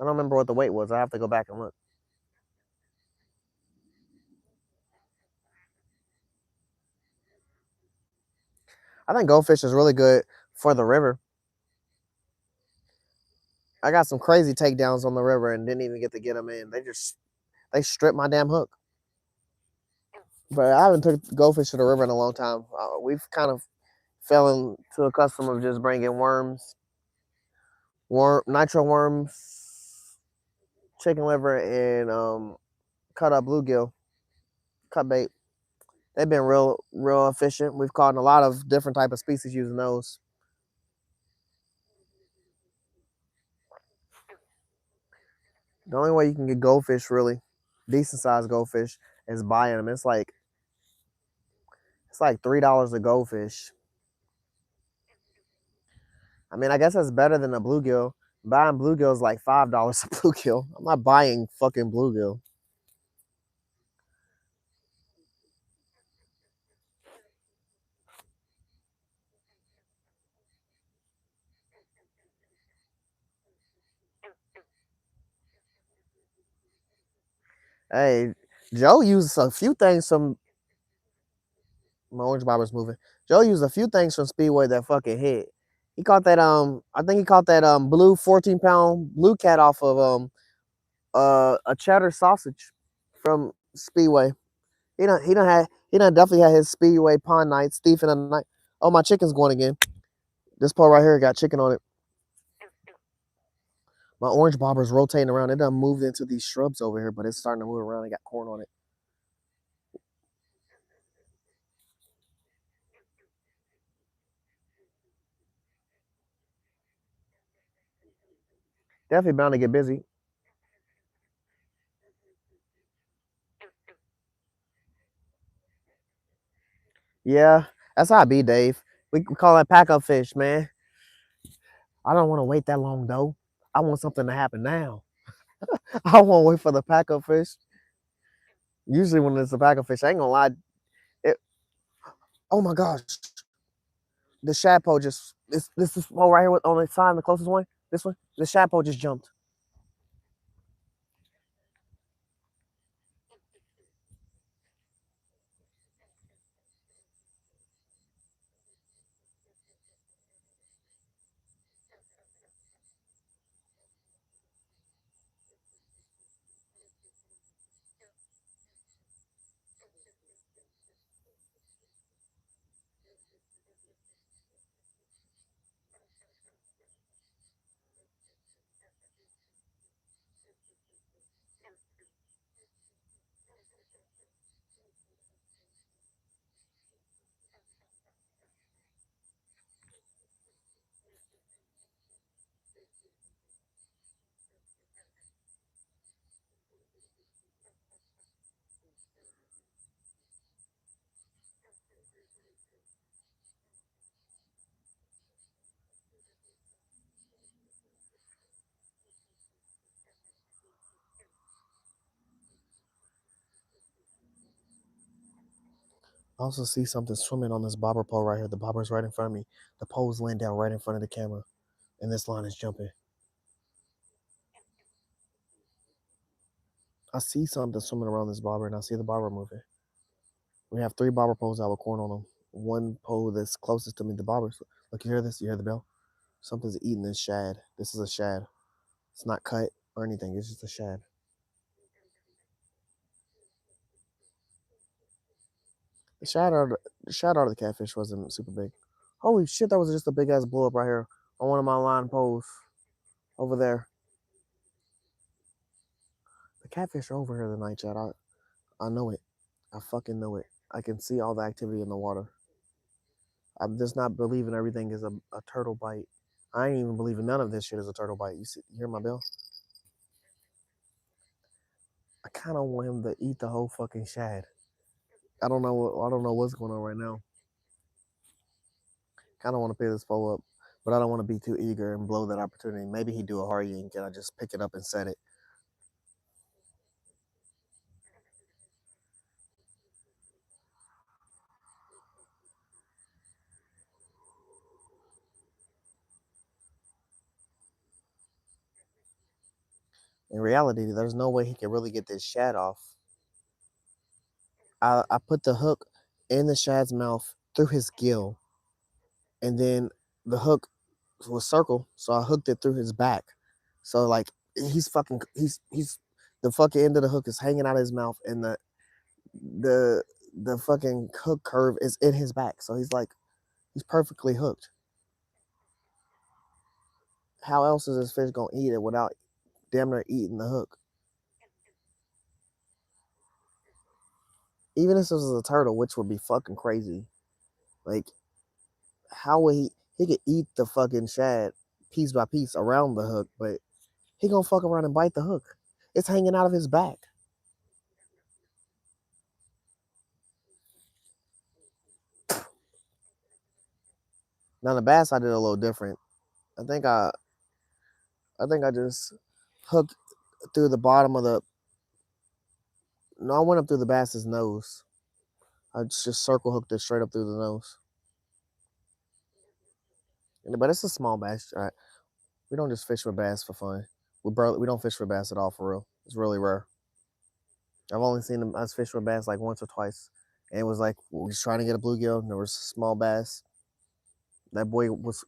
I don't remember what the weight was. I have to go back and look. I think goldfish is really good for the river. I got some crazy takedowns on the river and didn't even get to get them in. They stripped my damn hook. But I haven't took goldfish to the river in a long time. We've kind of fell into a custom of just bringing worms, nitro worms, chicken liver, and cut up bluegill, cut bait. They've been real efficient. We've caught a lot of different type of species using those. The only way you can get goldfish really, decent sized goldfish, is buying them. It's like $3 a goldfish. I mean, I guess that's better than a bluegill. Buying bluegill is like $5 a bluegill. I'm not buying fucking bluegill. Hey, Joe used a few things from my orange barber's moving. Joe used a few things from Speedway that fucking hit. He caught that I think he caught that blue 14-pound blue cat off of a cheddar sausage from Speedway. He done definitely had his Speedway pond nights, thief in the night. Oh, my chicken's going again. This pole right here got chicken on it. My orange bobber's rotating around. It done moved into these shrubs over here, but it's starting to move around. It got corn on it. Definitely bound to get busy. Yeah, that's how I be, Dave. We call that pack up fish, man. I don't want to wait that long though. I want something to happen now. I won't wait for the pack up fish. Usually when it's a pack of fish, I ain't gonna lie. It, oh my gosh, the shadpole just this is pole right here on the sign, the closest one. This one, the shadpole just jumped. I also see something swimming on this bobber pole right here. The bobber's right in front of me. The pole's laying down right in front of the camera, and this line is jumping. I see something swimming around this bobber, and I see the bobber moving. We have 3 bobber poles out with corn on them. One pole that's closest to me, the bobbers. Look, you hear this? You hear the bell? Something's eating this shad. This is a shad. It's not cut or anything. It's just a shad. The shad out of the catfish wasn't super big. Holy shit, that was just a big ass blow up right here on one of my line poles over there. The catfish are over here tonight, Chad. I know it. I fucking know it. I can see all the activity in the water. I'm just not believing everything is a turtle bite. I ain't even believing none of this shit is a turtle bite. You hear my bell? I kind of want him to eat the whole fucking shad. I don't know what's going on right now. Kind of want to pick this pole up, but I don't want to be too eager and blow that opportunity. Maybe he do a hard yank and I just pick it up and set it. In reality, there's no way he can really get this shad off. I put the hook in the shad's mouth through his gill, and then the hook was circle, so I hooked it through his back. So like he's the fucking end of the hook is hanging out of his mouth, and the the fucking hook curve is in his back. So he's perfectly hooked. How else is this fish gonna eat it without damn near eating the hook? Even if this was a turtle, which would be fucking crazy. Like, how would he could eat the fucking shad piece by piece around the hook, but he gonna fuck around and bite the hook. It's hanging out of his back. Now the bass I did a little different. I think I I think I just hooked through the bottom of the no, I went up through the bass's nose. I just circle hooked it straight up through the nose. But it's a small bass. Right? We don't just fish for bass for fun. We don't fish for bass at all for real. It's really rare. I've only seen us fish for bass like once or twice, and it was like we was trying to get a bluegill, and there was a small bass. That boy was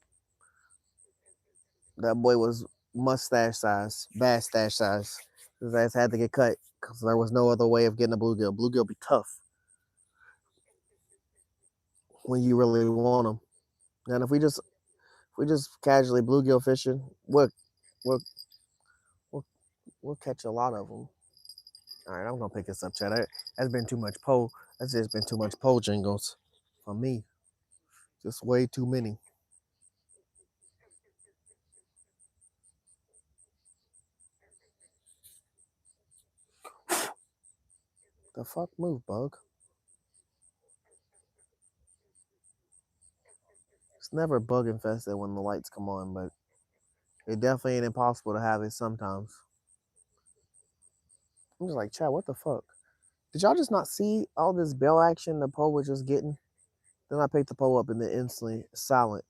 that boy was mustache size, bass stash size. His ass had to get cut because there was no other way of getting a bluegill. Bluegill be tough when you really want them. And if we just casually bluegill fishing, what We'll catch a lot of them. All right, I'm gonna pick this up, Chad. That's been too much pole. That's just been too much pole jingles for me. Just way too many. The fuck move, bug. It's never bug infested when the lights come on, but it definitely ain't impossible to have it sometimes. I'm just like, Chad, what the fuck? Did y'all just not see all this bell action the pole was just getting? Then I picked the pole up and then instantly silent.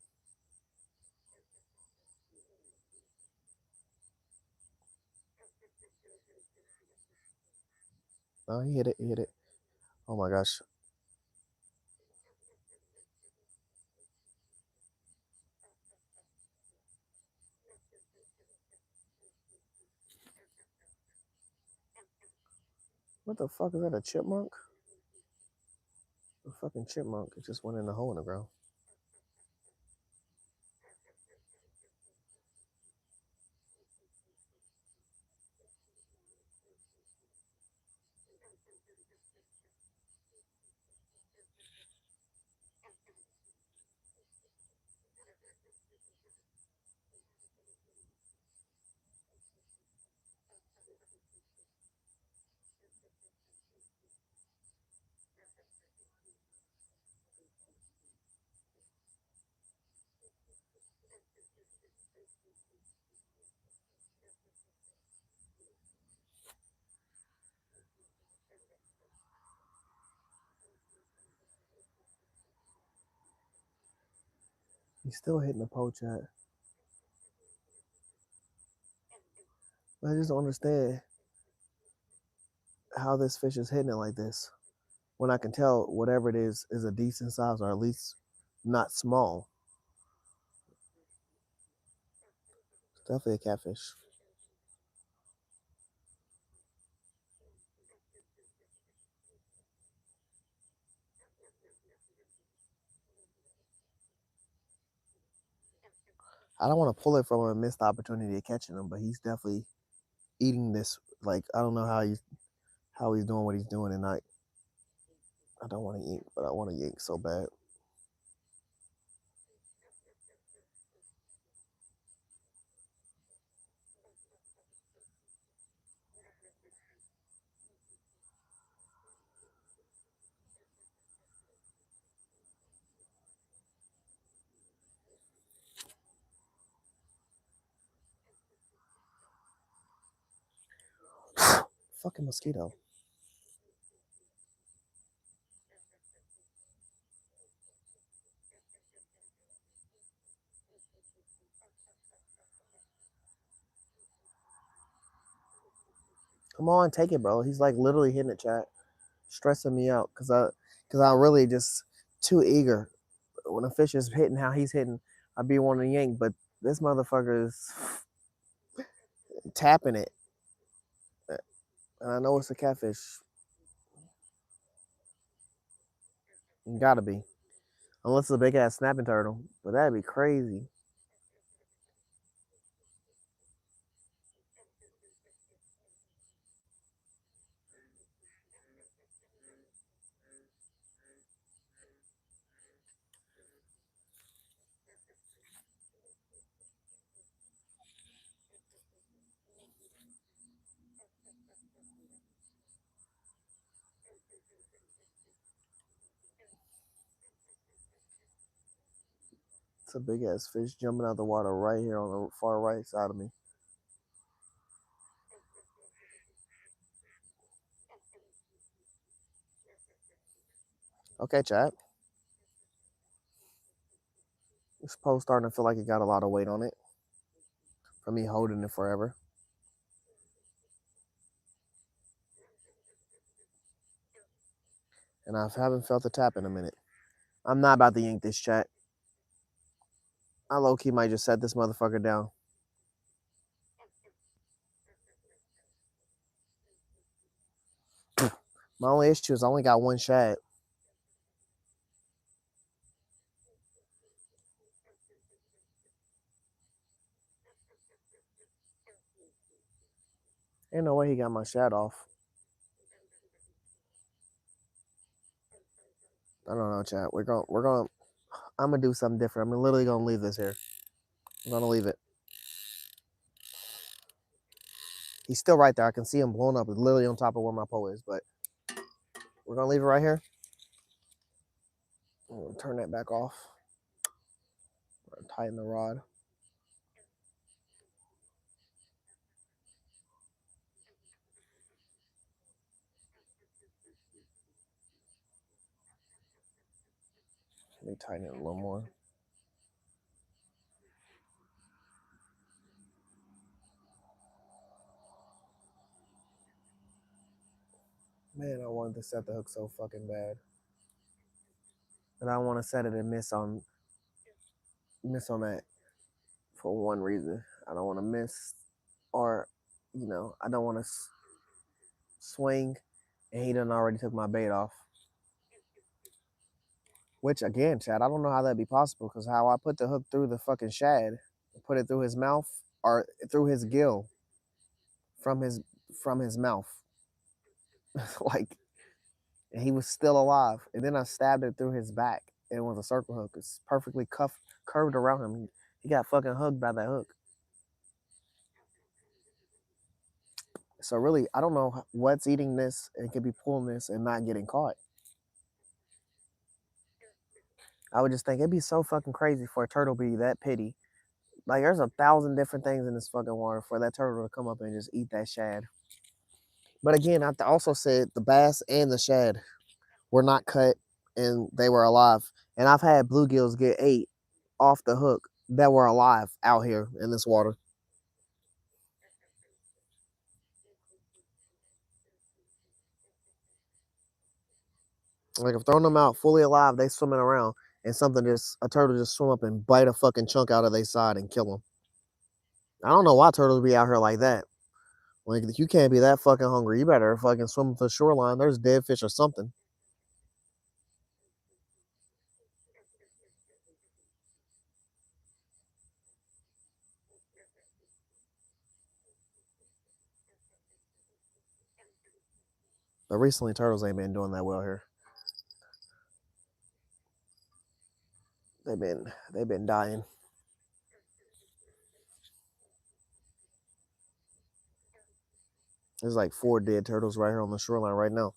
Oh, he hit it. He hit it. Oh my gosh. What the fuck is that? A chipmunk? A fucking chipmunk. It just went in the hole in the ground. He's still hitting the pole, Chat. I just don't understand how this fish is hitting it like this. When I can tell whatever it is a decent size or at least not small. It's definitely a catfish. I don't want to pull it from a missed opportunity of catching him, but he's definitely eating this. Like I don't know how he's doing what he's doing, and I don't want to yank, but I want to yank so bad. Fucking mosquito. Come on, take it, bro. He's like literally hitting it, Chat, stressing me out because I'm really just too eager. When a fish is hitting how he's hitting, I be wanting to yank, but this motherfucker is tapping it, and I know it's a catfish. Gotta be, unless it's a big ass snapping turtle, but that'd be crazy. It's a big ass fish jumping out the water right here on the far right side of me. Okay, Chat. This pole starting to feel like it got a lot of weight on it from me holding it forever. And I haven't felt the tap in a minute. I'm not about to yank this, Chat. I low key might just set this motherfucker down. My only issue is I only got one shad. he got my shad off. I don't know, chat. I'm gonna do something different. I'm literally gonna leave this here. I'm gonna leave it. He's still right there. I can see him blowing up. It's literally on top of where my pole is, but we're gonna leave it right here. I'm gonna turn that back off. Tighten the rod. Let me tighten it a little more. Man, I wanted to set the hook so fucking bad. But I don't want to set it and miss on that for one reason. I don't want to miss, or I don't want to swing and he done already took my bait off. Which again, Chad, I don't know how that'd be possible because how I put the hook through the fucking shad, put it through his mouth or through his gill from his mouth. Like, and he was still alive. And then I stabbed it through his back. And it was a circle hook. It's perfectly curved around him. He got fucking hugged by that hook. So really, I don't know what's eating this and could be pulling this and not getting caught. I would just think it'd be so fucking crazy for a turtle to be that pity. Like, there's 1,000 different things in this fucking water for that turtle to come up and just eat that shad. But again, I also said the bass and the shad were not cut and they were alive. And I've had bluegills get ate off the hook that were alive out here in this water. Like, if throwing them out fully alive, they swimming around, and a turtle just swim up and bite a fucking chunk out of their side and kill them. I don't know why turtles be out here like that. Like, you can't be that fucking hungry. You better fucking swim to the shoreline. There's dead fish or something. But recently, turtles ain't been doing that well here. They've been dying. There's like 4 dead turtles right here on the shoreline right now.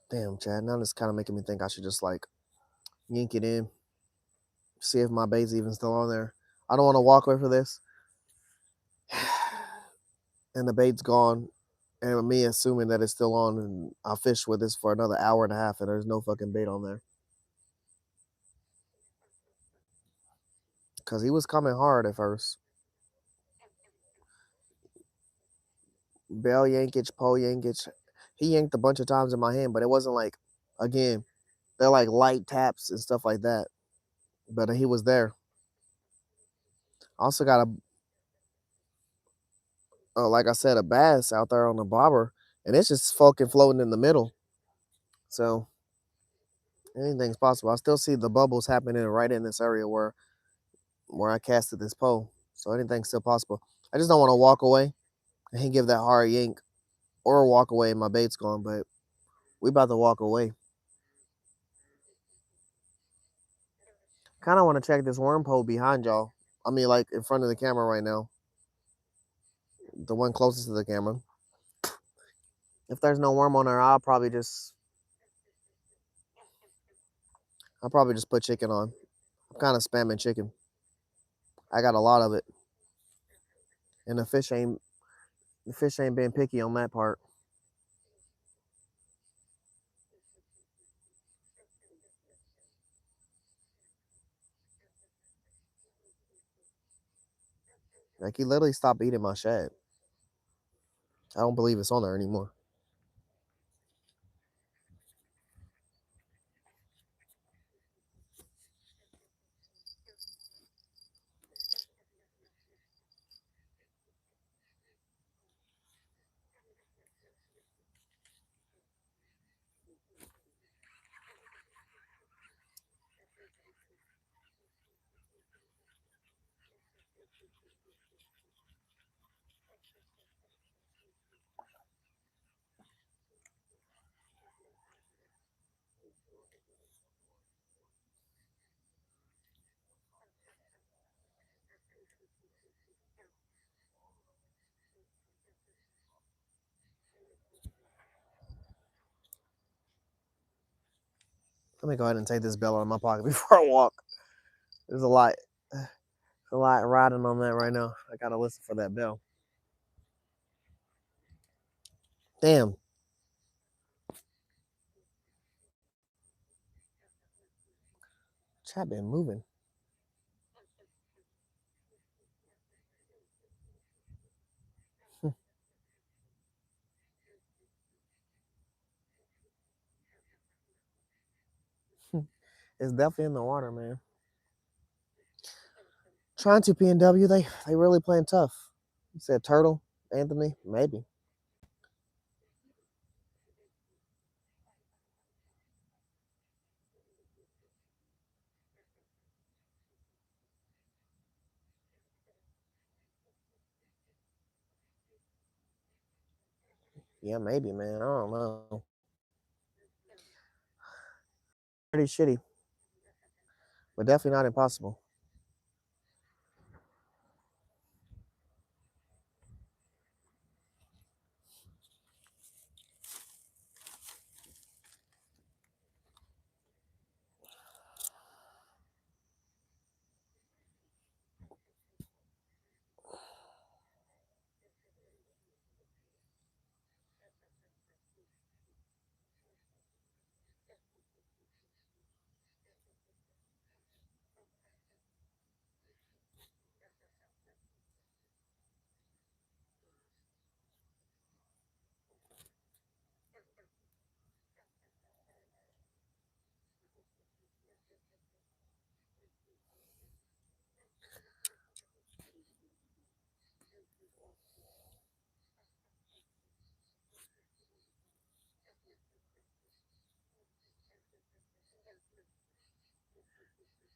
Damn, Chad. Now this kind of making me think I should just like yank it in, see if my bait's even still on there. I don't want to walk away for this, and the bait's gone, and me assuming that it's still on, and I fish with this for another hour and a half, and there's no fucking bait on there. Because he was coming hard at first. Bell yankage, pole yankage. He yanked a bunch of times in my hand, but it wasn't like, again, they're like light taps and stuff like that. But he was there. I also got like I said, a bass out there on the bobber, and it's just fucking floating in the middle. So anything's possible. I still see the bubbles happening right in this area where I casted this pole. So anything's still possible. I just don't want to walk away and he give that hard yank, or walk away and my bait's gone. But we about to walk away. Kind of want to check this worm pole behind y'all. I mean, like in front of the camera right now. The one closest to the camera. If there's no worm on there, I'll probably just put chicken on. I'm kind of spamming chicken. I got a lot of it. And the fish ain't being picky on that part. Like, he literally stopped eating my shad. I don't believe it's on there anymore. Let me go ahead and take this bell out of my pocket before I walk. There's a lot riding on that right now. I gotta listen for that bell. Damn. Chat been moving. It's definitely in the water, man. Trying to PNW, they really playing tough. You said Turtle, Anthony, maybe. Yeah, maybe, man. I don't know. Pretty shitty, but definitely not impossible.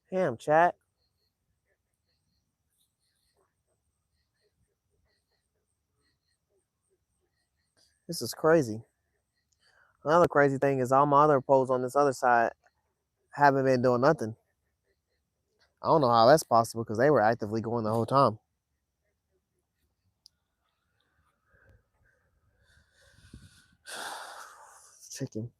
Damn, chat. This is crazy. Another crazy thing is all my other polls on this other side haven't been doing nothing. I don't know how that's possible because they were actively going the whole time. Chicken.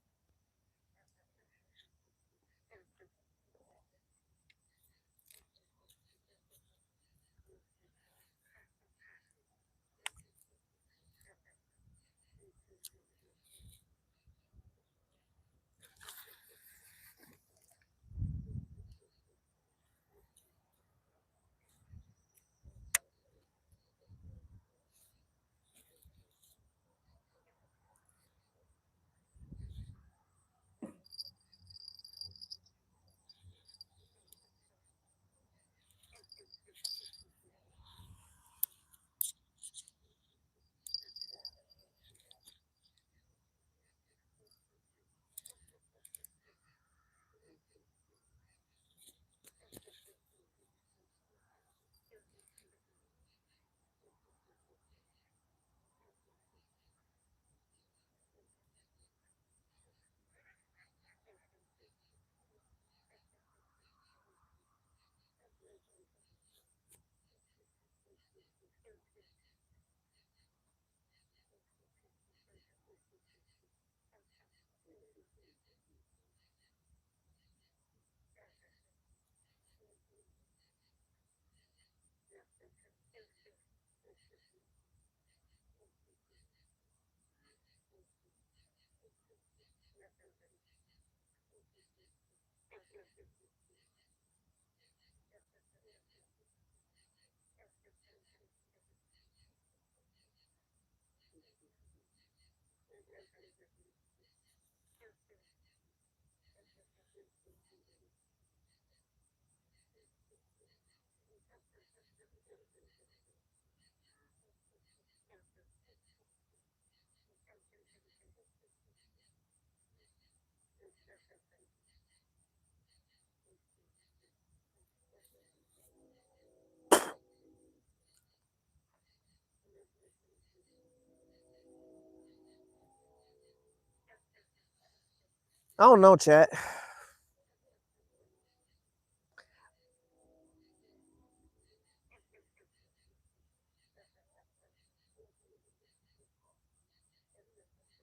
I don't know, chat.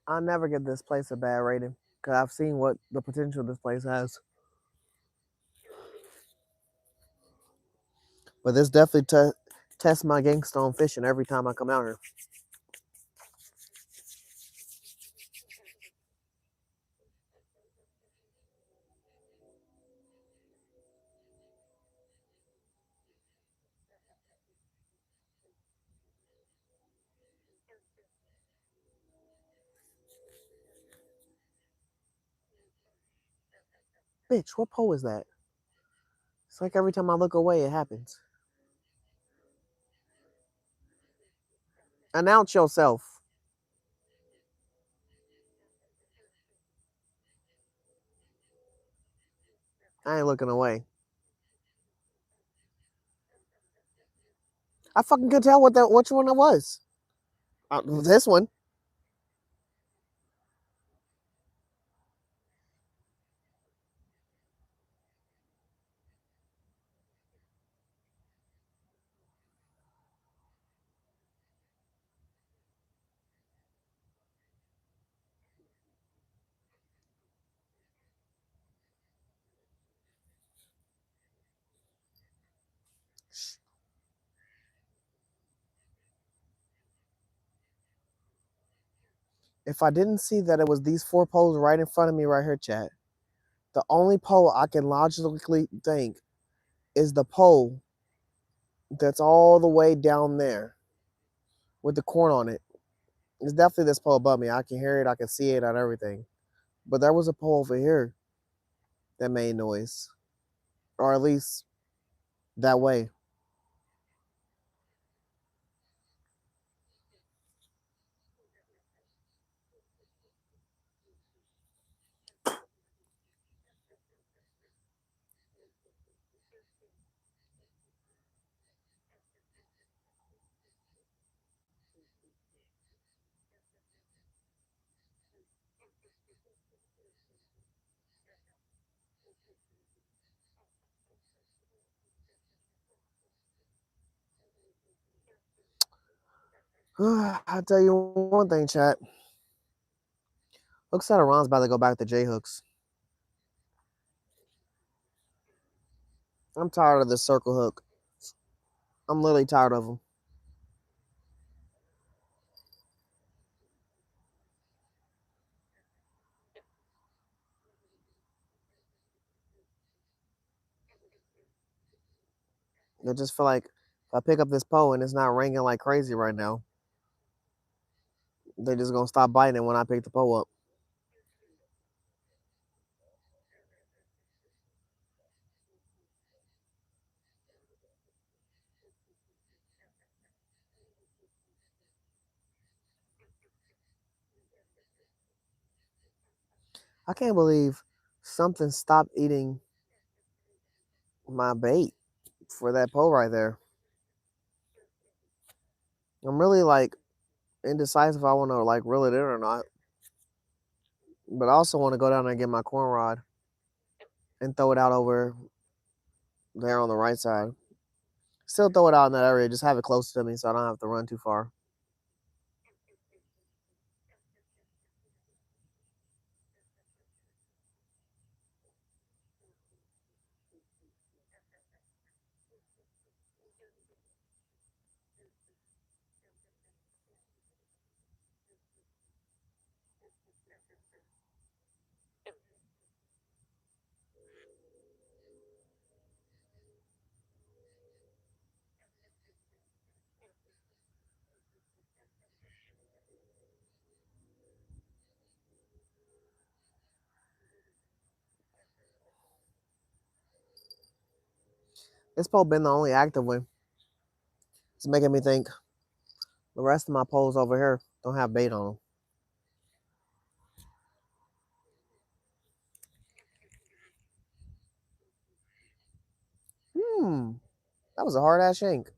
I'll never give this place a bad rating. Cause I've seen what the potential this place has. But this definitely tests my gangsta on fishing every time I come out here. Bitch, what pole is that? It's like every time I look away, it happens. Announce yourself. I ain't looking away. I fucking could tell which one it was. This one. If I didn't see that it was these four poles right in front of me right here, chat, the only pole I can logically think is the pole that's all the way down there with the corn on it. It's definitely this pole above me. I can hear it, I can see it and everything. But there was a pole over here that made noise. Or at least that way. I'll tell you one thing, chat. Looks like Ron's about to go back to J Hooks. I'm tired of this circle hook. I'm literally tired of them. I just feel like if I pick up this pole and it's not ringing like crazy right now, they're just gonna stop biting it when I pick the pole up. I can't believe something stopped eating my bait for that pole right there. I'm really like indecisive if I want to like reel it in or not. But I also want to go down there and get my corn rod and throw it out over there on the right side. Still throw it out in that area, just have it close to me so I don't have to run too far. This pole been the only active one. It's making me think the rest of my poles over here don't have bait on them. That was a hard ass shank.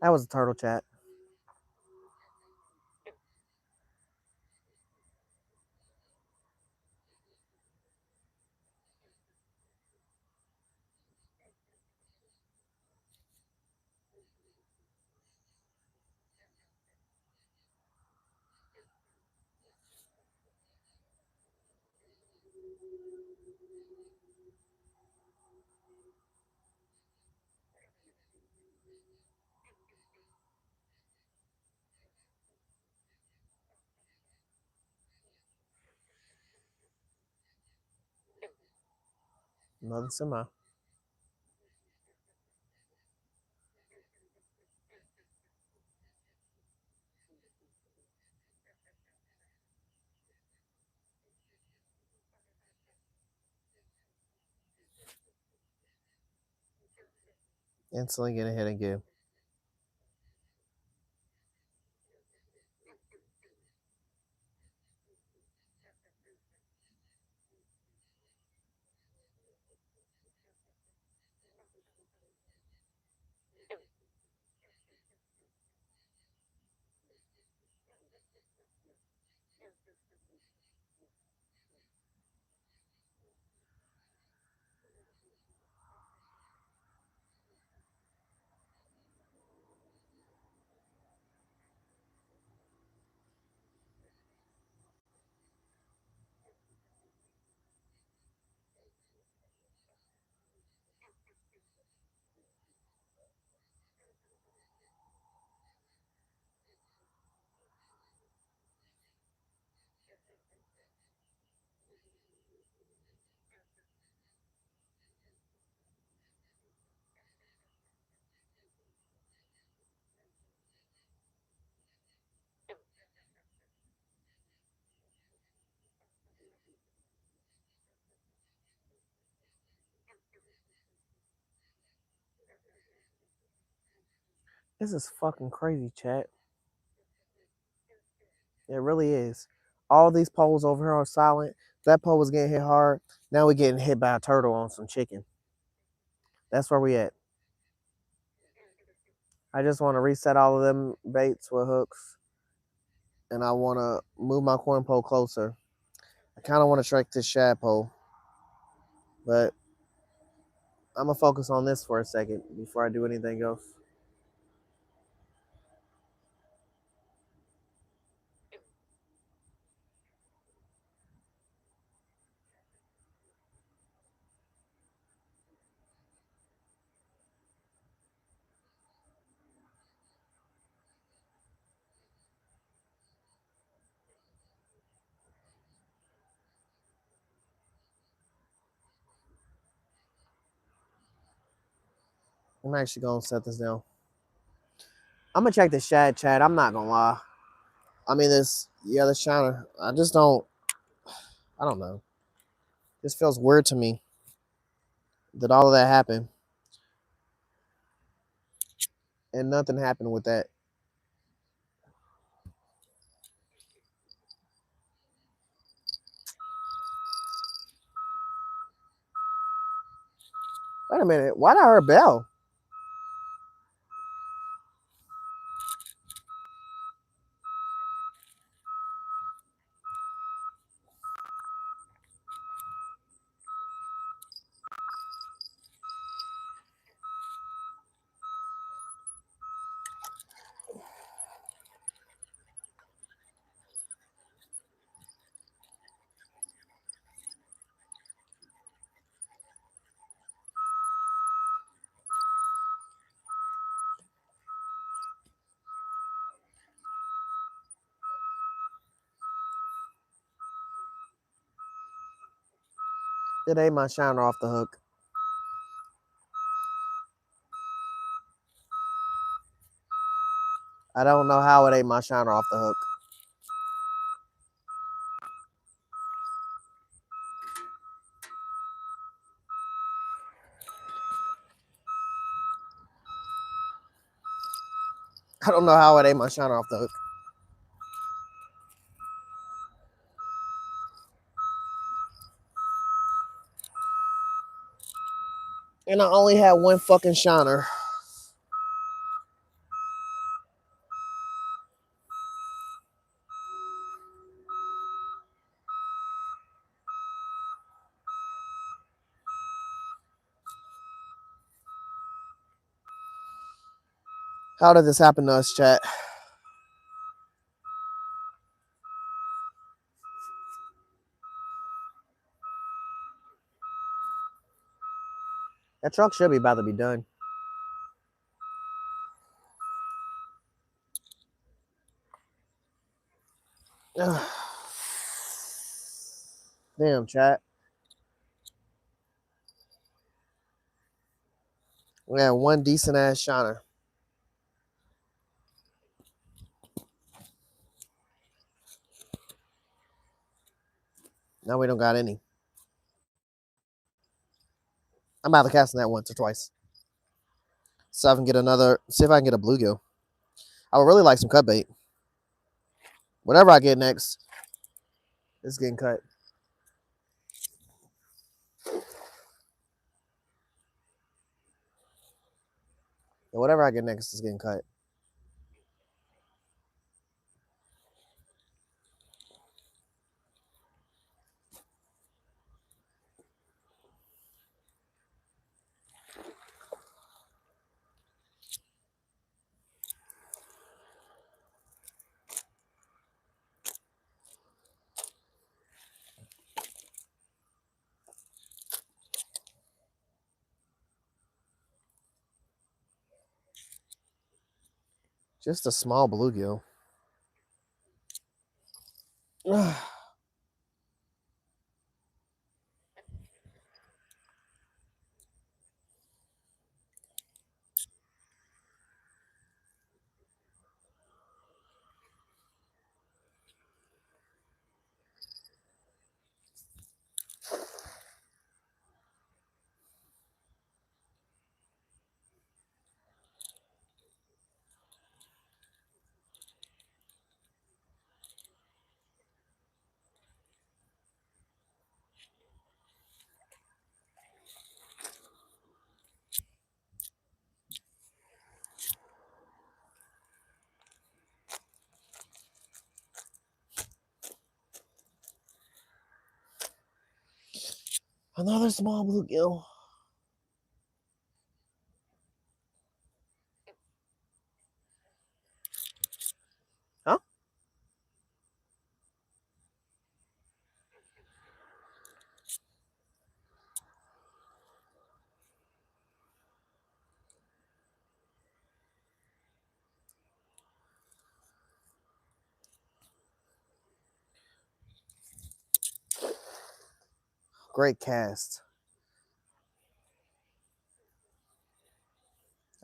That was a turtle chat. Another semi. Instantly get ahead again. This is fucking crazy, chat. It really is. All these poles over here are silent. That pole was getting hit hard. Now we're getting hit by a turtle on some chicken. That's where we at. I just want to reset all of them baits with hooks, and I want to move my corn pole closer. I kind of want to track this shad pole, but I'm gonna focus on this for a second before I do anything else. I'm actually gonna set this down. I'm gonna check the shad, chat. I'm not gonna lie. I mean, this shiner. I don't know. This feels weird to me that all of that happened and nothing happened with that. Wait a minute. Why did I hear a bell? It ain't my shiner off the hook. I don't know how it ain't my shiner off the hook. I don't know how it ain't my shiner off the hook. And I only had one fucking shiner. How did this happen to us, chat? That truck should be about to be done. Damn, chat. We had one decent ass shiner. Now we don't got any. I'm out of casting that once or twice. So I can get another, see if I can get a bluegill. I would really like some cut bait. Whatever I get next, it's getting cut. And whatever I get next is getting cut. Just a small bluegill. Another small bluegill. Huh? Great cast.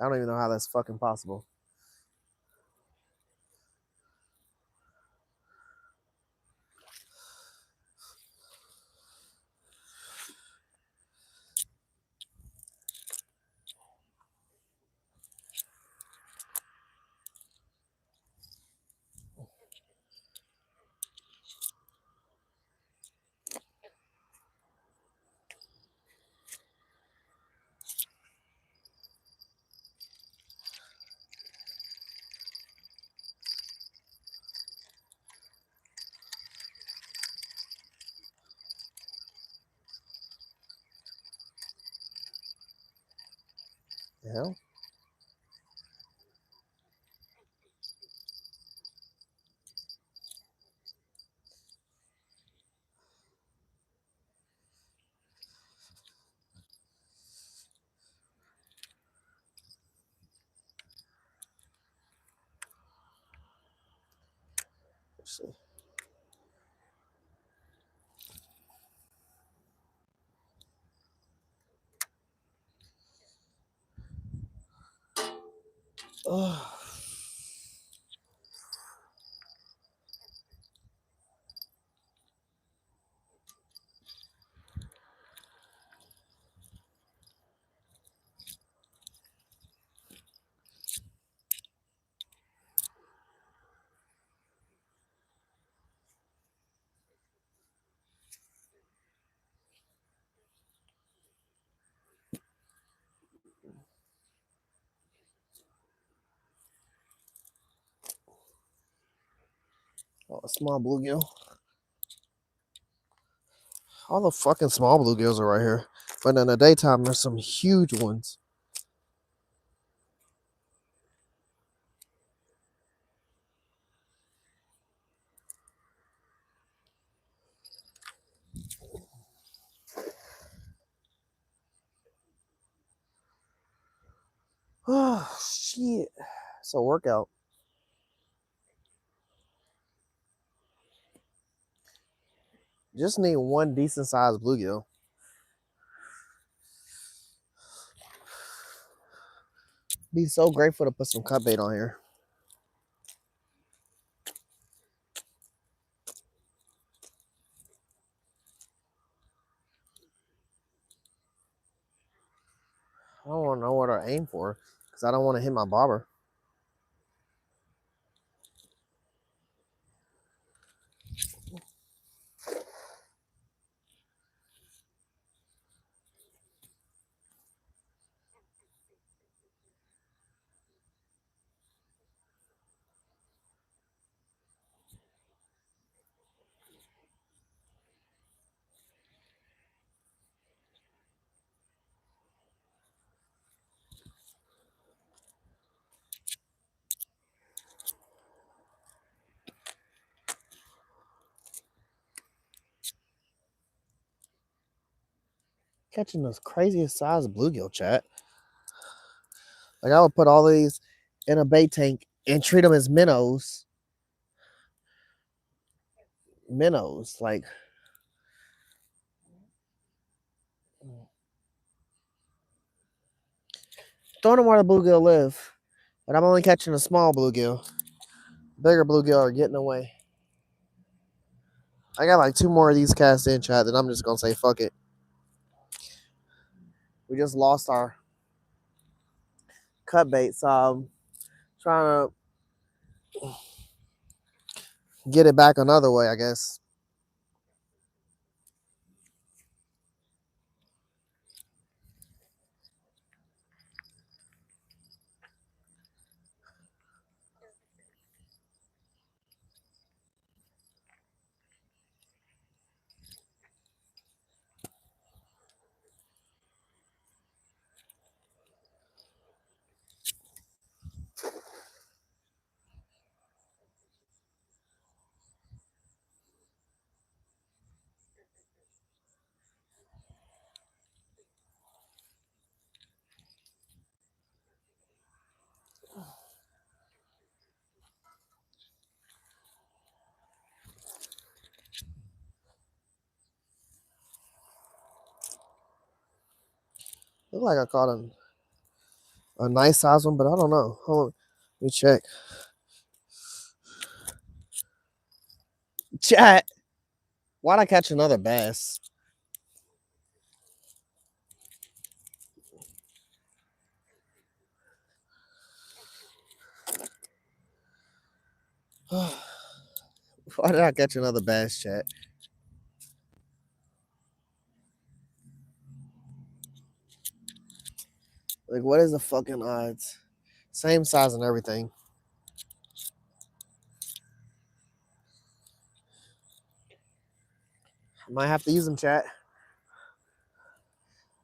I don't even know how that's fucking possible. The hell? Let's see. Oh, a small bluegill. All the fucking small bluegills are right here. But in the daytime, there's some huge ones. Oh, shit. It's a workout. Just need one decent sized bluegill. Be so grateful to put some cut bait on here. I don't want to know what I aim for because I don't want to hit my bobber. Catching this craziest size bluegill, chat. Like I would put all these in a bait tank and treat them as minnows. Minnows, like throwing them where the bluegill live. But I'm only catching a small bluegill. Bigger bluegill are getting away. I got like 2 more of these cast in, chat. Then I'm just gonna say fuck it. We just lost our cut bait, so I'm trying to get it back another way, I guess. Look like I caught a nice size one, but I don't know. Hold on. Let me check. Chat. Why'd I catch another bass? Why did I catch another bass, chat? Like, what is the fucking odds? Same size and everything. I might have to use them, chat.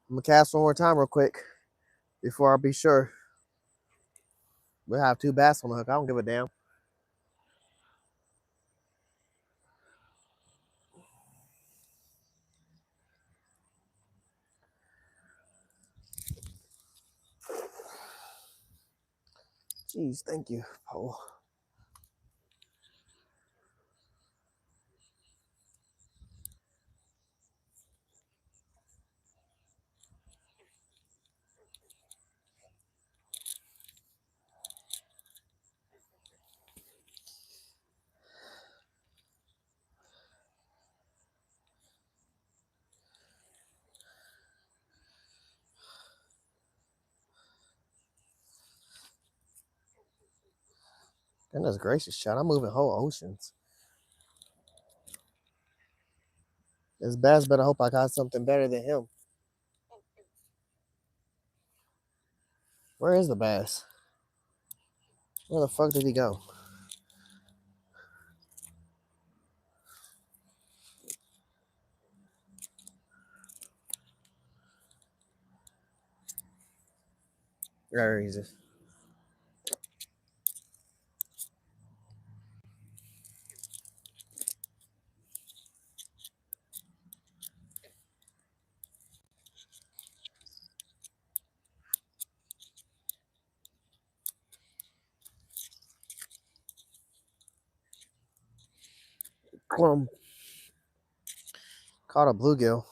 I'm gonna cast one more time real quick before I be sure. We'll have 2 bass on the hook. I don't give a damn. Jeez, thank you, Paul. Goodness gracious, child. I'm moving whole oceans. This bass better hope I got something better than him. Where is the bass? Where the fuck did he go? There he is. Caught a bluegill.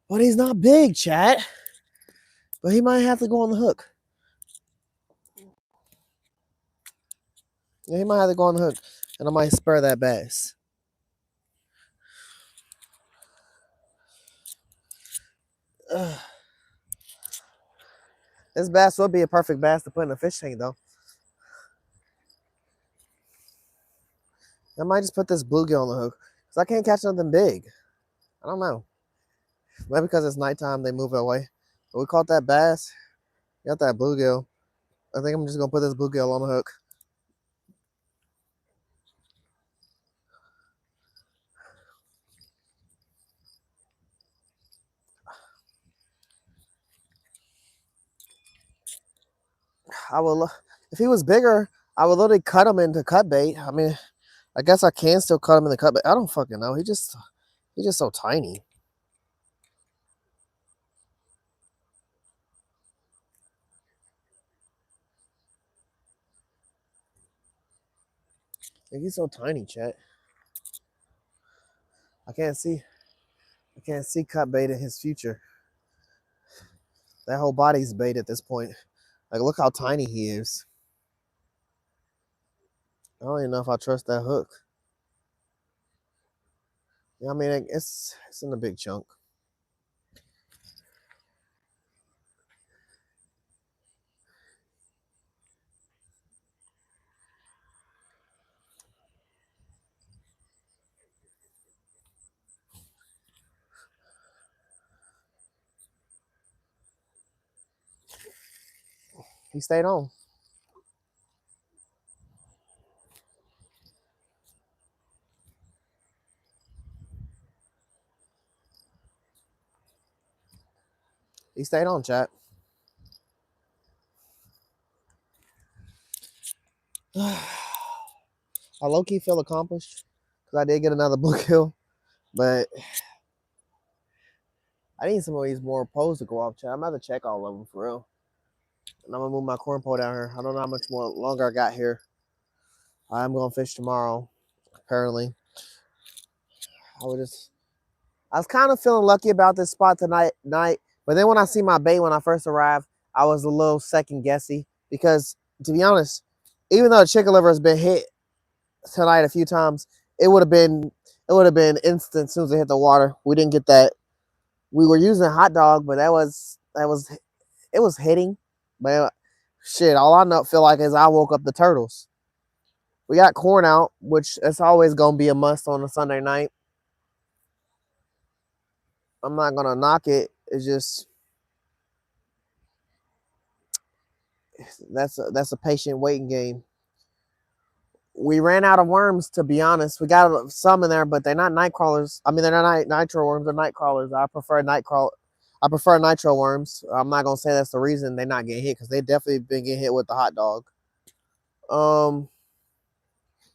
But he's not big, chat. But he might have to go on the hook. Yeah, he might have to go on the hook. And I might spur that bass. Ugh. This bass would be a perfect bass to put in a fish tank, though. I might just put this bluegill on the hook. Because I can't catch nothing big. I don't know. Maybe because it's nighttime, they move away. But we caught that bass. Got that bluegill. I think I'm just going to put this bluegill on the hook. If he was bigger, I would literally cut him into cut bait. I mean, I guess I can still cut him in the cut bait. I don't fucking know. He's just so tiny. He's so tiny, chat. I can't see cut bait in his future. That whole body's bait at this point. Like, look how tiny he is. I don't even know if I trust that hook. Yeah, I mean, it's in a big chunk. He stayed on. He stayed on, chat. I low-key feel accomplished because I did get another bluegill, but I need some of these more poles to go off, chat. I'm about to check all of them for real. And I'm going to move my corn pole down here. I don't know how much more longer I got here. I'm going to fish tomorrow, apparently. I was kind of feeling lucky about this spot tonight, but then when I see my bait when I first arrived, I was a little second guessy because, to be honest, even though the chicken liver has been hit tonight a few times, it would have been instant as soon as it hit the water. We didn't get that. We were using a hot dog, but it was hitting. But shit, all I feel like is I woke up the turtles. We got corn out, which it's always gonna be a must on a Sunday night. I'm not gonna knock it. It's just that's a patient waiting game. We ran out of worms, to be honest. We got some in there, but they're not night crawlers. I mean, they're not nitro worms. They're night crawlers. I prefer nitro worms. I'm not gonna say that's the reason they're not getting hit because they definitely been getting hit with the hot dog.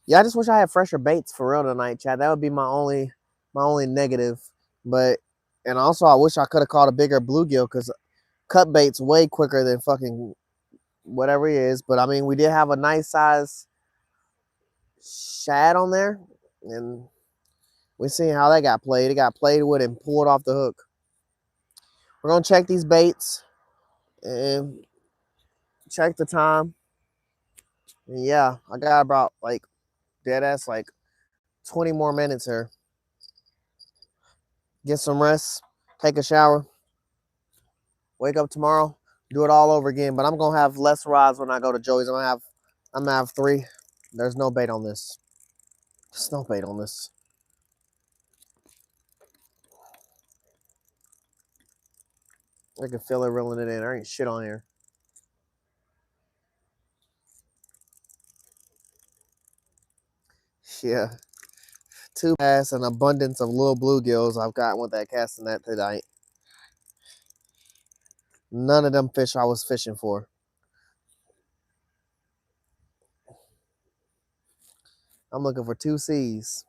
Yeah, I just wish I had fresher baits for real tonight, Chad. That would be my only negative. But and also I wish I could have caught a bigger bluegill because cut bait's way quicker than fucking whatever he is. But I mean, we did have a nice size shad on there, and we're seeing how that got played. It got played with and pulled off the hook. We're gonna check these baits and check the time. And yeah, I got about like dead ass like 20 more minutes here. Get some rest, take a shower, wake up tomorrow, do it all over again. But I'm gonna have less rods when I go to Joey's. I'm gonna have I'm gonna have 3. There's no bait on this. There's no bait on this. I can feel it reeling it in. There ain't shit on here. Yeah. 2 bass, an abundance of little bluegills I've got with that casting net tonight. None of them fish I was fishing for. I'm looking for 2 C's.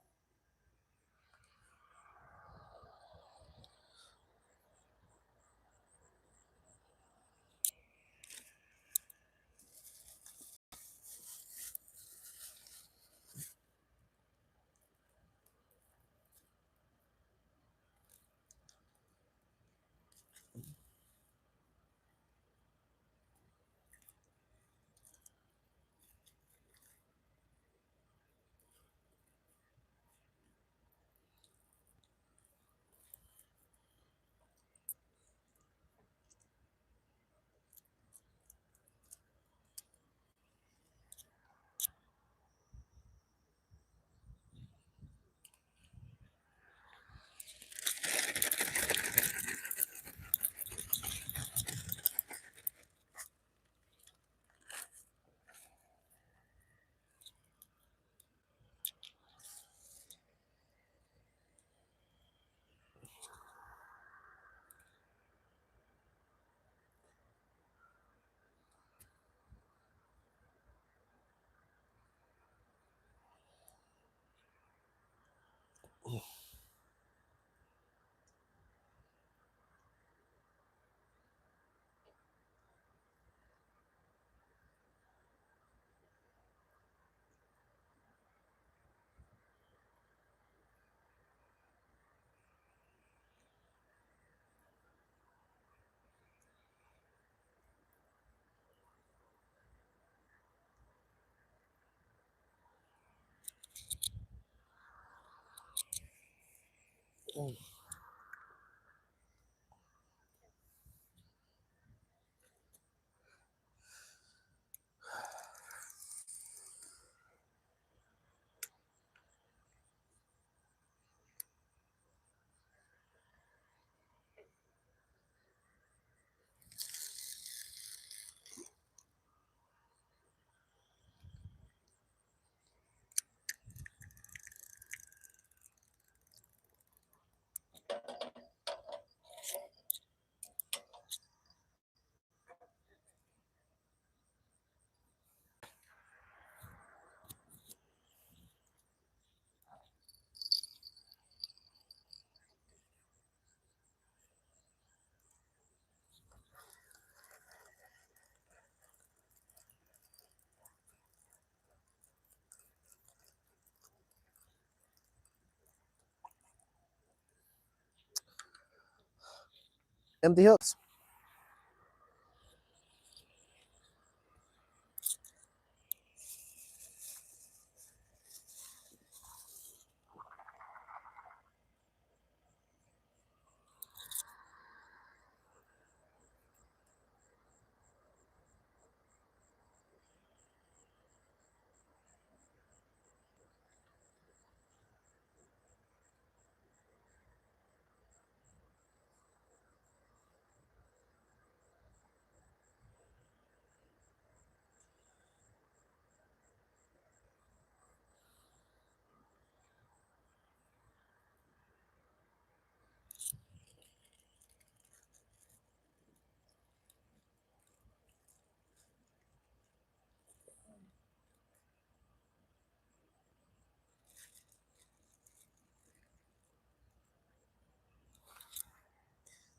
Empty hooks.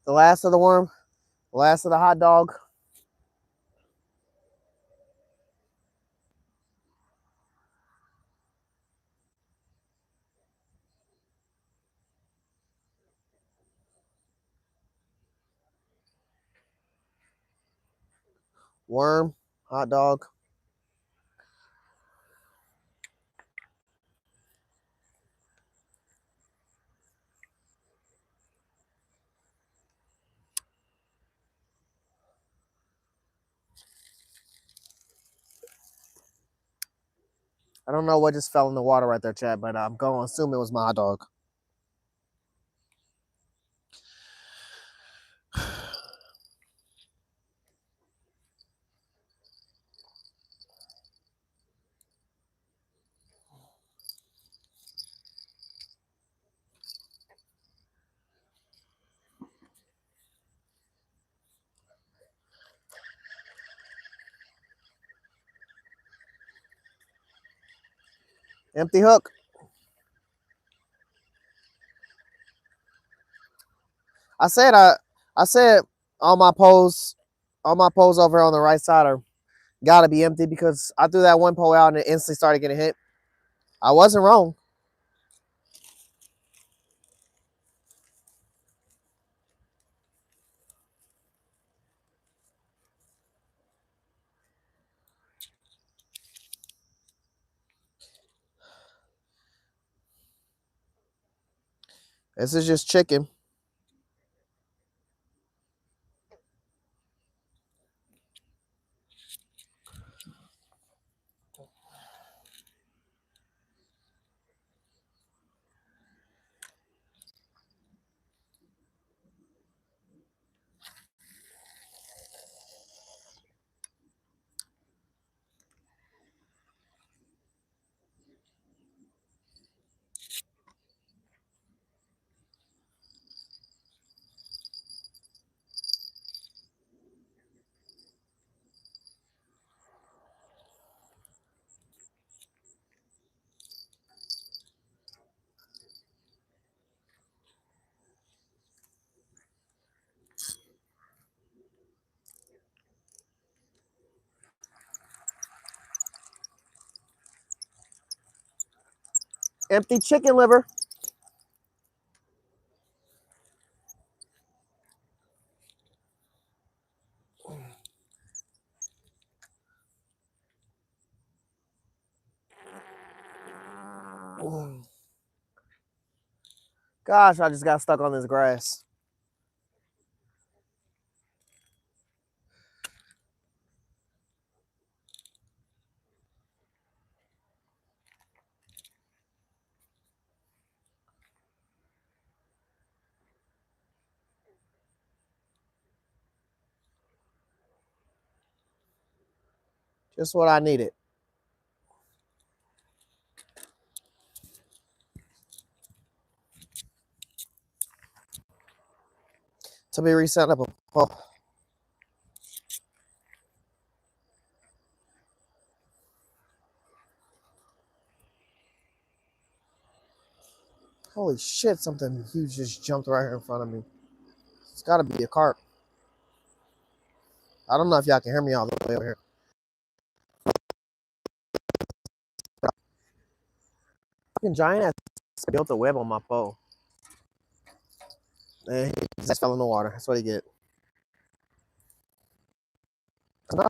The last of the worm. The last of the hot dog. Worm. Hot dog. I don't know what just fell in the water right there, Chad, but I'm going to assume it was my hot dog. Empty hook. I said all my poles over on the right side are gotta be empty because I threw that one pole out and it instantly started getting hit. I wasn't wrong. This is just chicken. Empty chicken liver. Gosh, I just got stuck on this grass. Just what I needed. To be reset up a pole. Holy shit, something huge just jumped right here in front of me. It's gotta be a carp. I don't know if y'all can hear me all the way over here. Fucking giant ass built a web on my pole. And he just fell in the water. That's what he get. No.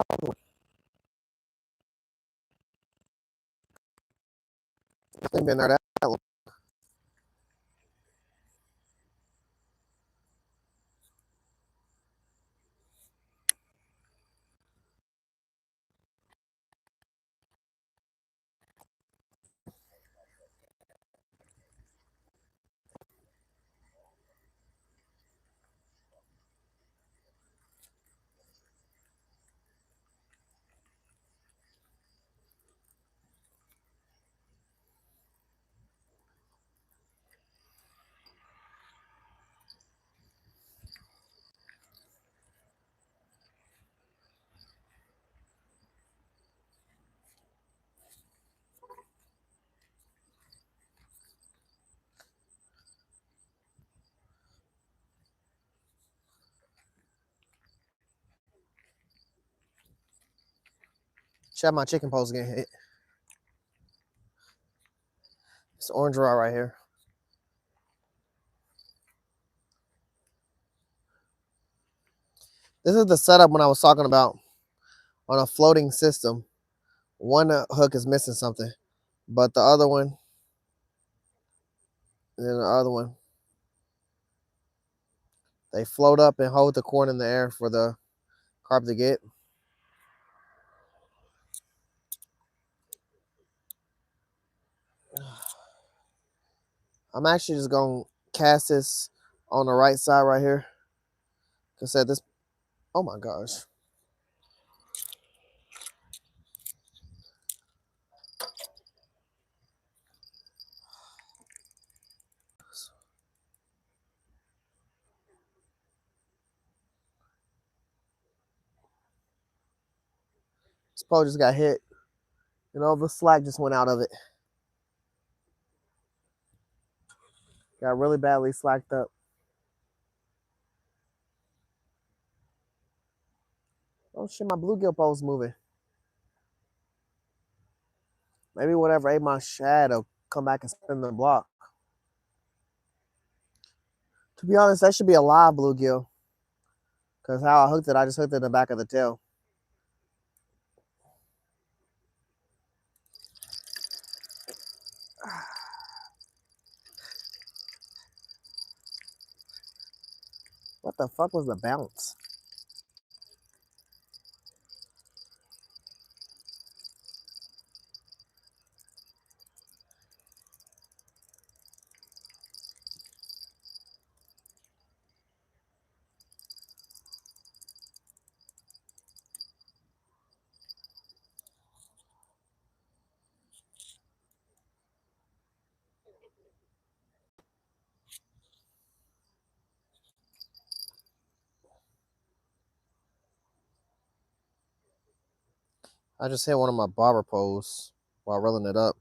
Thing been there that long. Shut my chicken poles getting hit. It's orange rod right here. This is the setup when I was talking about on a floating system. One hook is missing something, but the other one, and then the other one, they float up and hold the corn in the air for the carp to get. I'm actually just gonna cast this on the right side right here. Cause at this, oh my gosh. This pole just got hit. You know, the slack just went out of it. Got really badly slacked up. Oh shit, my bluegill pole's moving. Maybe whatever ate my shad will come back and spin the block. To be honest, that should be a live bluegill. Because how I hooked it, I just hooked it in the back of the tail. What the fuck was the bounce? I just hit one of my barber poles while rolling it up.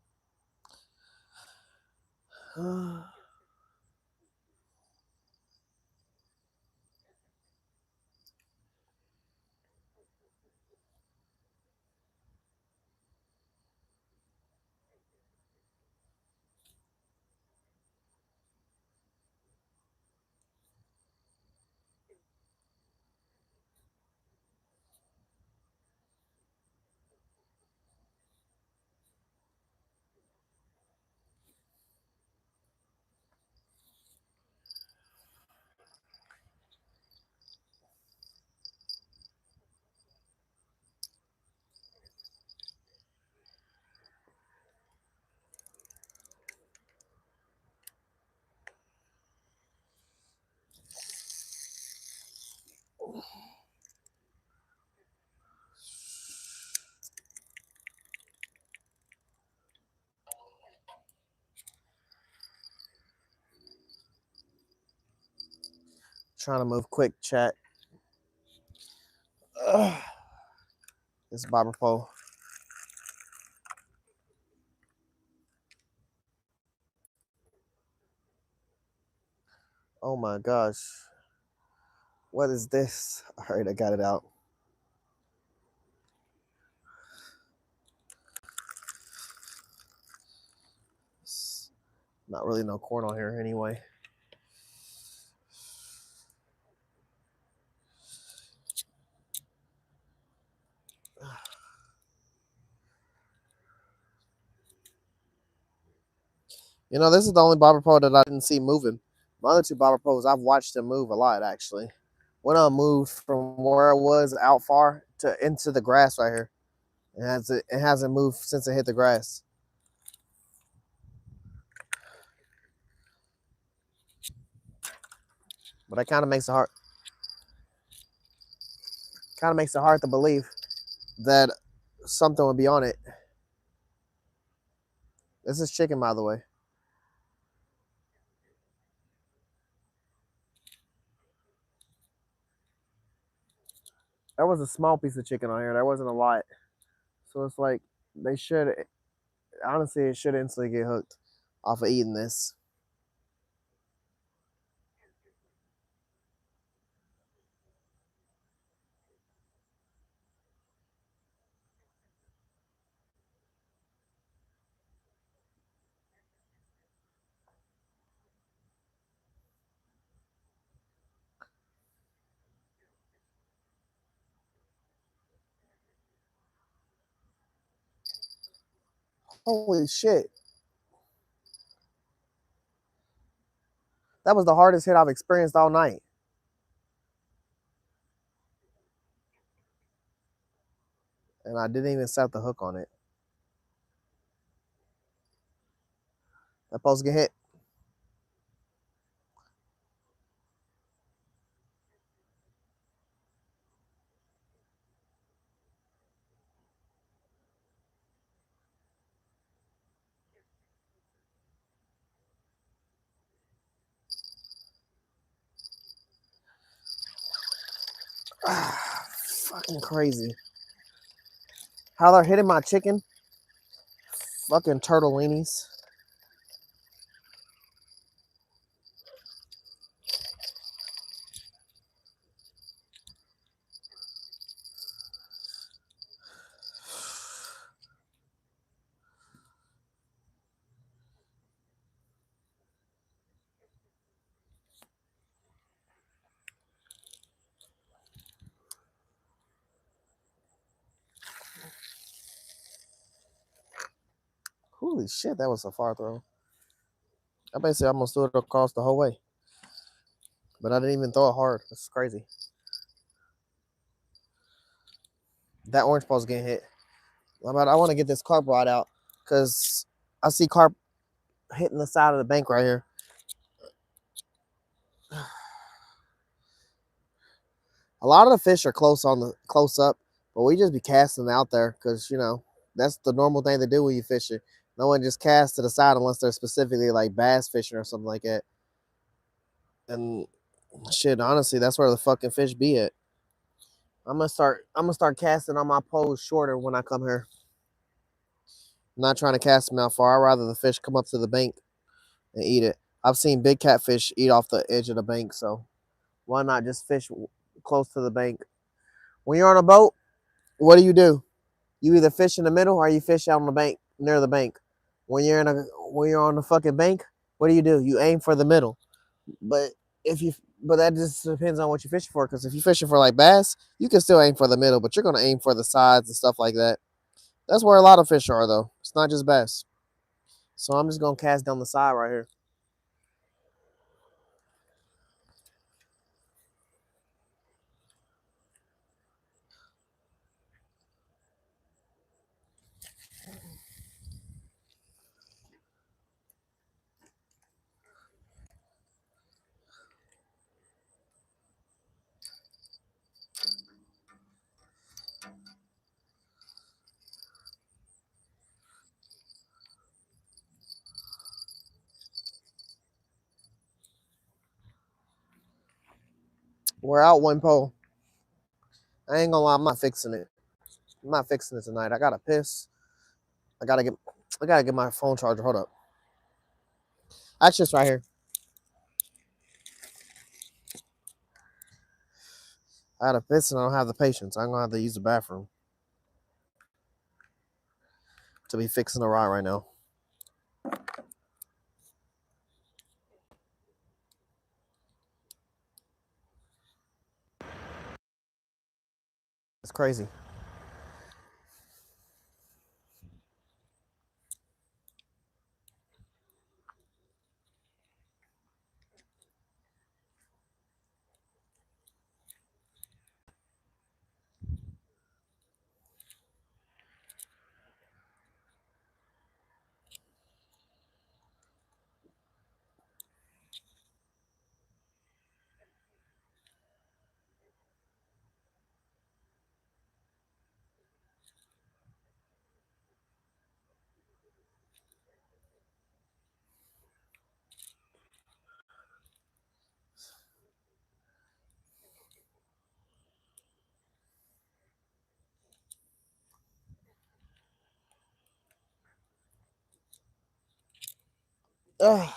Trying to move quick, chat. This barber pole. Oh my gosh. What is this? All right, I got it out. It's not really no corn on here anyway. You know, this is the only barber pole that I didn't see moving. My other two barber poles, I've watched them move a lot actually. One of them moved from where it was out far to into the grass right here. It hasn't moved since it hit the grass. But that kind of makes it hard to believe that something would be on it. This is chicken, by the way. There was a small piece of chicken on here. There wasn't a lot. So it's like they should honestly it should instantly get hooked off of eating this. Holy shit. That was the hardest hit I've experienced all night. And I didn't even set the hook on it. That supposed to get hit. Fucking crazy. How they're hitting my chicken. Fucking turtellinis. Holy shit, that was a far throw. I basically almost threw it across the whole way. But I didn't even throw it hard. That's crazy. That orange ball's getting hit. I want to get this carp rod out because I see carp hitting the side of the bank right here. A lot of the fish are close up, but we just be casting out there because that's the normal thing to do when you fish it. No one just casts to the side unless they're specifically like bass fishing or something like that. And shit, honestly, that's where the fucking fish be at. I'm gonna start casting on my poles shorter when I come here. I'm not trying to cast them out far. I'd rather the fish come up to the bank and eat it. I've seen big catfish eat off the edge of the bank, so why not just fish close to the bank? When you're on a boat, what do? You either fish in the middle or you fish out on the bank near the bank. When you're on the fucking bank, what do? You aim for the middle. But but that just depends on what you're fishing for. Because if you're fishing for like bass, you can still aim for the middle, but you're gonna aim for the sides and stuff like that. That's where a lot of fish are though. It's not just bass. So I'm just gonna cast down the side right here. We're out one pole. I ain't gonna lie, I'm not fixing it. I'm not fixing it tonight. I gotta piss. I gotta get my phone charger. Hold up. Actually, it's right here. I gotta piss and I don't have the patience. I'm gonna have to use the bathroom to be fixing the rod right now. It's crazy. Ugh.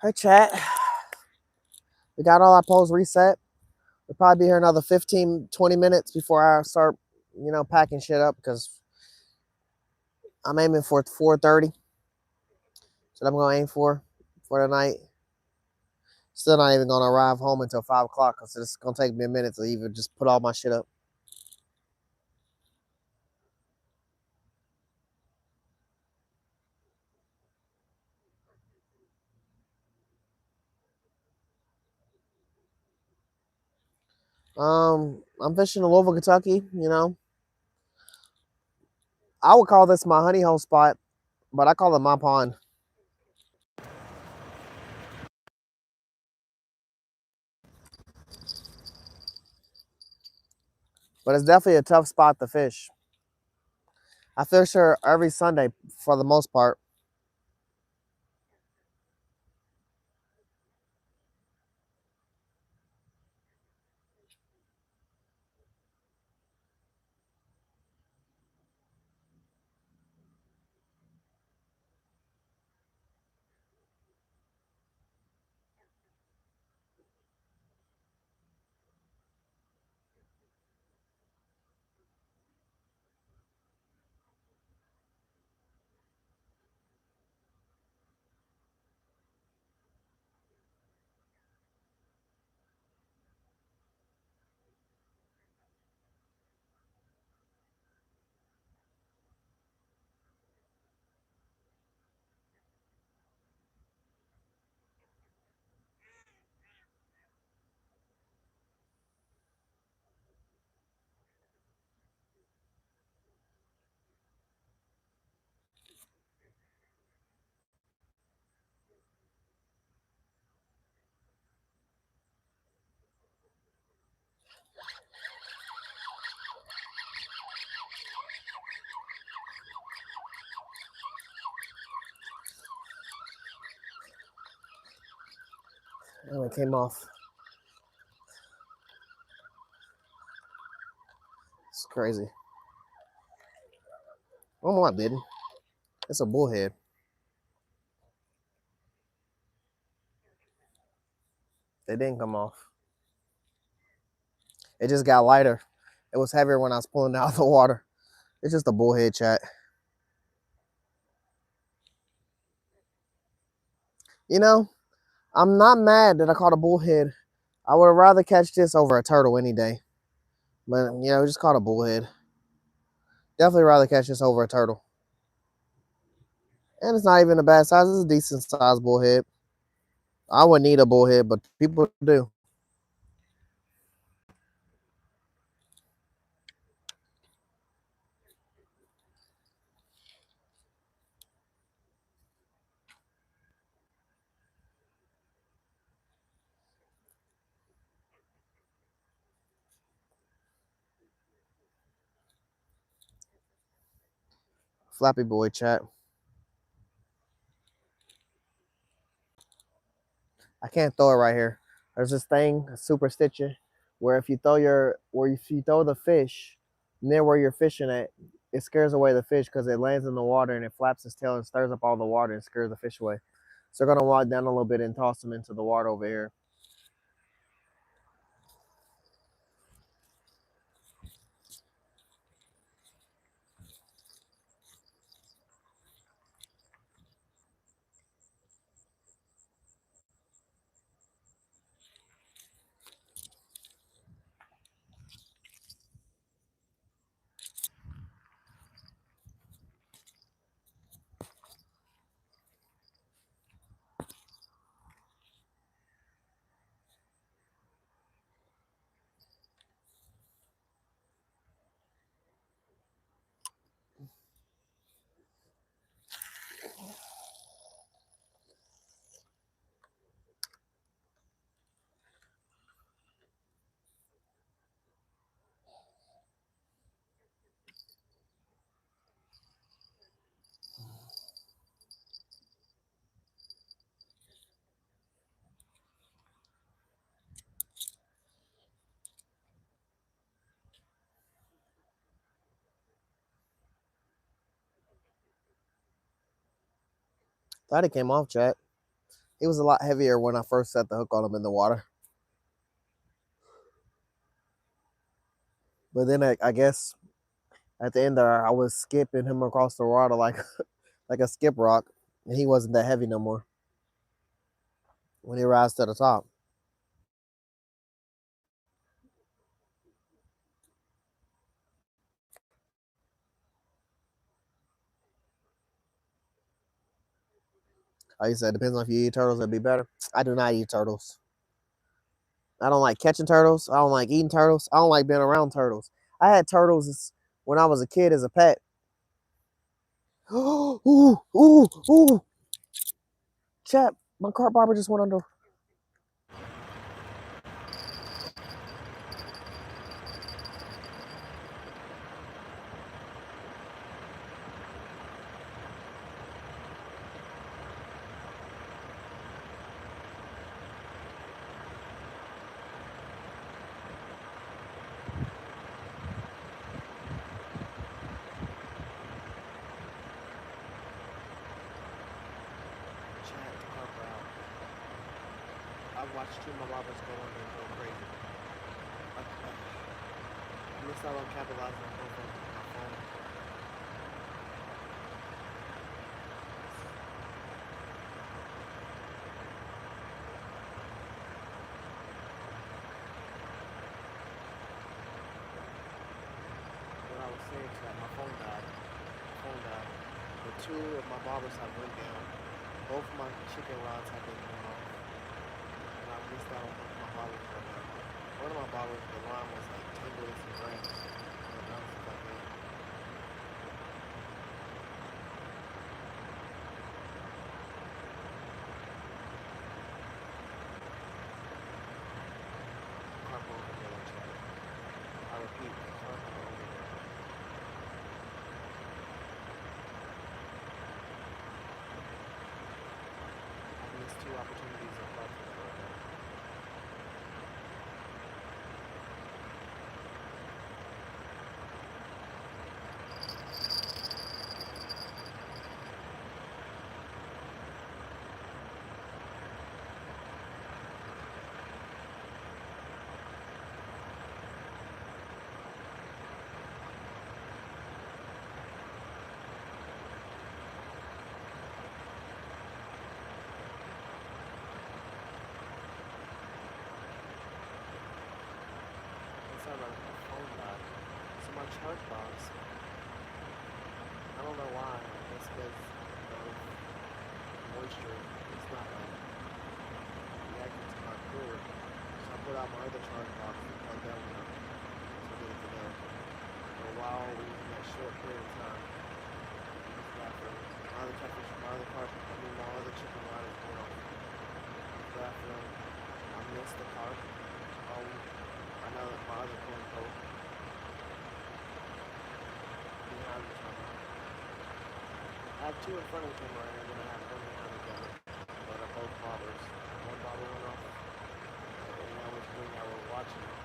Hey, chat. We got all our poles reset. We'll probably be here another 15, 20 minutes before I start, packing shit up because I'm aiming for 4:30. So I'm going to aim for the night. Still not even going to arrive home until 5 o'clock because it's going to take me a minute to even just put all my shit up. I'm fishing in Louisville, Kentucky, I would call this my honey hole spot, but I call it my pond. But it's definitely a tough spot to fish. I fish here every Sunday for the most part. And it came off. It's crazy. Oh no, I didn't. It's a bullhead. They didn't come off. It just got lighter. It was heavier when I was pulling it out of the water. It's just a bullhead, chat. You know, I'm not mad that I caught a bullhead. I would rather catch this over a turtle any day. But, you know, just caught a bullhead. Definitely rather catch this over a turtle. And it's not even a bad size. It's a decent sized bullhead. I wouldn't need a bullhead, but people do. Flappy boy chat. I can't throw it right here. There's this thing, superstition, where if you throw the fish near where you're fishing at, it scares away the fish because it lands in the water and it flaps its tail and stirs up all the water and scares the fish away. So we're gonna walk down a little bit and toss them into the water over here. Thought it came off, chat. It was a lot heavier when I first set the hook on him in the water. But then I guess at the end there, I was skipping him across the water like like a skip rock, and he wasn't that heavy no more when he rises to the top. Like you said, depends on if you eat turtles, it'd be better. I do not eat turtles. I don't like catching turtles. I don't like eating turtles. I don't like being around turtles. I had turtles when I was a kid as a pet. Ooh, ooh, ooh. Chap, my car barber just went under. Chat, the car out. I watched two of my barbers go under and go crazy. I missed out on capitalizing on my phone. What I was saying is that my phone died. My phone died. But two of my barbers have went down. Both of my chicken rods have been blown off. And I missed out on both of my barbers for now. One of my barbers, the line was like 10 minutes and grams. And that was like that. Car broke over there, chat. I repeat, the car broke over there. I missed two opportunities of parking right now. charge box. I don't know why. It's because of moisture. It's not like reacting to my cord. So I put out my other charge box and plug that one up to get it to go. For a while, we was in that short period of time. Bathroom. My other chicken line is going on. Bathroom. I missed the car. I know that my other corn pole behind the camera. I have two in front of the camera and then I have one behind the camera. But they're both bobbers. One bobber went off and that was when I was watching it.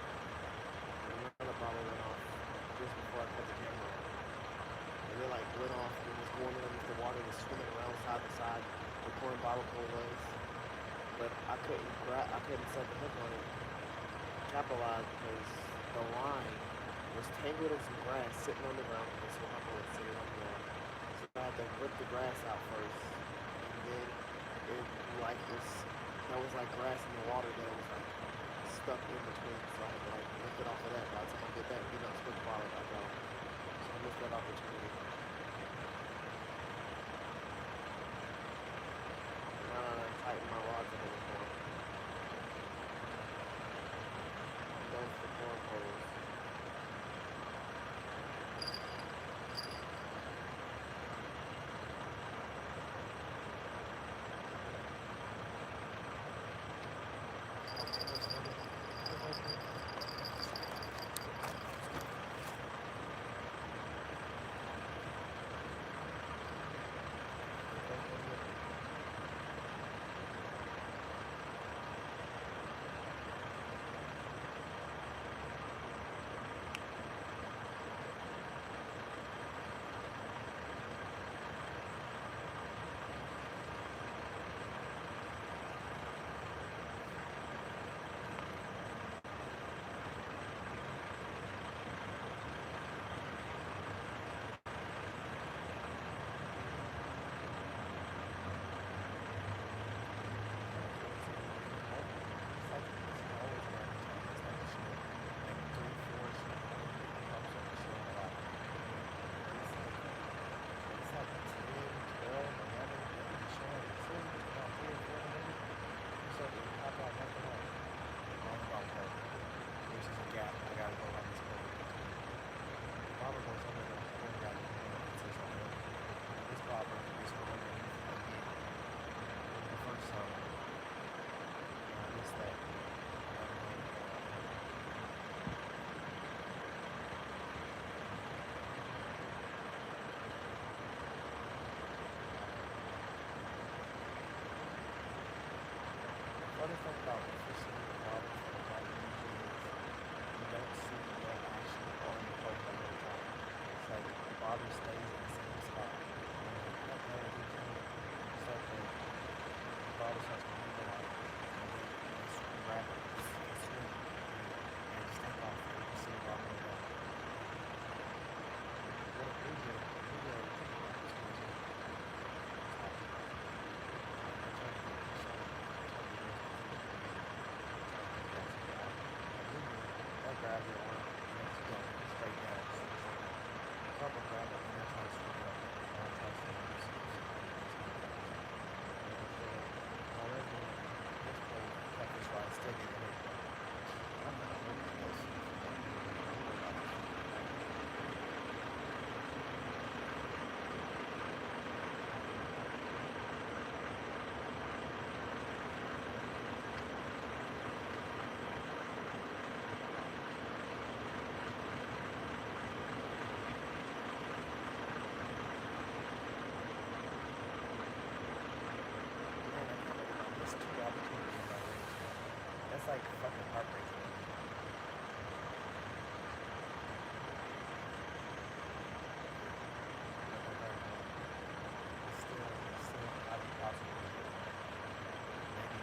And another bobber went off just before I cut the camera on. And it like went off and was going underneath the water, was swimming around side to side where corn bobber pole was. But I couldn't set the hook on it, capitalize, because the line was tangled in some grass sitting on the ground because this one was sitting on the ground. So I had to rip the grass out first, and then it like was that was like grass in the water that was like stuck in between. So I had to like lift it off of that. By the time I did that, split the bottle back out. So I missed that opportunity. Now I tighten my rods a little more. Those the corn poles. Other thing about fishing with bobbers for the bobber usually is you don't see what actually on the boat the whole time. It's like the bobber stays in the same spot. And then that man start to the bobber starts to move around. And then it's rapid, it's swim. And just take off and you can see the bobber go down. What a video chicken box goes in. Grab your arm and it's going straight down. Couple grab it and that's how it's straight up. That's how it's straight up. Already, this pole cut this right, still getting hit. I'm not looking at this. That's like fucking heartbreaking. It's still not impossible. Maybe.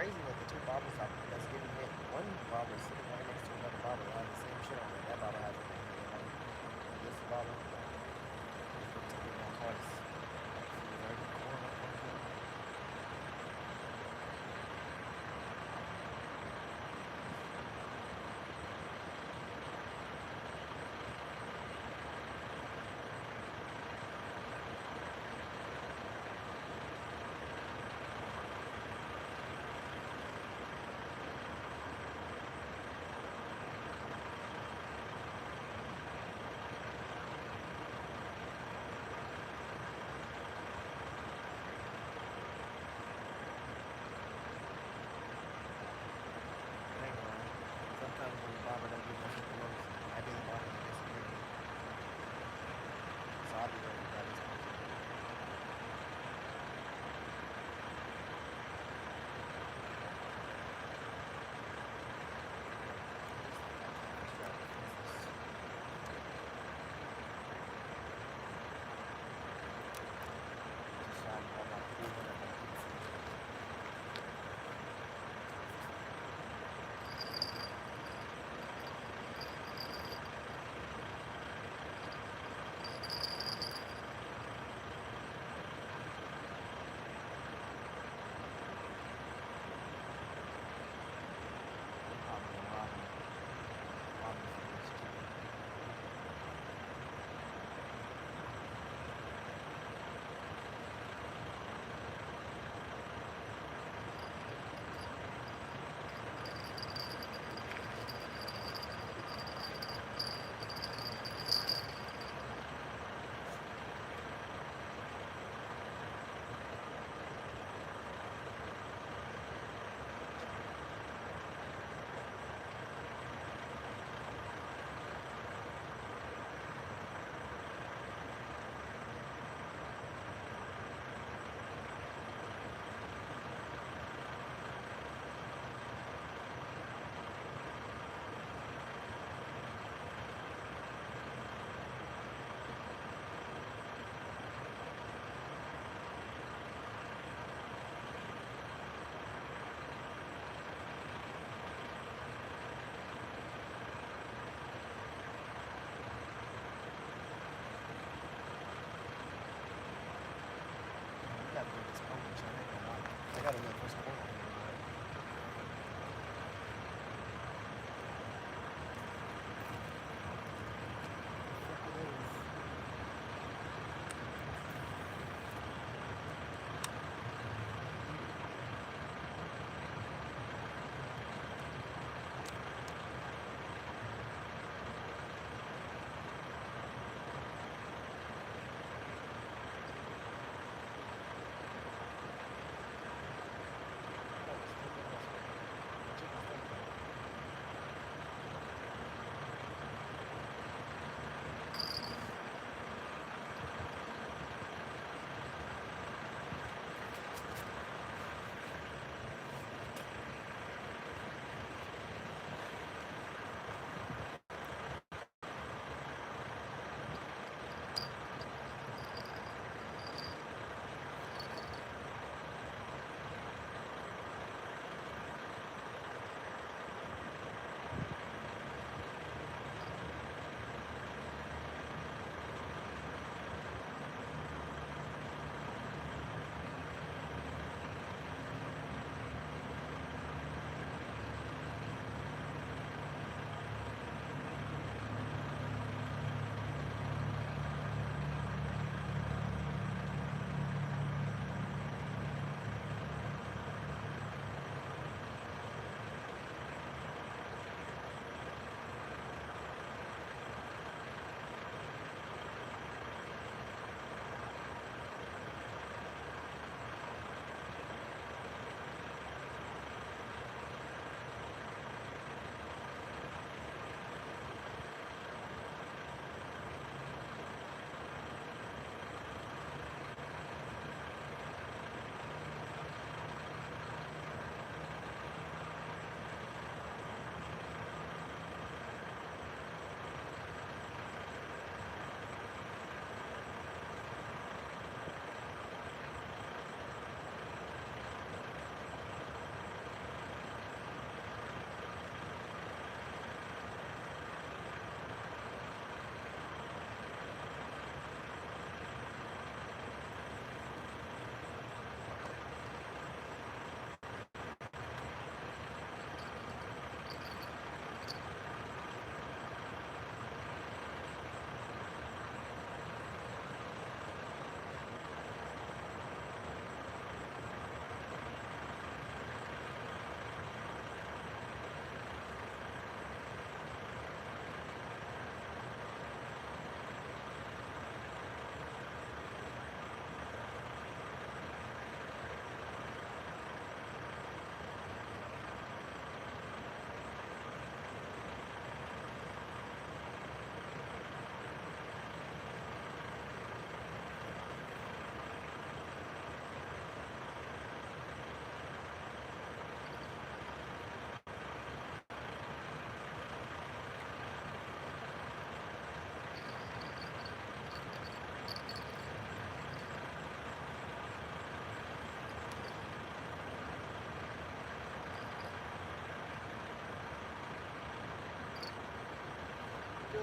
crazy that the two barbers that's getting hit, one barber is sitting right next to another barber that has the same shit on it. That barber has it. And this barber is taking that twice. She's right in the corner.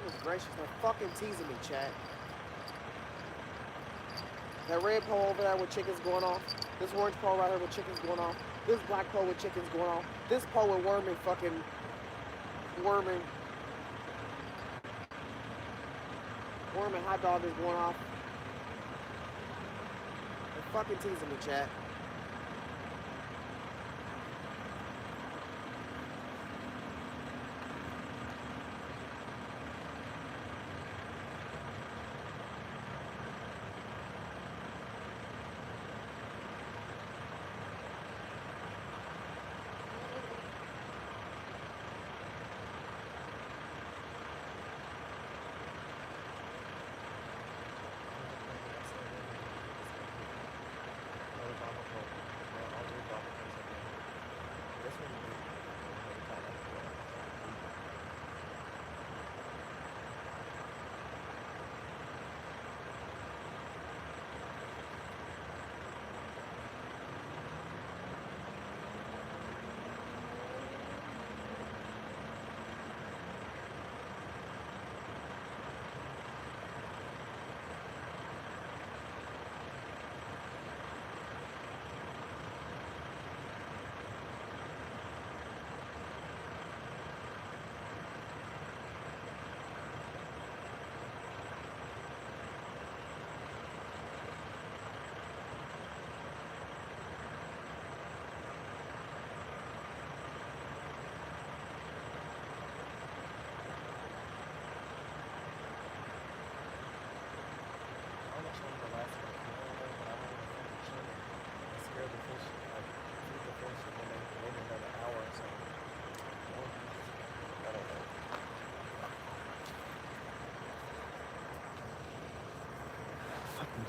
Goodness gracious, they're fucking teasing me, chat. That red pole over there with chickens going off. This orange pole right here with chickens going off. This black pole with chickens going off. This pole with worming fucking worming hot dog is going off. They're fucking teasing me, chat.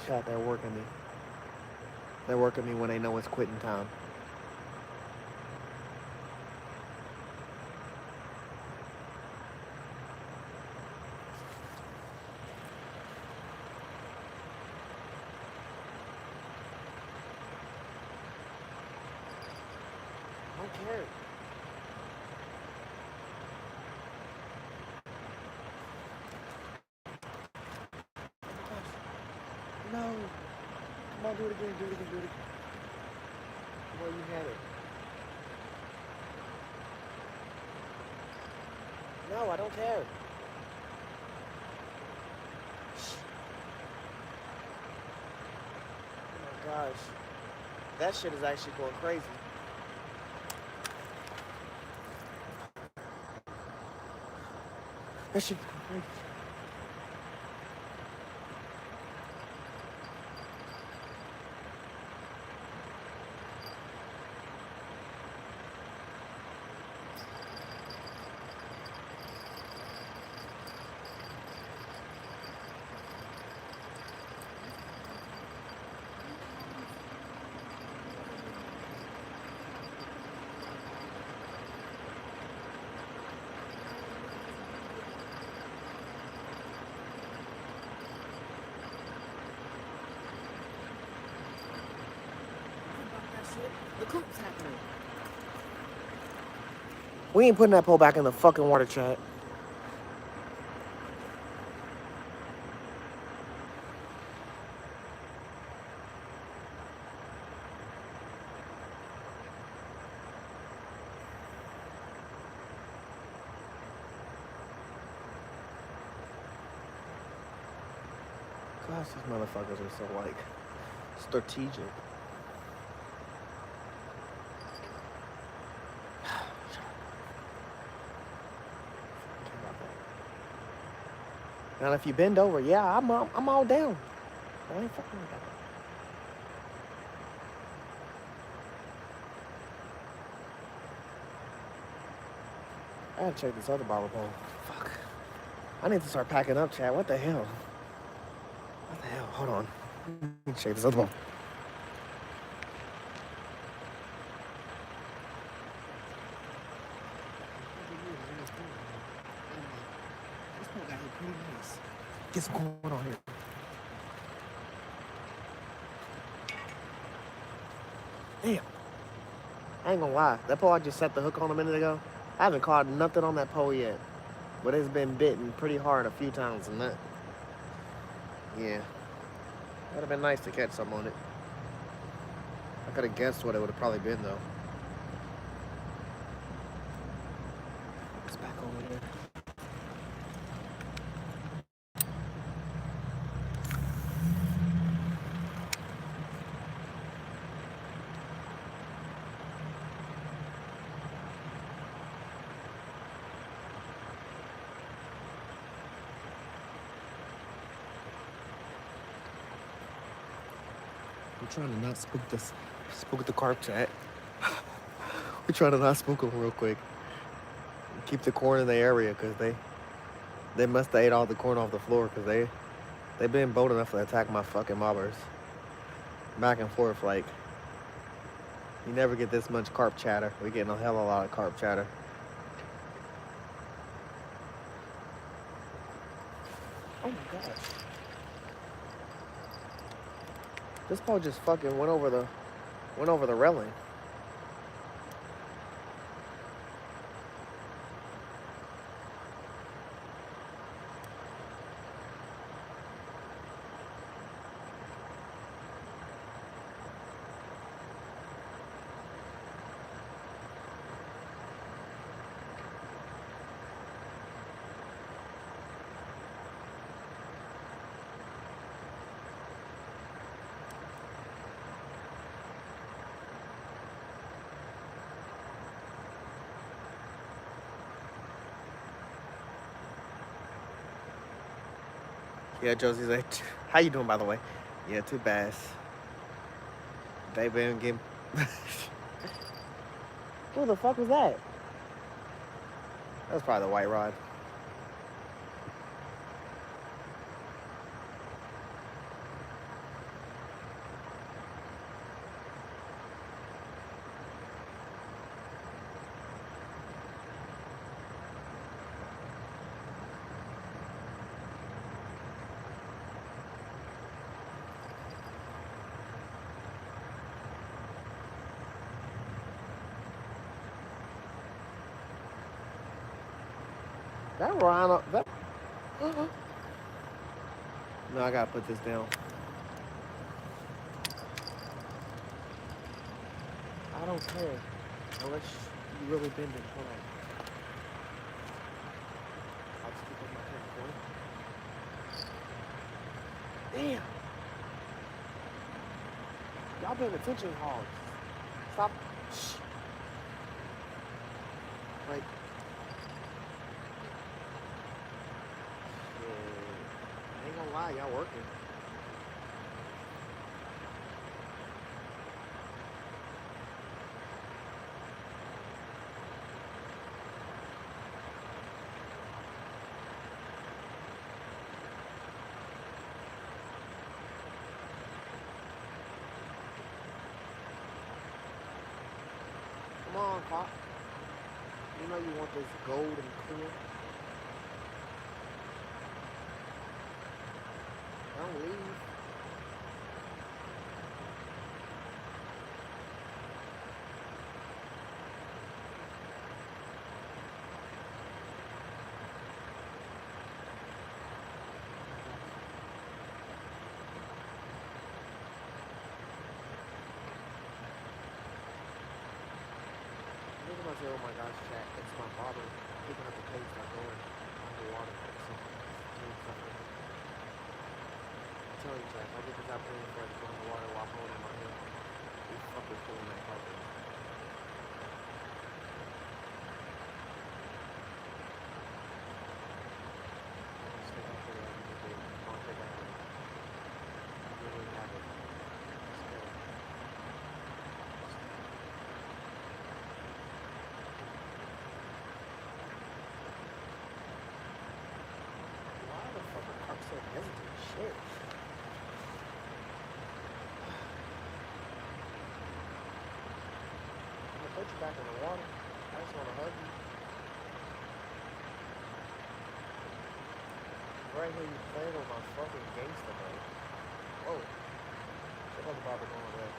Chat, they're working me. They're working me when they know it's quitting time. I don't care. No. Come on, do it again, do it again, do it again. Well, you had it. No, I don't care. Oh my gosh. That shit is actually going crazy. That shit is going crazy. The coop's happening. We ain't putting that pole back in the fucking water, chat. Gosh, these motherfuckers are so, like, strategic. Now, if you bend over, yeah, I'm all down. I ain't fucking with that. I gotta check this other bottle pole. Fuck. I need to start packing up, Chad. What the hell? What the hell? Hold on. Let me check this other one. This pole got here pretty nice. Get some going on here. Damn. I ain't gonna lie. That pole I just set the hook on a minute ago, I haven't caught nothing on that pole yet. But it's been bitten pretty hard a few times and that. Yeah. That'd have been nice to catch some on it. I could have guessed what it would have probably been though. It's back over there. We're trying to not spook the carp chat. We're trying to not spook them real quick. Keep the corn in the area because they must have ate all the corn off the floor because they've been bold enough to attack my fucking mobbers. Back and forth like you never get this much carp chatter. We're getting a hell of a lot of carp chatter. Oh my gosh. This pole just fucking went over the railing. Yeah, Josie's like, how you doing, by the way? Yeah, too bad. They been getting. Who the fuck was that? That was probably the white rod. That rhino. That. No, I gotta put this down. I don't care. Unless you really bend it. Hold on. I'll just keep my hand. Damn. Y'all paying attention, hogs. Stop. Shh. Like. I ain't gonna lie, y'all working. Come on, Pop. You know you want this gold and clear. Don't leave. Look at myself, oh my gosh, chat. It's my barber. Picking up the pace, start going underwater. I'm telling you, chat, if I get this opportunity for it to go in the water while holding my hair, we fucking pulling that carpet. Shit. I'm gonna put you back in the water. I just wanna hug you. Right here, you playing with my fucking gangster, man. Whoa. Shut up about the going away.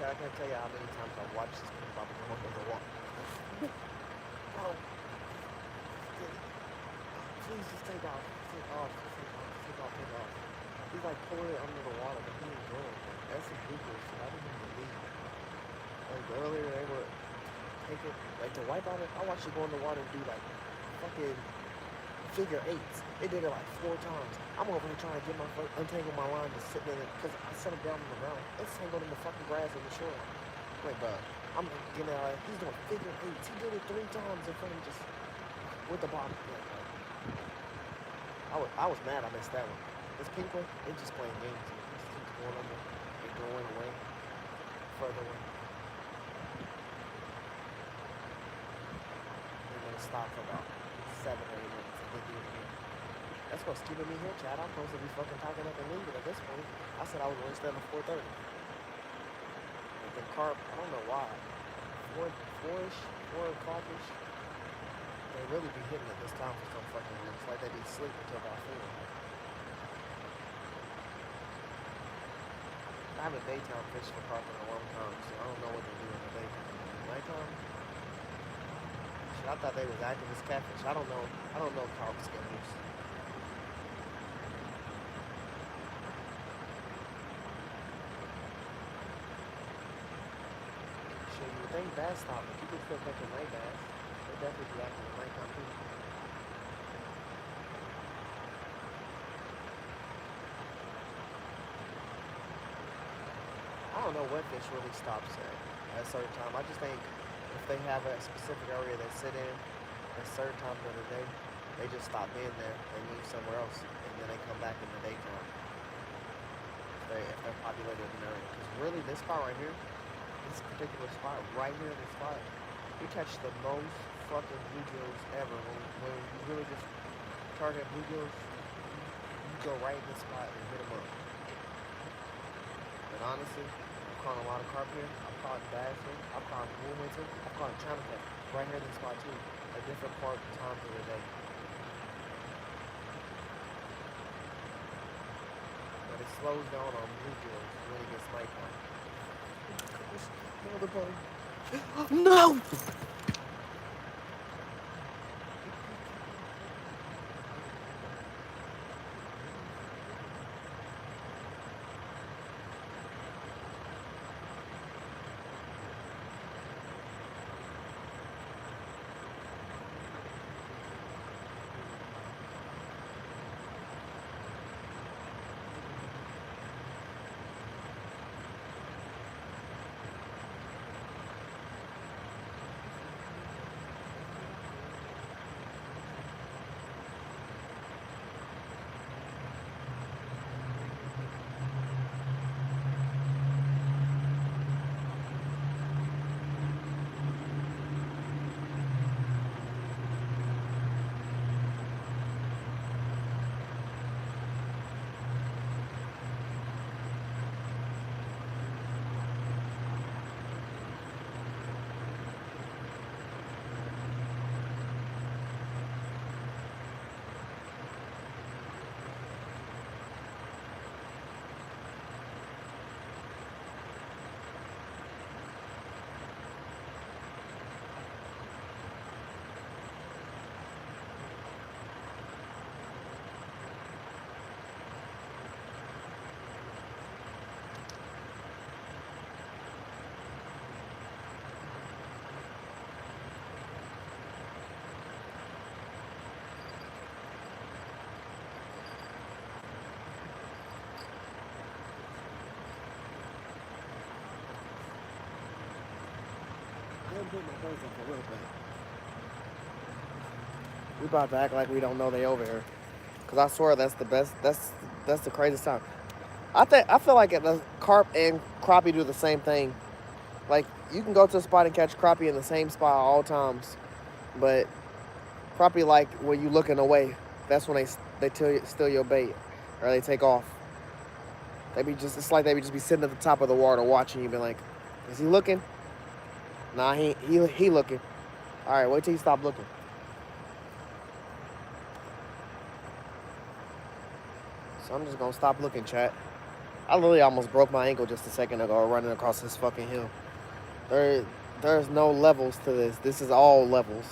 I can't tell you how many times I've watched this ping pong come up with the wall. Oh, please just take off. Take off. Just take off. Take off. Take off. He's like pulling it under the water, but he ain't doing it. That's some ridiculous shit. I didn't even believe it. Like earlier, they were taking, like to wipe out it. I watched you go in the water and do like fucking figure eights. They did it like 4 times. I'm over here trying to get my foot, untangle my line, just sitting in it, because I set him down on the ground. It's tangled in the fucking grass on the shore. Like, bro, I'm getting out. Like, he's doing figure eights. He did it 3 times in front of me, just with the bottom. Like, I was mad I missed that one. This pink one, they just playing games. It just keeps going under. They going away, further away. They're gonna stop for about 7 or 8 minutes and then do it again. That's what's keeping me here, Chad. I'm supposed to be fucking talking up and leaving at this point. I said I was going to stay until 4:30. But the carp, I don't know why. 4-ish, 4 o'clock-ish. They really be hitting at this time for some fucking reason. It's like they be sleeping until about 4. I haven't daytime fished for carp in a long time, so I don't know what they do in the daytime. In the nighttime, shit, I thought they was active as catfish. I don't know carp schedules. Shit, you would think bass stop, but you can still catch a night bass. They definitely be active at nighttime too. I don't know what fish really stops at a certain time. I just think if they have a specific area they sit in at a certain time of the day, they just stop being there and move somewhere else, and then they come back in the daytime if they're populated in an area. Because really, this spot right here, this particular spot right here in this spot, you catch the most fucking bluegills ever. When you really just target bluegills, you go right in this spot and hit them up. But honestly, I'm caught a lot of carp here. I'm caught bass here. I'm caught blue winter. I'm caught china cat right here in this spot too. At different times of the day. But it slows down on bluegills when it gets nighttime. Another bug. No! We about to act like we don't know they over here, cause I swear that's the best. That's the craziest time. I feel like the carp and crappie do the same thing. Like you can go to a spot and catch crappie in the same spot all times, but crappie like when you looking away, that's when they steal your bait or they take off. It's like they be just be sitting at the top of the water watching you, be like, is he looking? Nah, he looking. All right, wait till he stop looking. So I'm just gonna stop looking, chat. I literally almost broke my ankle just a second ago running across this fucking hill. There, there's no levels to this. This is all levels.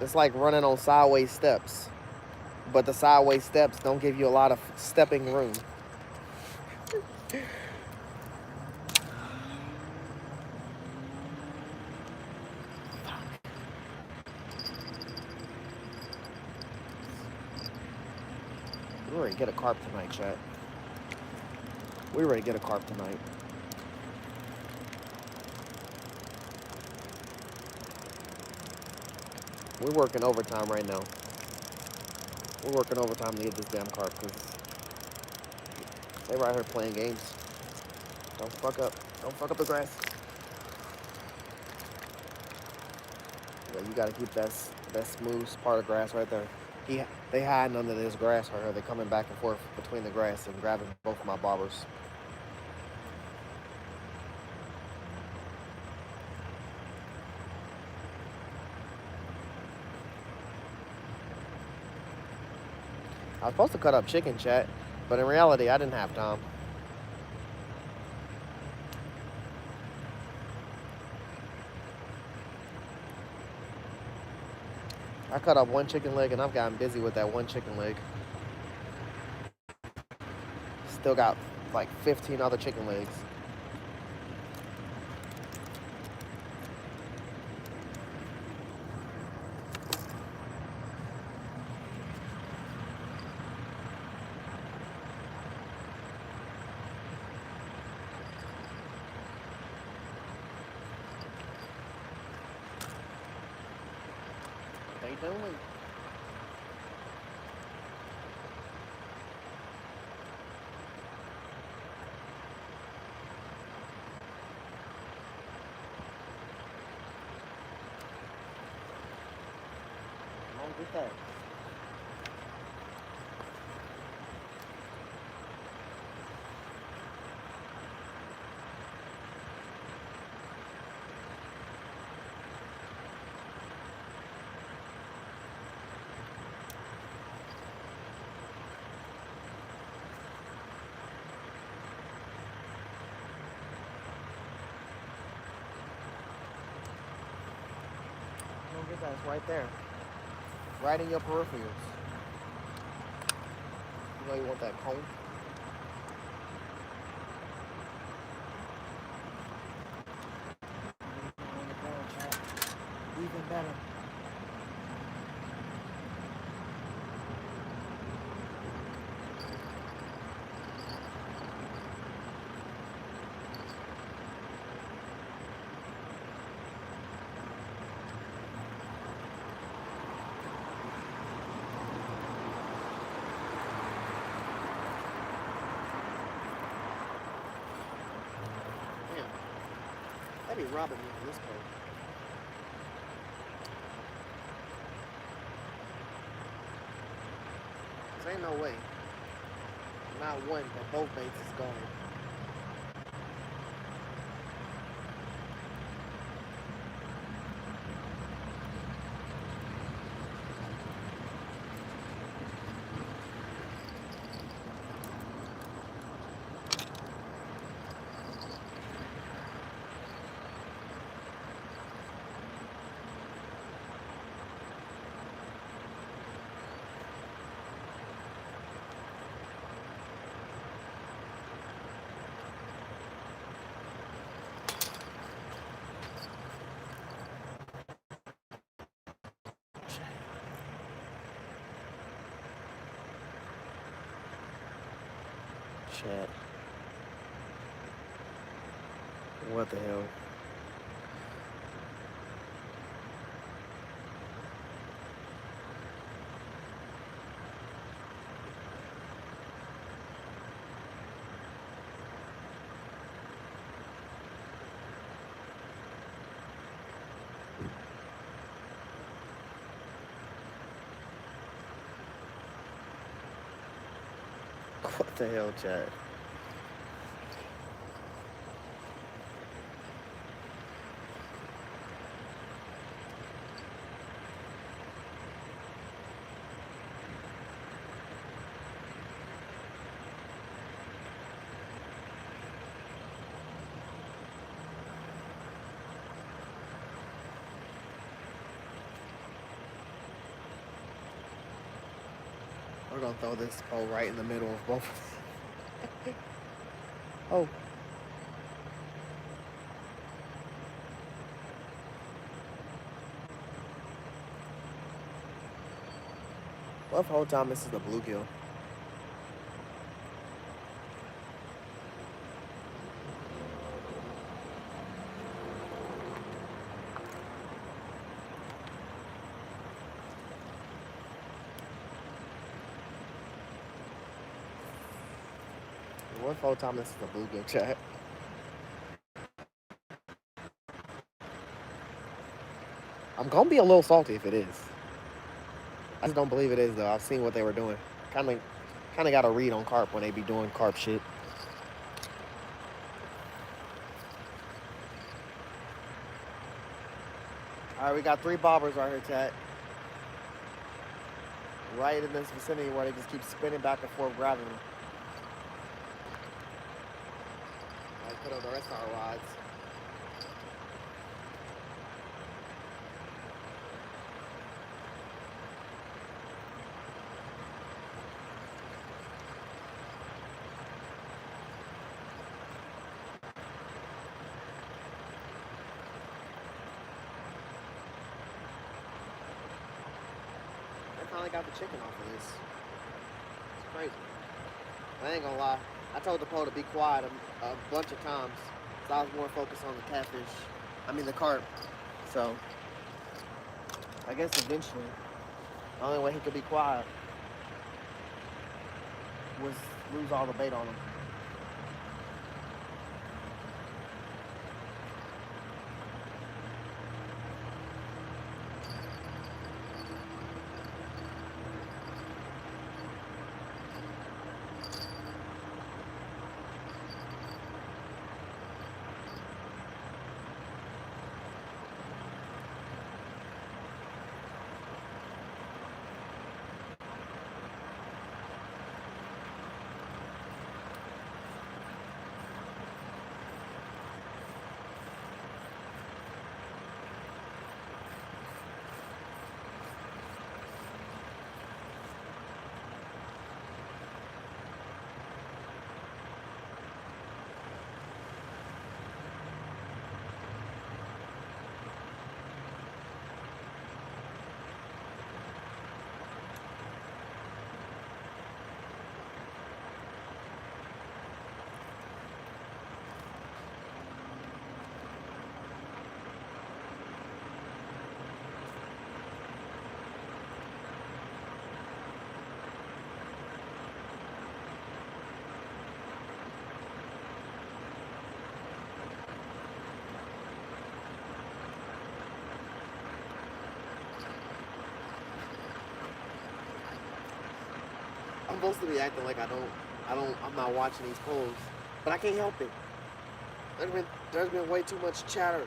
It's like running on sideways steps, but the sideways steps don't give you a lot of stepping room. We're ready to get a carp tonight, chat. We're ready to get a carp tonight. We're working overtime right now. We're working overtime to get this damn carp because they right here playing games. Don't fuck up. Don't fuck up the grass. Yeah, you gotta keep that smooth part of grass right there. They hiding under this grass right here. They coming back and forth between the grass and grabbing both of my bobbers. I was supposed to cut up chicken, chat, but in reality, I didn't have time. I cut up one chicken leg and I've gotten busy with that one chicken leg. Still got like 15 other chicken legs. What they doing? Come on, get that. Come on, get that. It's right there. Right in your peripherals. You know you want that cone? Even better. Damn. They be robbing me on this code. There ain't no way. Not one, but both baits is gone. Chat. What the hell? What the hell, chat? We're gonna throw this pole right in the middle of both. Oh. What if the whole time this is the bluegill? What if the whole time this is the bluegill, chat? I'm gonna be a little salty if it is. I just don't believe it is though. I've seen what they were doing. Kind of got a read on carp when they be doing carp shit. All right, we got 3 bobbers right here, chat. Right in this vicinity where they just keep spinning back and forth, grabbing them. I put on the rest of our rods. I finally got the chicken off of this. It's crazy. I ain't gonna lie. I told the pole to be quiet a bunch of times. So I was more focused on the catfish. I mean the carp. So I guess eventually the only way he could be quiet was lose all the bait on him. I'm supposed to be acting like I'm not watching these polls, but I can't help it. There's been way too much chatter.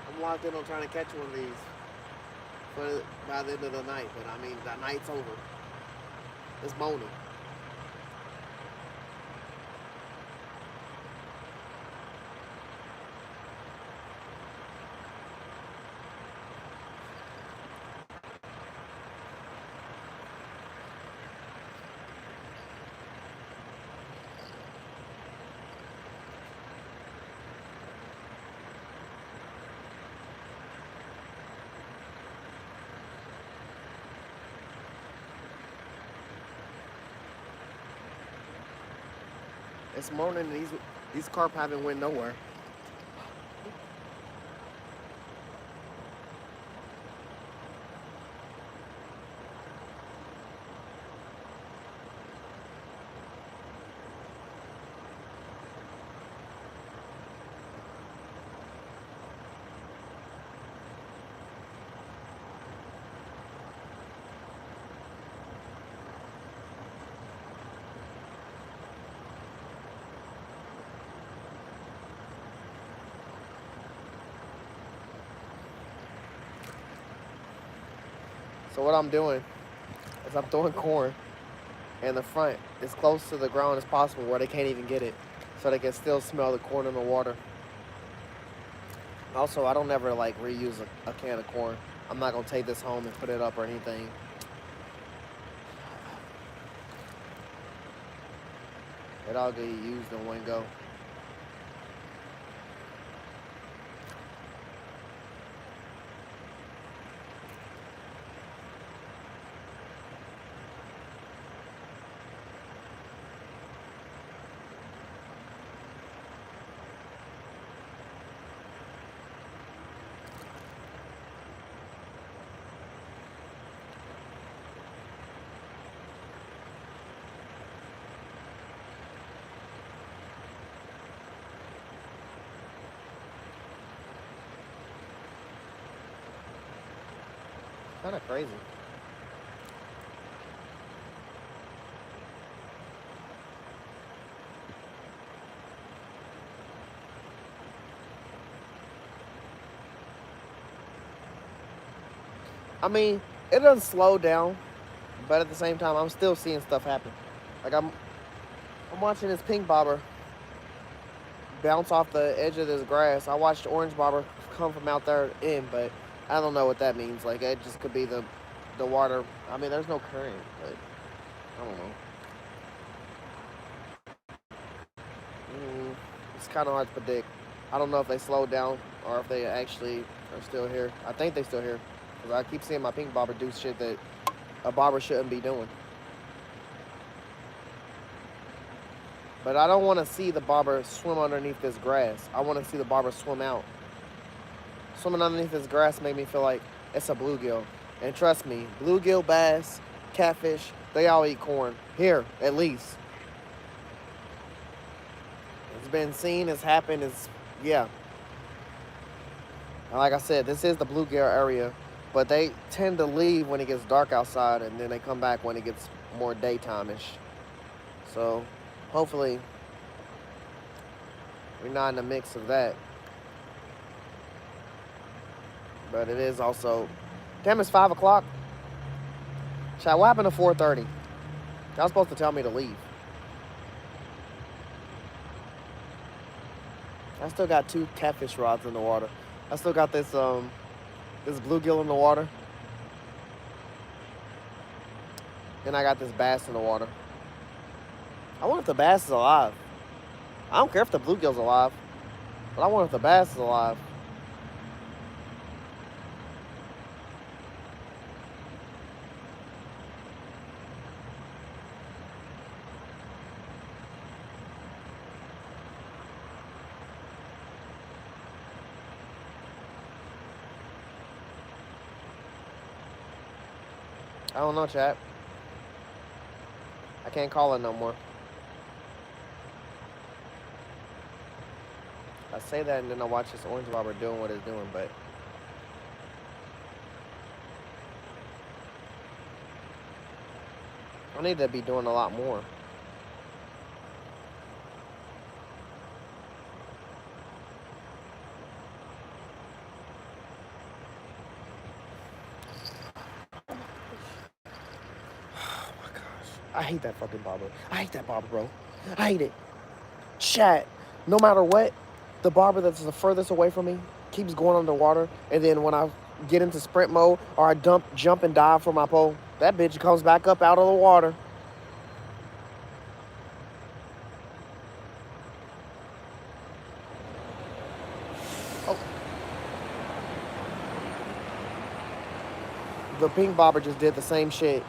I'm locked in on trying to catch one of these by the end of the night, but I mean, the night's over. It's moaning. It's moaning. These carp haven't went nowhere. So what I'm doing is I'm throwing corn in the front as close to the ground as possible where they can't even get it, so they can still smell the corn in the water. Also, I don't ever like reuse a can of corn. I'm not gonna take this home and put it up or anything. It all get used in one go. Kind of crazy. I mean, it doesn't slow down, but at the same time, I'm still seeing stuff happen. Like I'm watching this pink bobber bounce off the edge of this grass. I watched orange bobber come from out there in, but I don't know what that means. Like it just could be the water. I mean, there's no current, but I don't know. It's kind of hard to predict. I don't know if they slowed down or if they actually are still here. I think they're still here because I keep seeing my pink bobber do shit that a bobber shouldn't be doing. But I don't want to see the bobber swim underneath this grass. I want to see the bobber swim out. Swimming underneath this grass made me feel like it's a bluegill. And trust me, bluegill, bass, catfish, they all eat corn. Here, at least. It's been seen, it's happened, yeah. And like I said, this is the bluegill area. But they tend to leave when it gets dark outside, and then they come back when it gets more daytime-ish. So, hopefully, we're not in the mix of that. But it is also... Damn, it's 5 o'clock. Chat, what happened to 4:30? Y'all supposed to tell me to leave. I still got 2 catfish rods in the water. I still got this bluegill in the water. And I got this bass in the water. I wonder if the bass is alive. I don't care if the bluegill's alive. But I wonder if the bass is alive. I don't know, chat. I can't call it no more. I say that and then I watch this orange bobber doing what it's doing, but I need to be doing a lot more. I hate that fucking bobber. I hate that bobber, bro. I hate it. Chat, no matter what, the bobber that's the furthest away from me keeps going underwater. And then when I get into sprint mode or I jump and dive for my pole, that bitch comes back up out of the water. Oh. The pink bobber just did the same shit.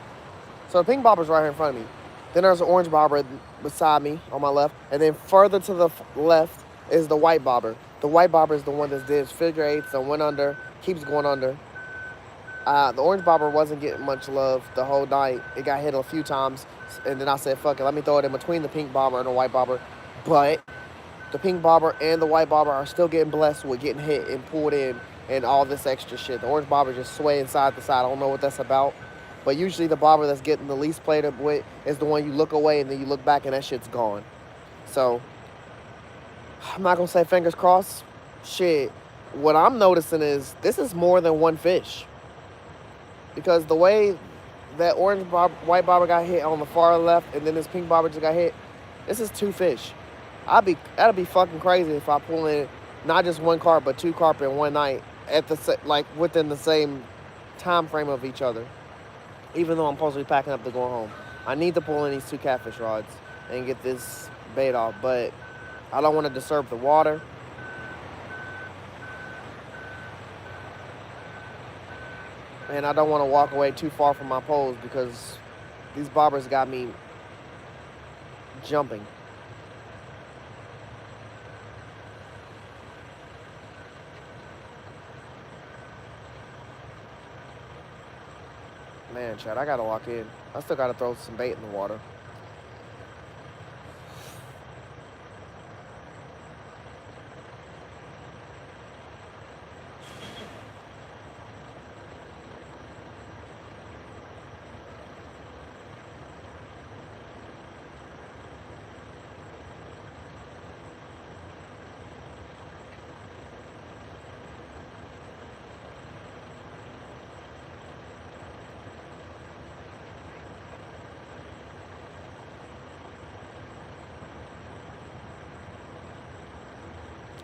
So the pink bobber's right here in front of me. Then there's an orange bobber beside me on my left. And then further to the left is the white bobber. The white bobber is the one that did figure eights and went under, keeps going under. The orange bobber wasn't getting much love the whole night. It got hit a few times. And then I said, fuck it, let me throw it in between the pink bobber and the white bobber. But the pink bobber and the white bobber are still getting blessed with getting hit and pulled in and all this extra shit. The orange bobber just swaying side to side. I don't know what that's about. But usually the bobber that's getting the least played up with is the one you look away and then you look back and that shit's gone. So, I'm not going to say fingers crossed. Shit, what I'm noticing is this is more than one fish. Because the way that white bobber got hit on the far left and then this pink bobber just got hit, this is 2 fish. That'd be fucking crazy if I pull in not just 1 carp but 2 carp in one night at within the same time frame of each other. Even though I'm supposed to be packing up to go home. I need to pull in these 2 catfish rods and get this bait off, but I don't want to disturb the water. And I don't want to walk away too far from my poles because these bobbers got me jumping. Man, Chad, I gotta walk in. I still gotta throw some bait in the water.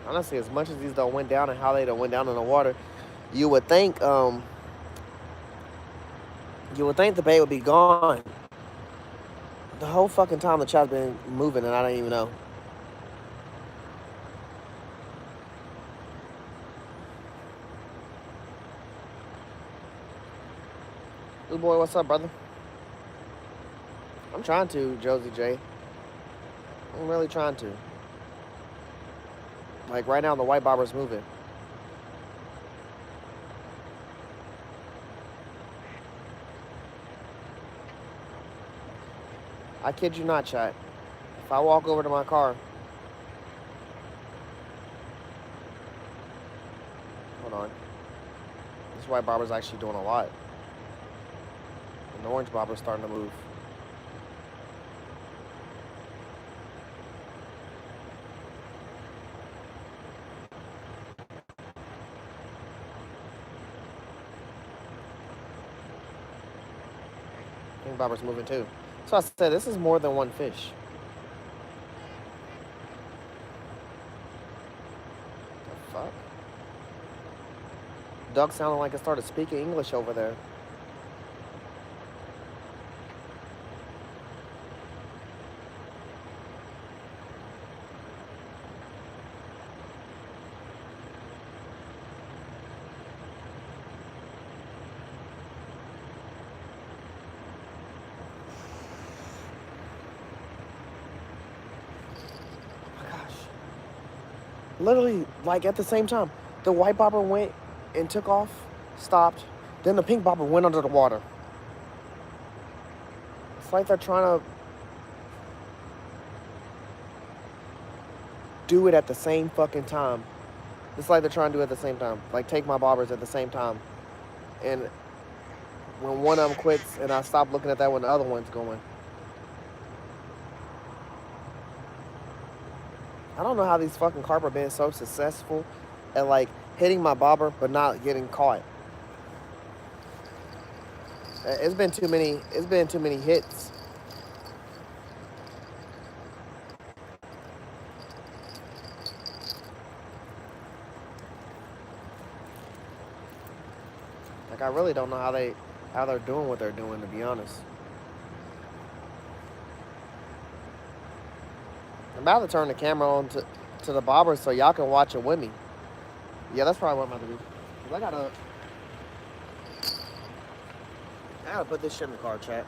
Honestly, as much as these don't went down and how they done went down in the water, you would think the bait would be gone. The whole fucking time the chat's been moving and I don't even know. Good boy, what's up, brother? I'm trying to, Josie J. I'm really trying to. Like right now, the white bobber's moving. I kid you not, chat. If I walk over to my car, hold on. This white bobber's actually doing a lot. And the orange bobber's starting to move. Pink bobber's moving too. So I said, this is more than one fish. The fuck? Duck sounded like it started speaking English over there. Literally, like at the same time, the white bobber went and took off, stopped, then the pink bobber went under the water. It's like they're trying to do it at the same fucking time. It's like they're trying to do it at the same time. Like take my bobbers at the same time. And when one of them quits and I stop looking at that one, the other one's going. I don't know how these fucking carp are being so successful at like hitting my bobber but not getting caught. It's been too many hits. Like I really don't know how they're doing what they're doing, to be honest. I'm about to turn the camera on to the bobber so y'all can watch it with me. Yeah, that's probably what I'm about to do. 'Cause I gotta put this shit in the car, chat.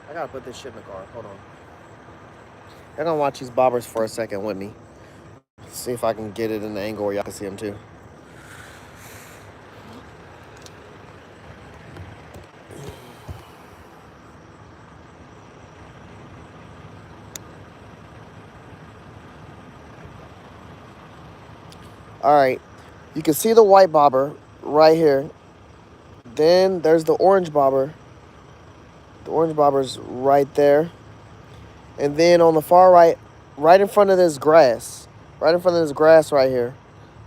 I gotta put this shit in the car. Hold on. Y'all gonna watch these bobbers for a second with me. See if I can get it in the angle where y'all can see them too. All right, you can see the white bobber right here. Then there's the orange bobber. The orange bobber's right there. And then on the far right, right in front of this grass, right here,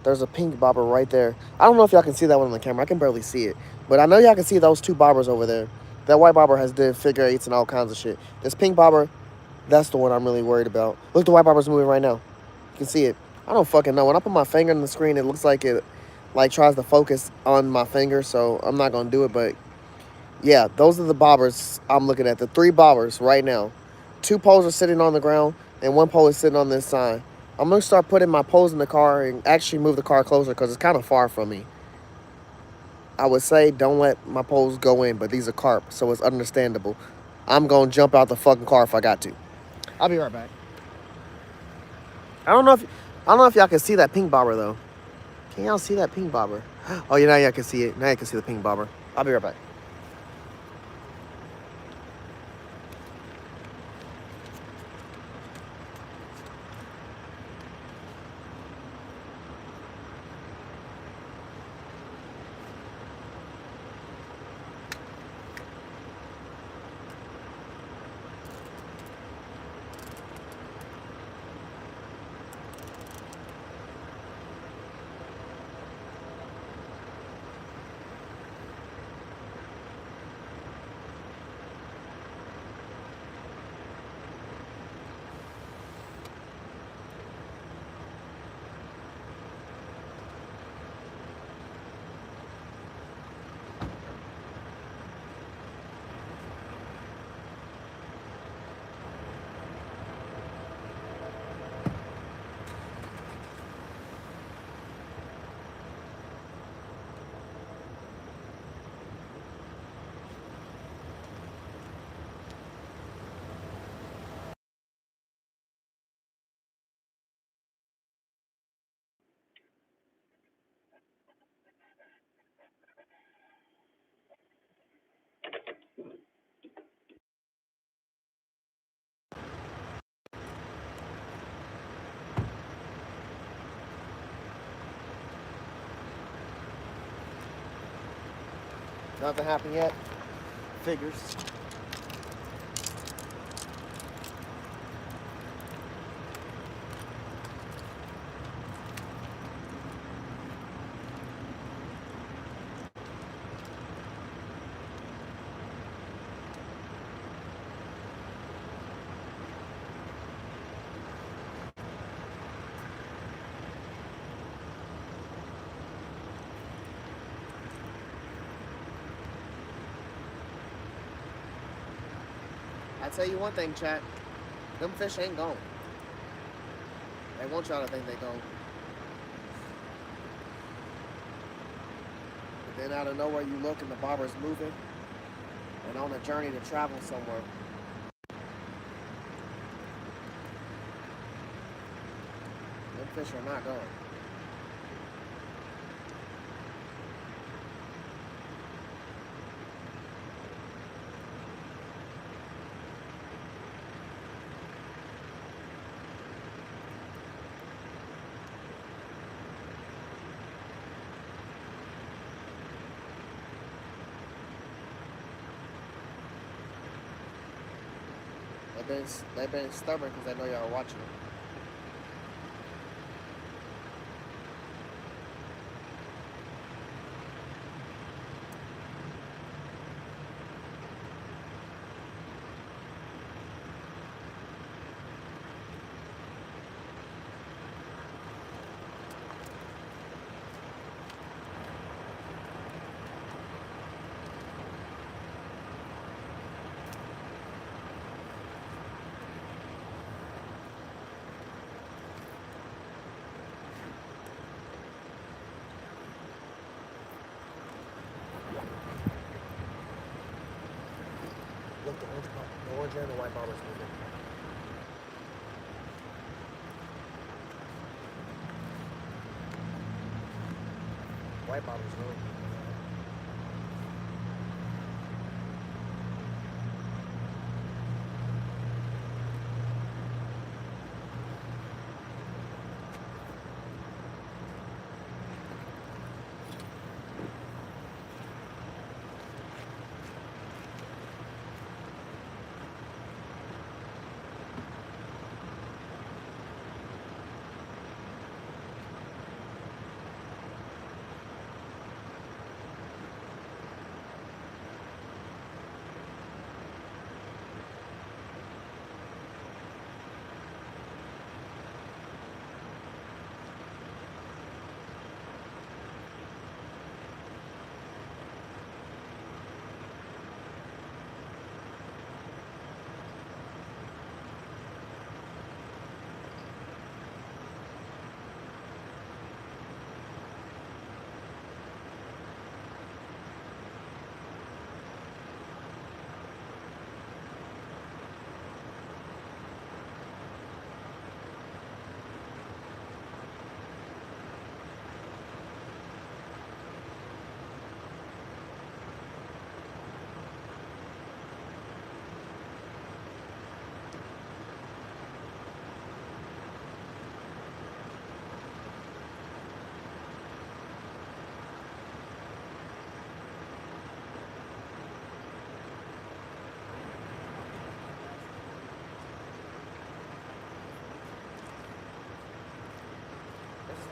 there's a pink bobber right there. I don't know if y'all can see that one on the camera. I can barely see it. But I know y'all can see those two bobbers over there. That white bobber has did figure eights and all kinds of shit. This pink bobber, that's the one I'm really worried about. Look, the white bobber's moving right now. You can see it. I don't fucking know. When I put my finger on the screen, it looks like it like tries to focus on my finger, so I'm not gonna do it, but Yeah, those are the bobbers I'm looking at. The three bobbers right now. Two poles are sitting on the ground, and one pole is sitting on this sign. I'm gonna start putting my poles in the car and actually move the car closer because it's kind of far from me. I would say don't let my poles go in, but these are carp, so it's understandable. I'm gonna jump out the fucking car if I got to. I'll be right back. I don't know if y'all can see that pink bobber though. Can y'all see that pink bobber? Oh yeah, now y'all can see it. Now you can see the pink bobber. I'll be right back. Nothing happened yet. Figures. I tell you one thing, chat. Them fish ain't gone. They want y'all to think they gone. But then out of nowhere you look and the bobber's moving and on a journey to travel somewhere. Them fish are not gone. They've been stubborn because they know y'all are watching them. Look, the orange and the white bobber's moving. White bobber's really moving.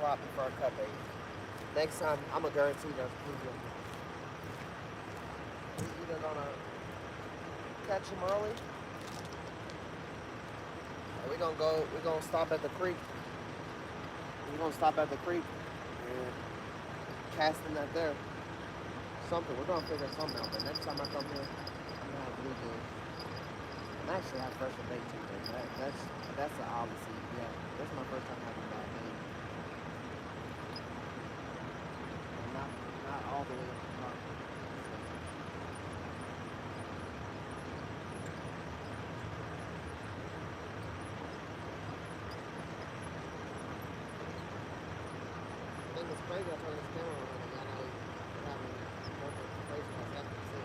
sloppy for a cut bait. Next time, I'm gonna guarantee that we either gonna catch him early, or we're gonna stop at the creek. We're gonna stop at the creek and cast him at there. Something. We're gonna figure something out. But next time I come here, I'm gonna have bluegill. I'm actually have fresher bait too. That's an odyssey. Yeah, that's my first time having bad bait. Not all the way up the top. I think it's crazy I turn this camera on and y'all not even having notifications that's happening too.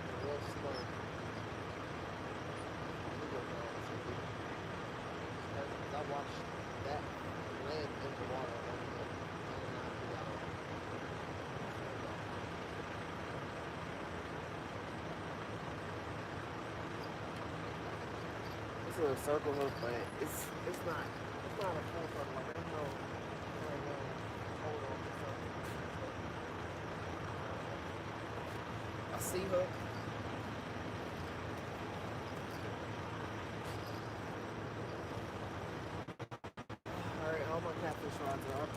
It's real slow. I watched that land in the water. It's a circle hook, but it's not a full circle. Like there's no hold on to something. A sea hook. Alright, all my catfish rods are up.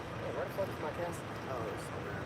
Hey, where the fuck is my cast? Oh, it's over there.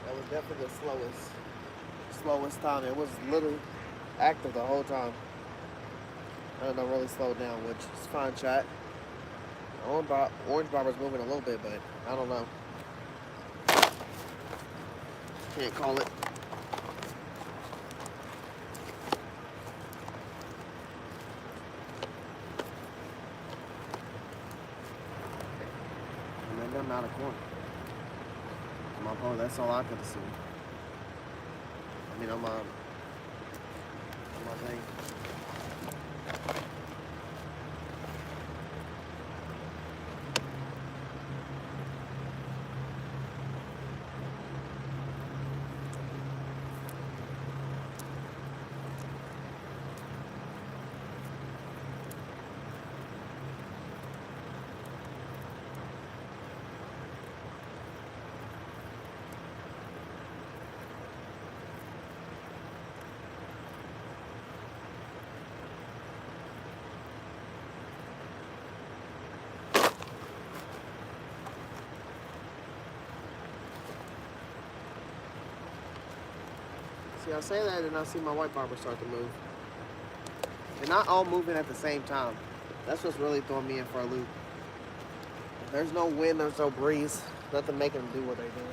That was definitely the slowest time. It was literally active the whole time. And don't really slow down, which is fine, chat. Orange Barber's moving a little bit, but I don't know. Can't call it. And then I'm out of corner. My phone, that's all I could see. I mean, on my thing. See, I say that and I see my white barber start to move. They're not all moving at the same time. That's what's really throwing me in for a loop. There's no wind, there's no breeze, nothing making them do what they're doing.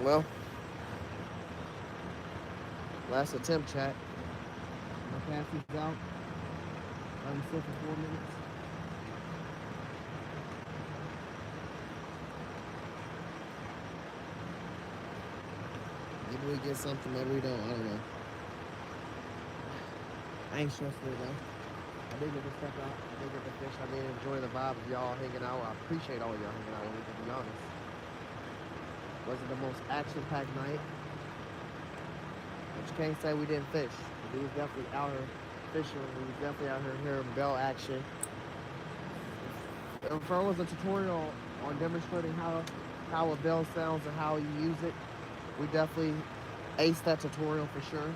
Well, last attempt, chat. My pass is out. I'm still for 4 minutes. Maybe we get something, maybe we don't. I don't know. I ain't stressful though. I did get to step out. I did get to fish. I did enjoy the vibe of y'all hanging out. I appreciate all y'all hanging out with me, to be honest. Wasn't the most action-packed night. But you can't say we didn't fish. We was definitely out here fishing. We was definitely out here hearing bell action. If there was a tutorial on demonstrating how a bell sounds and how you use it, we definitely aced that tutorial for sure.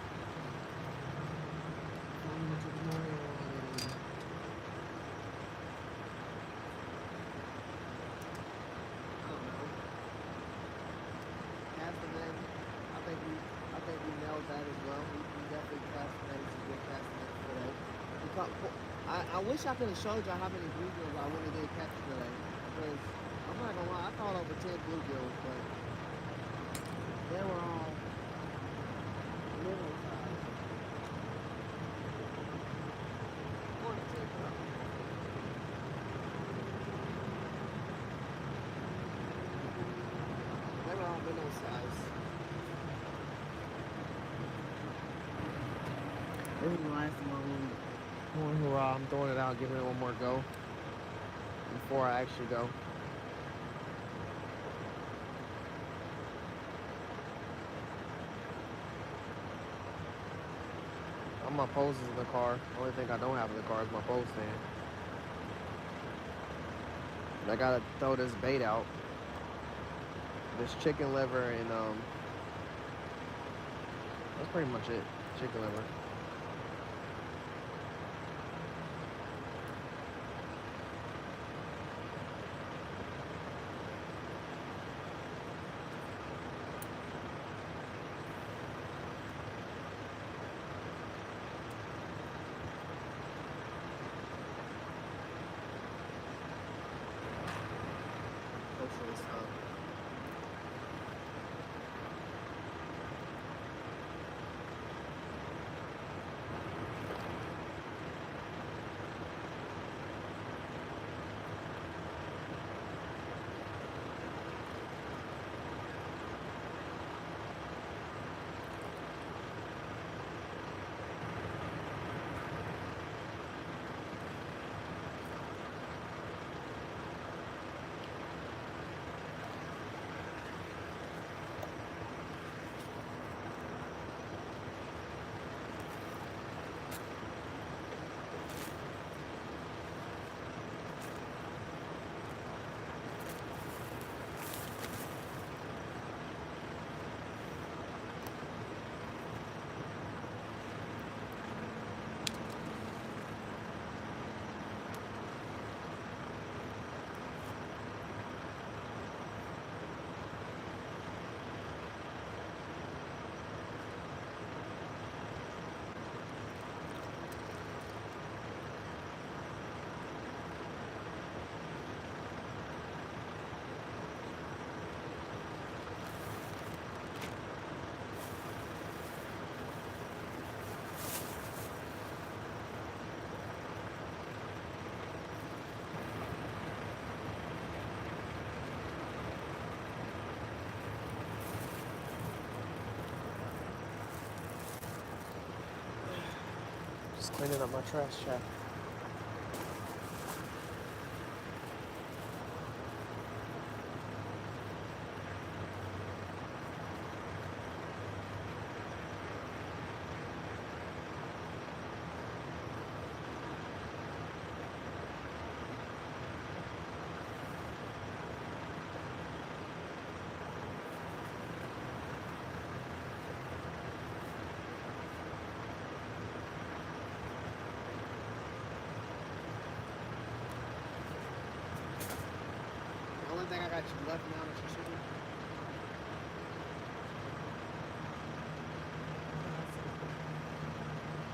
I wish I could have showed y'all how many bluegills I really did catch today. Because I'm not gonna lie, I caught over 10 bluegills, but they were all little size. They were all minnow size. This is the last of my one hurrah. I'm throwing it out, giving it one more go before I actually go. All my poles is in the car. The only thing I don't have in the car is my pole stand. And I gotta throw this bait out. This chicken liver and that's pretty much it. Chicken liver. Just cleaning up my trash chat. The only thing I got you left now that you should do.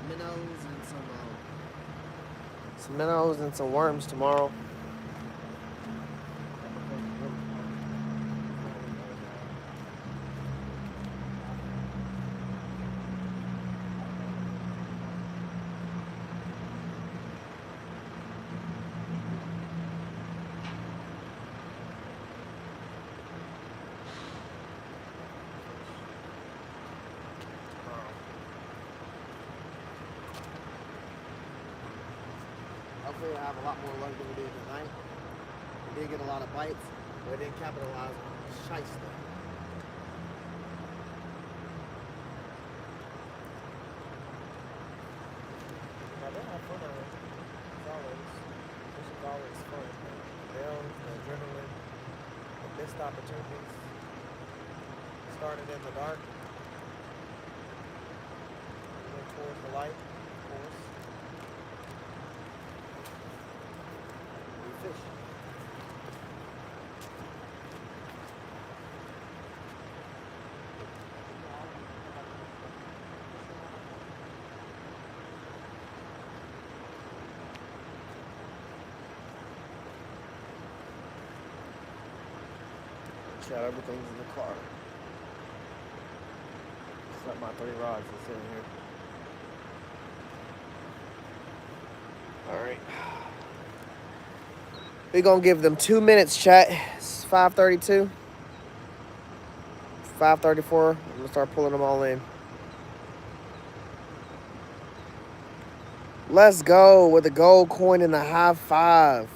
Minnows and some minnows and some worms tomorrow. Hopefully we'll have a lot more luck than we did tonight. We did get a lot of bites, but we didn't capitalize on shiesty. Now they have fun on it. As always. This is always fun. The bells, the adrenaline, the missed opportunities. Started in the dark. We went towards the light, of course. Fish. Chat, everything's in the car. Except my 3 rods that's sitting here. Alright. We're gonna give them 2 minutes, chat. It's 5:32. 5:34. I'm gonna start pulling them all in. Let's go with the gold coin in the high 5.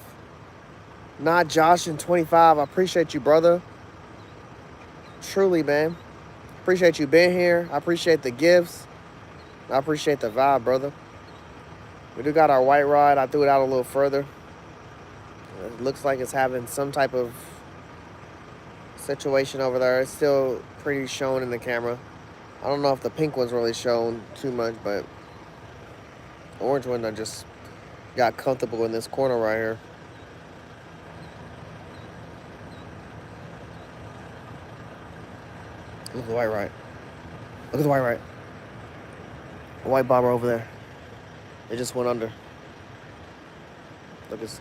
Not Josh in 25. I appreciate you, brother. Truly, man. Appreciate you being here. I appreciate the gifts. I appreciate the vibe, brother. We do got our white rod. I threw it out a little further. It looks like it's having some type of situation over there. It's still pretty shown in the camera. I don't know if the pink one's really shown too much, but the orange one I just got comfortable in this corner right here. Look at the white right. Look at the white right. The white bobber over there. It just went under. Look at this.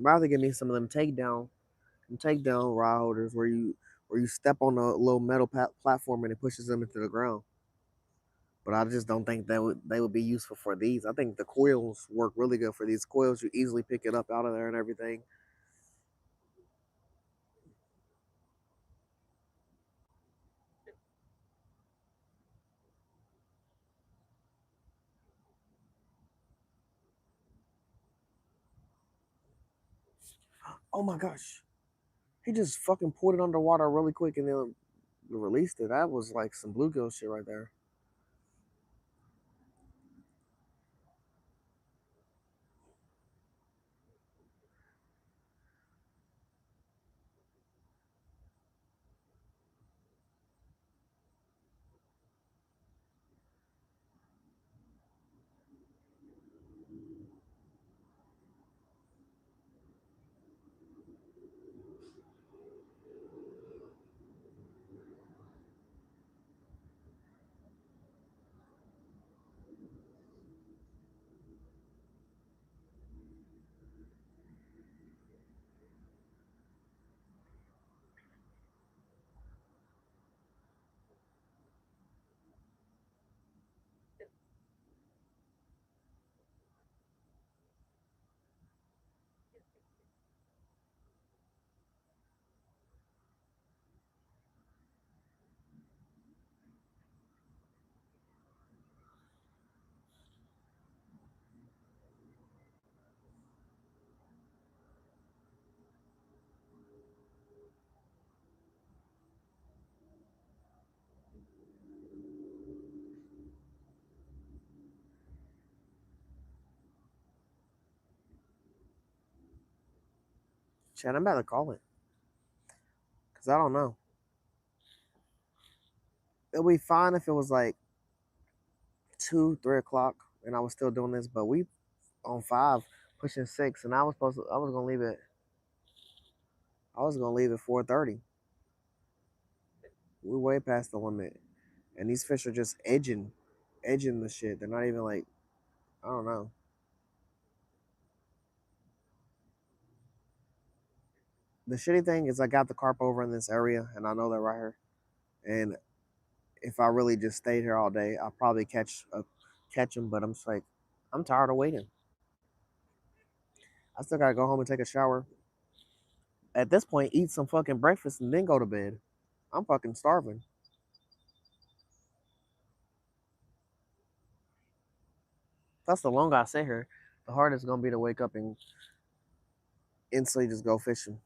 rather give me some of them takedown rod holders where you step on a little metal platform and it pushes them into the ground. But I just don't think they would be useful for these. I think the coils work really good for these coils. You easily pick it up out of there and everything. Oh my gosh. He just fucking pulled it underwater really quick and then released it. That was like some bluegill shit right there. Chad, I'm about to call it. Cause I don't know. It'll be fine if it was like 2, 3 o'clock and I was still doing this, but we on 5, pushing 6, and I was gonna leave at 4:30. We're way past the limit. And these fish are just edging the shit. They're not even like, I don't know. The shitty thing is I got the carp over in this area and I know they're right here. And if I really just stayed here all day, I'll probably catch them, but I'm just like, I'm tired of waiting. I still gotta go home and take a shower. At this point, eat some fucking breakfast and then go to bed. I'm fucking starving. That's the longer I sit here, the harder it's gonna be to wake up and instantly just go fishing.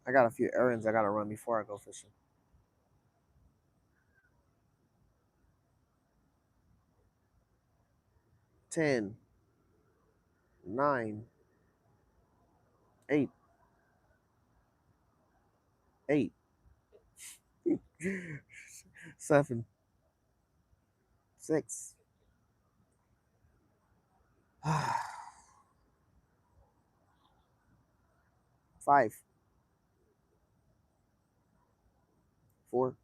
I got a few errands I gotta run before I go fishing. 10, 9, 8, 8, 7, 6, 5, 4,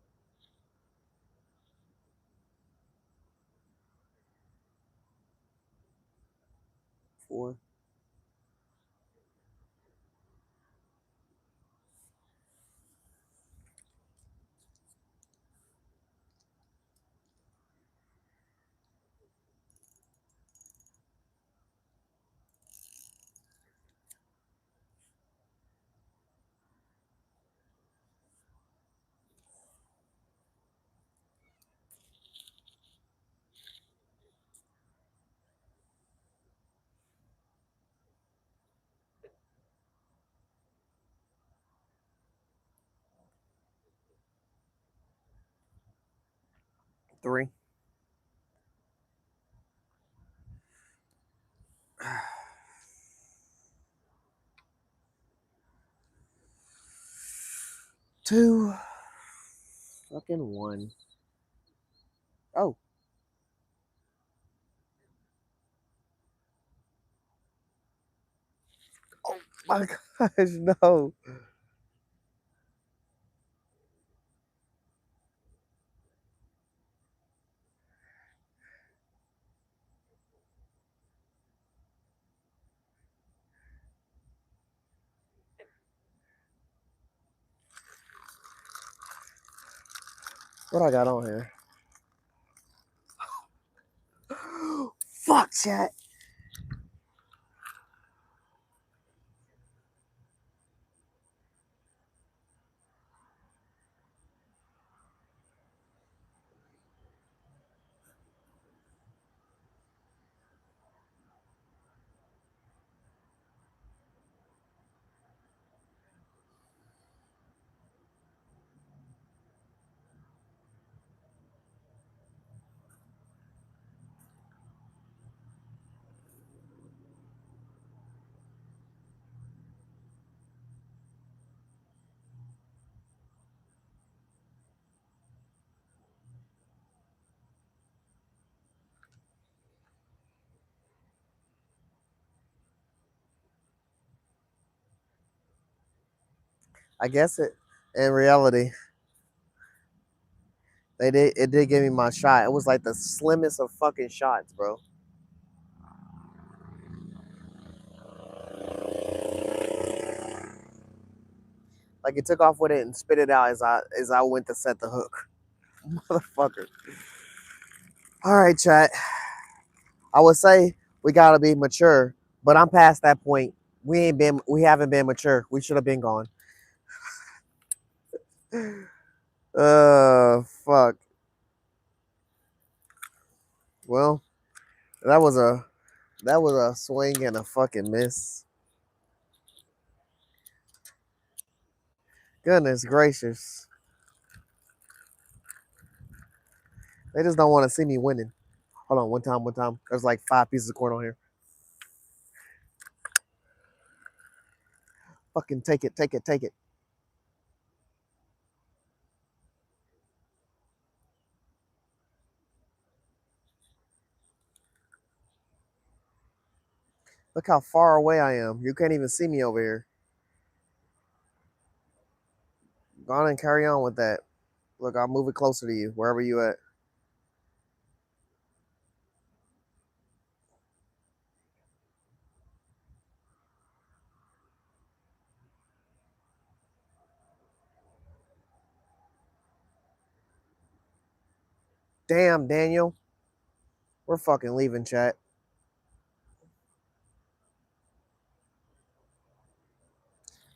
4, 3. 2, fucking 1. Oh, oh my gosh, no. What I got on here? Fuck, chat. I guess in reality, it did give me my shot. It was like the slimmest of fucking shots, bro. Like it took off with it and spit it out as I went to set the hook. Motherfucker. All right, chat. I would say we gotta be mature, but I'm past that point. We haven't been mature. We should have been gone. Fuck. Well, that was a swing and a fucking miss. Goodness gracious. They just don't want to see me winning. Hold on, one time. There's like 5 pieces of corn on here. Fucking take it, take it, take it. Look how far away I am. You can't even see me over here. Go on and carry on with that. Look, I'll move it closer to you, wherever you at. Damn, Daniel. We're fucking leaving, chat.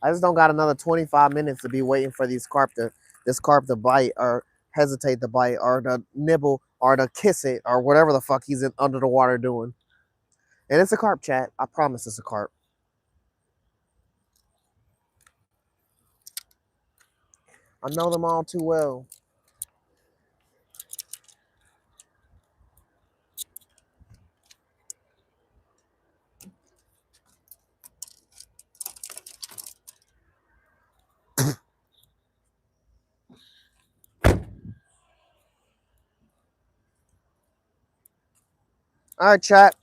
I just don't got another 25 minutes to be waiting for this carp to bite or hesitate to bite or to nibble or to kiss it or whatever the fuck he's in under the water doing. And it's a carp, chat. I promise it's a carp. I know them all too well. All right, chat.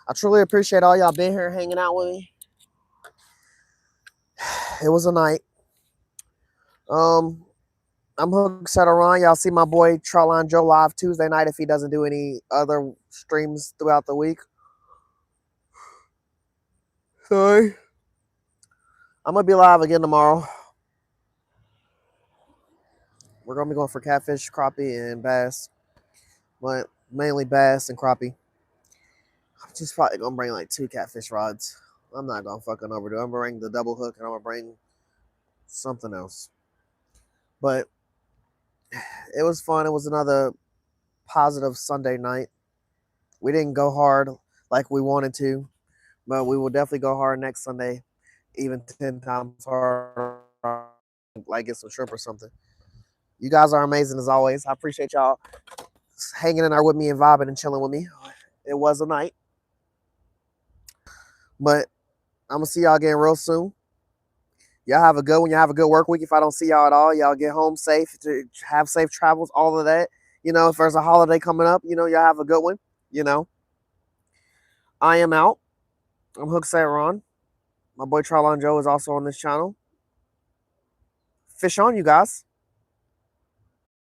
I truly appreciate all y'all being here hanging out with me. It was a night. I'm Hook Around. Y'all see my boy Trotline Joe live Tuesday night if he doesn't do any other streams throughout the week. Sorry. I'm gonna be live again tomorrow. We're gonna be going for catfish, crappie, and bass, but mainly bass and crappie. I'm just probably gonna bring like 2 catfish rods. I'm not gonna fucking overdo it. I'm gonna bring the double hook and I'm gonna bring something else. But it was fun. It was another positive Sunday night. We didn't go hard like we wanted to, but we will definitely go hard next Sunday, even 10 times harder, like get some shrimp or something. You guys are amazing as always. I appreciate y'all hanging in there with me and vibing and chilling with me. It was a night. But I'm going to see y'all again real soon. Y'all have a good one. Y'all have a good work week. If I don't see y'all at all, y'all get home safe, to have safe travels, all of that. You know, if there's a holiday coming up, you know, y'all have a good one. You know, I am out. I'm Hook Ron. My boy Trolon Joe is also on this channel. Fish on, you guys.